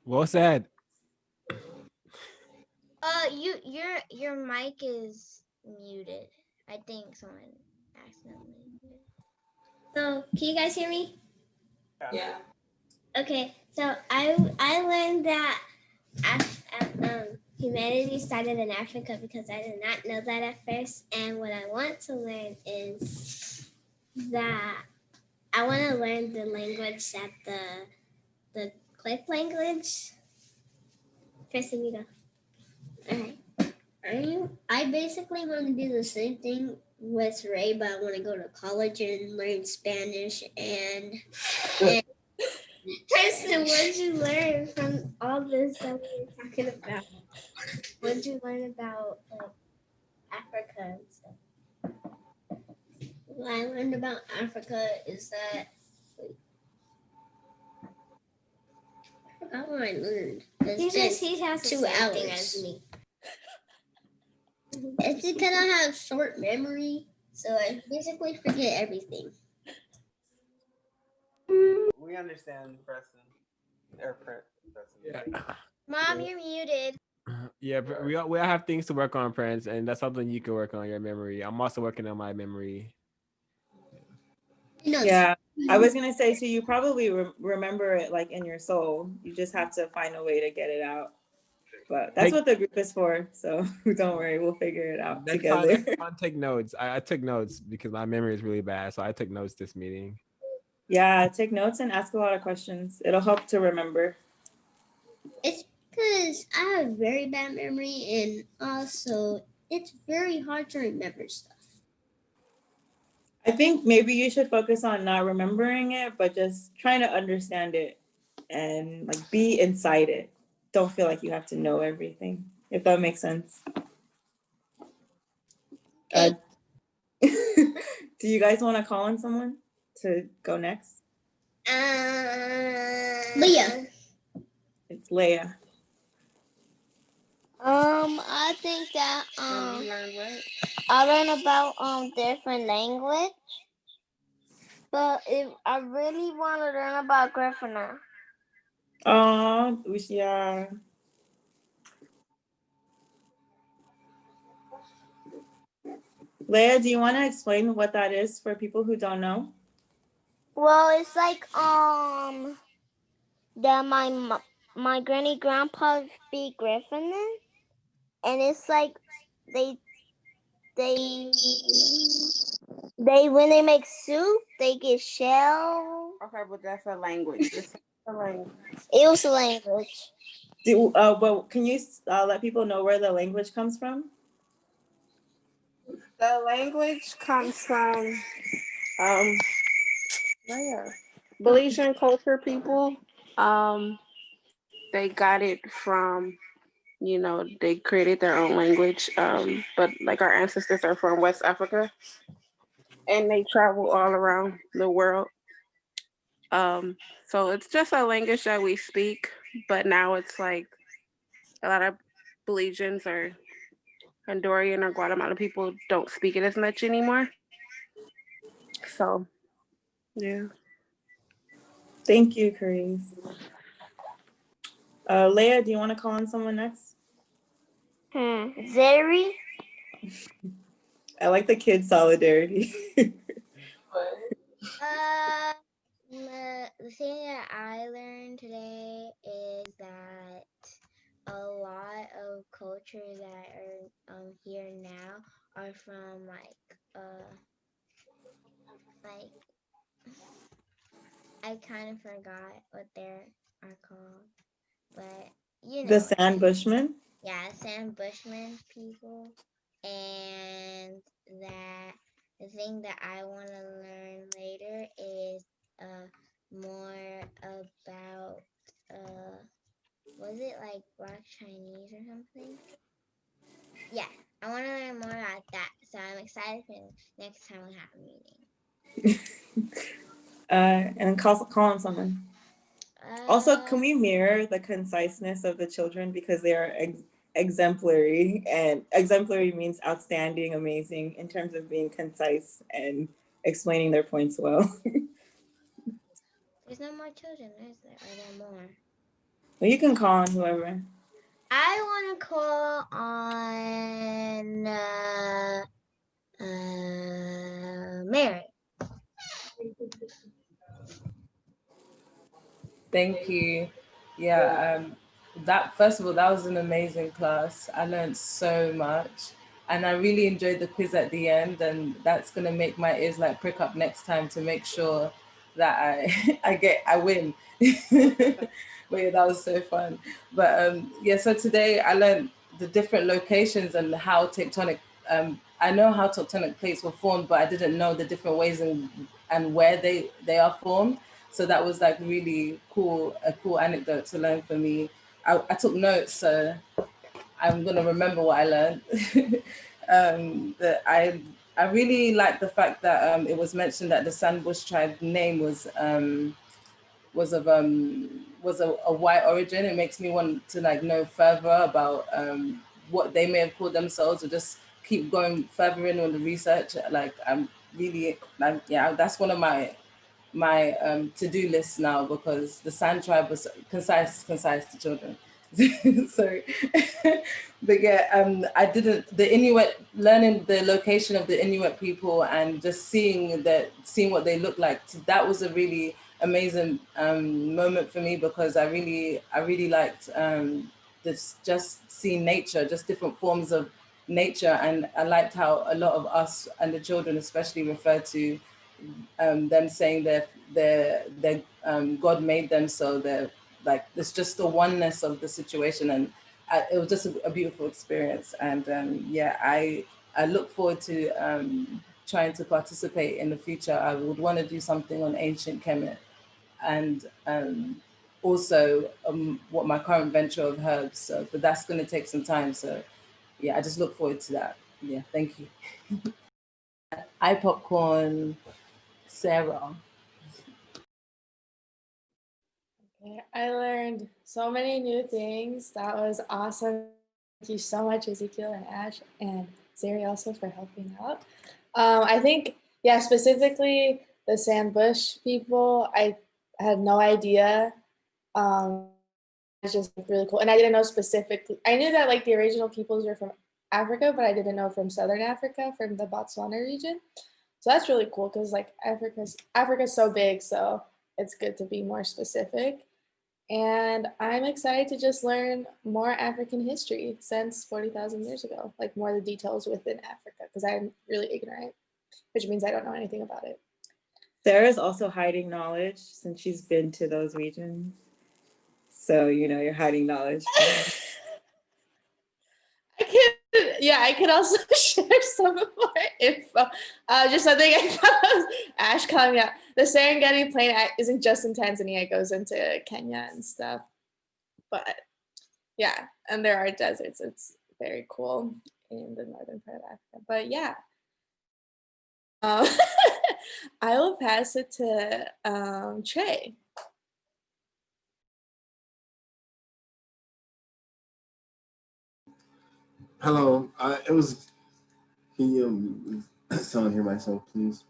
Well said. Your mic is muted. I think someone accidentally muted. So can you guys hear me? Yeah. Okay, so I learned that humanity started in Africa because I did not know that at first. And what I want to learn is that I want to learn the language that the click language. Kristen, you go. All right. I basically want to do the same thing with Ray, but I want to go to college and learn Spanish. And Kristen, what did you learn from all this that we were talking about? What did you learn about Africa and stuff? What I learned about Africa is that I forgot what I learned. He has 2 hours. As me. It's because I have short memory, so I basically forget everything. We understand, Preston. Or Preston. Yeah. Mom, you're muted. Yeah, but we all have things to work on, Prince, and that's something you can work on, your memory. I'm also working on my memory. Yeah, I was gonna say, so you probably remember it like in your soul. You just have to find a way to get it out. But that's what the group is for. So don't worry, we'll figure it out together. Next time, take notes. I took notes because my memory is really bad, so I took notes this meeting. Yeah, take notes and ask a lot of questions. It'll help to remember. It's because I have very bad memory, and also it's very hard to remember stuff. I think maybe you should focus on not remembering it, but just trying to understand it and like be inside it. Don't feel like you have to know everything, if that makes sense. Do you guys want to call on someone to go next? Leah. It's Leia. I think that I learned about different language, but if I really want to learn about Griffiner. Oh, yeah. Leia, do you want to explain what that is for people who don't know? Well, it's like that my granny grandpa speak Griffiner, and it's like they when they make soup, they get shell. Okay, but that's a language. It's a language. It was a language. Well, can you let people know where the language comes from? The language comes from Belizean culture people. They got it from, they created their own language. But like our ancestors are from West Africa, and they travel all around the world. So it's just a language that we speak, but now it's like a lot of Belizeans or Honduran or Guatemalan people don't speak it as much anymore. So, yeah. Thank you, Carice. Leia, do you want to call on someone next? Zeri? I like the kid solidarity. The thing that I learned today is that a lot of cultures that are here now are from like I kind of forgot what they are called, but you know The Sand Bushmen? Yeah, Sand Bushman people, and that the thing that I want to learn later is more about was it like Black Chinese or something? Yeah, I want to learn more about that, so I'm excited for next time we have a meeting. And call on someone. Also, can we mirror the conciseness of the children because they are exemplary, and exemplary means outstanding, amazing in terms of being concise and explaining their points well. There's no more children, is there? Are there more? Well, you can call on whoever. I want to call on Mary. Thank you. Yeah, that first of all, that was an amazing class. I learned so much, and I really enjoyed the quiz at the end. And that's gonna make my ears like prick up next time to make sure that I win. But yeah, that was so fun. But yeah, so today I learned the different locations and how tectonic. I know how tectonic plates were formed, but I didn't know the different ways and where they are formed. So that was like really cool, a cool anecdote to learn for me. I took notes, so I'm gonna remember what I learned. That I really like the fact that it was mentioned that the Sandbush tribe name was a white origin. It makes me want to like know further about what they may have called themselves, or just keep going further in on the research. Like I'm really like, yeah, that's one of my to-do list now, because the Sand tribe was concise to children. Sorry. But yeah, I didn't, the Inuit, learning the location of the Inuit people and just seeing what they look like, that was a really amazing moment for me, because I really liked this, just seeing nature, just different forms of nature. And I liked how a lot of us and the children especially refer to them saying that God made them, so they're like, it's just the oneness of the situation. And it was just a beautiful experience. And yeah, I look forward to trying to participate in the future. I would want to do something on ancient Kemet, and also what my current venture of herbs. So, but that's going to take some time. So yeah, I just look forward to that. Yeah, thank you. I popcorn, Sarah. Okay, I learned so many new things. That was awesome. Thank you so much, Ezekiel and Ash, and Zari also for helping out. I think, yeah, specifically the Sandbush people, I had no idea. It's just really cool. And I didn't know specifically, I knew that like the original peoples were from Africa, but I didn't know from Southern Africa, from the Botswana region. So that's really cool, because like Africa's so big, so it's good to be more specific. And I'm excited to just learn more African history since 40,000 years ago, like more of the details within Africa, because I'm really ignorant, which means I don't know anything about it. Sarah's also hiding knowledge since she's been to those regions. So, you're hiding knowledge. I could also share some more info. Just something I thought was Ash calling out. The Serengeti Plain isn't just in Tanzania, it goes into Kenya and stuff. But yeah, and there are deserts. It's very cool in the northern part of Africa. But yeah, I will pass it to Trey. Hello. It was. Can you someone hear myself, please?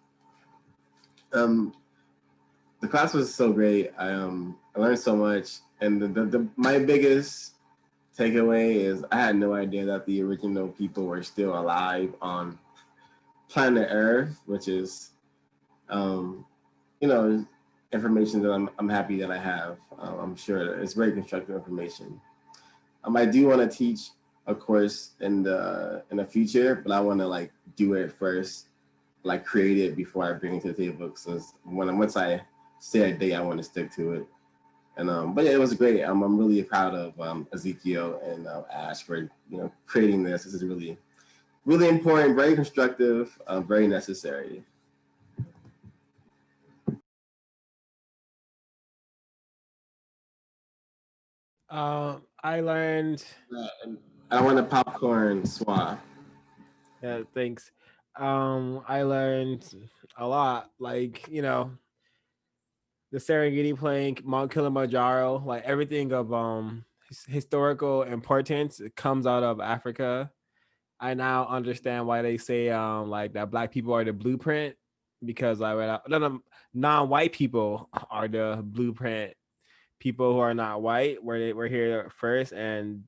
The class was so great. I learned so much, and my biggest takeaway is I had no idea that the original people were still alive on planet Earth, which is, information that I'm happy that I have. I'm sure it's very constructive information. I do want to teach a course in the future, but I want to like do it first, like create it before I bring it to the table. So once I say a day, I want to stick to it. And but yeah, it was great. I'm really proud of Ezekiel and Ash for creating this. This is really really important, very constructive, very necessary. I learned. I want a popcorn swap. Yeah, thanks. I learned a lot. Like the Serengeti Plain, Mount Kilimanjaro, like everything of historical importance comes out of Africa. I now understand why they say like that Black people are the blueprint, because non-white people are the blueprint. People who are not white, where they were here first and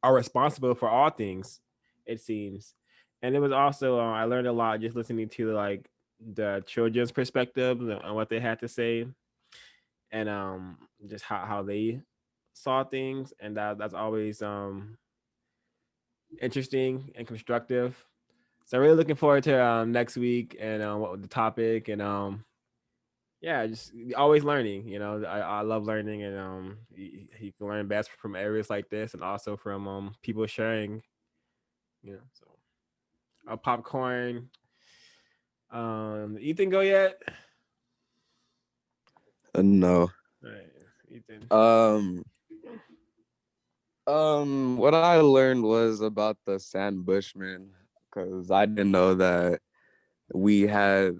are responsible for all things, it seems. And it was also I learned a lot just listening to like the children's perspective and what they had to say, and just how they saw things, and that's always interesting and constructive. So really looking forward to next week and what the topic, and yeah, just always learning. I love learning, and you can learn best from areas like this, and also from people sharing. So popcorn. Ethan, go yet? No. All right, Ethan. What I learned was about the Sand Bushmen, because I didn't know that we had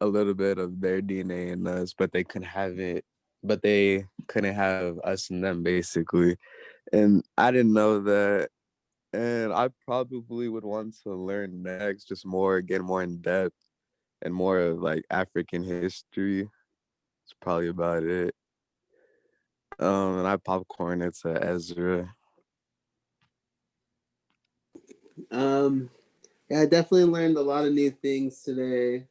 a little bit of their DNA in us, but they couldn't have it. But they couldn't have us in them, basically. And I didn't know that. And I probably would want to learn next, just get more in depth and more of like African history. It's probably about it. And I popcorn it to Ezra. Yeah, I definitely learned a lot of new things today.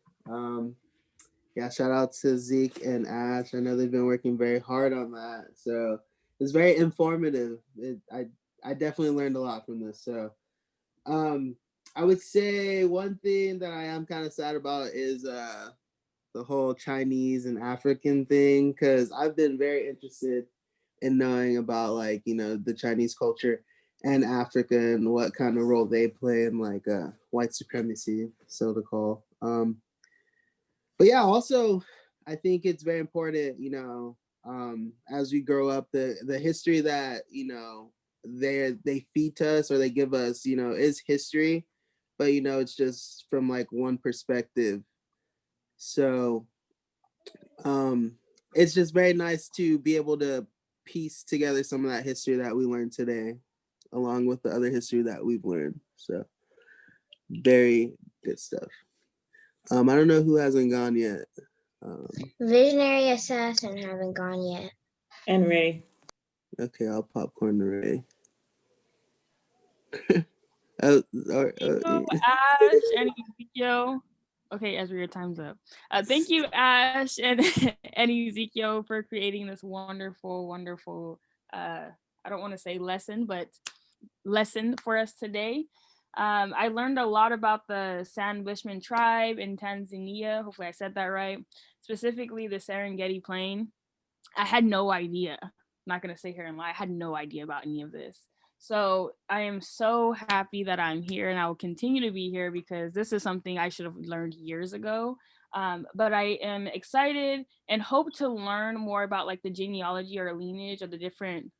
Yeah, shout out to Zeke and Ash. I know they've been working very hard on that. So it's very informative. I definitely learned a lot from this. So I would say one thing that I am kind of sad about is the whole Chinese and African thing, because I've been very interested in knowing about, like, you know, the Chinese culture and Africa and what kind of role they play in, like, white supremacy, so to call. But yeah, also I think it's very important, you know, as we grow up, the history that, you know, they feed to us or they give us, you know, is history, but, you know, it's just from like one perspective. So it's just very nice to be able to piece together some of that history that we learned today, along with the other history that we've learned. So very good stuff. I don't know who hasn't gone yet. Visionary Assassin haven't gone yet. And Ray. Okay, I'll popcorn the Ray. Ash and Ezekiel. Okay, Ezra, your time's up. Thank you, Ash and Ezekiel, for creating this wonderful, wonderful, I don't want to say lesson, but lesson for us today. I learned a lot about the San Bushman tribe in Tanzania. Hopefully I said that right. Specifically the Serengeti Plain. I had no idea. I'm not going to sit here and lie. I had no idea about any of this. So I am so happy that I'm here, and I will continue to be here because this is something I should have learned years ago. But I am excited and hope to learn more about like the genealogy or lineage of the different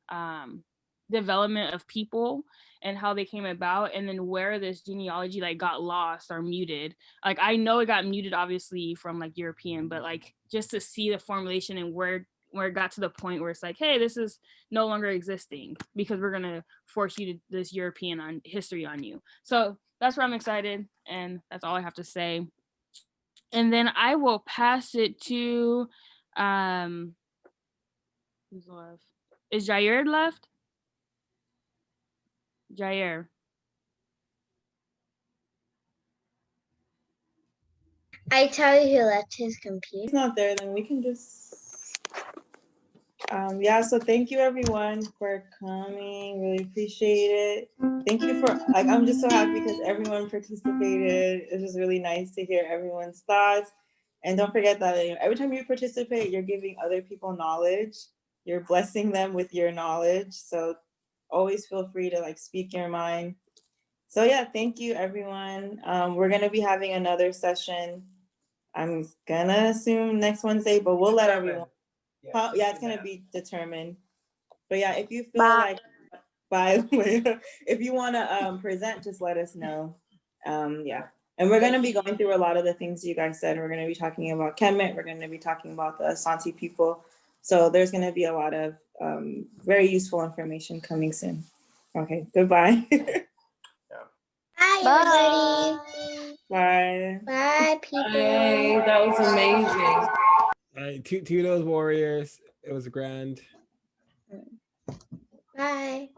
development of people and how they came about, and then where this genealogy like got lost or muted. Like I know it got muted obviously from like European, but like just to see the formulation and where it got to the point where it's like, hey, this is no longer existing because we're gonna force you to this European on history on you. So that's where I'm excited, and that's all I have to say. And then I will pass it to who's left? Is Jair left? Jair. I tell you, he left his computer. He's not there, then we can just yeah, so thank you everyone for coming. Really appreciate it. Thank you for, like, I'm just so happy because everyone participated. It was really nice to hear everyone's thoughts. And don't forget that every time you participate, you're giving other people knowledge. You're blessing them with your knowledge. So always feel free to like speak your mind. So yeah, thank you everyone. We're gonna be having another session. I'm gonna assume next Wednesday, but we'll let everyone. Yeah, it's gonna be determined. But yeah, if you feel like, by the way, if you wanna present, just let us know. Yeah, and we're gonna be going through a lot of the things you guys said. We're gonna be talking about Kemet. We're gonna be talking about the Asante people. So there's gonna be a lot of very useful information coming soon. Okay, goodbye. Bye, everybody. Bye. Bye, people. Hey, that was amazing. All right, to those warriors. It was grand. Bye.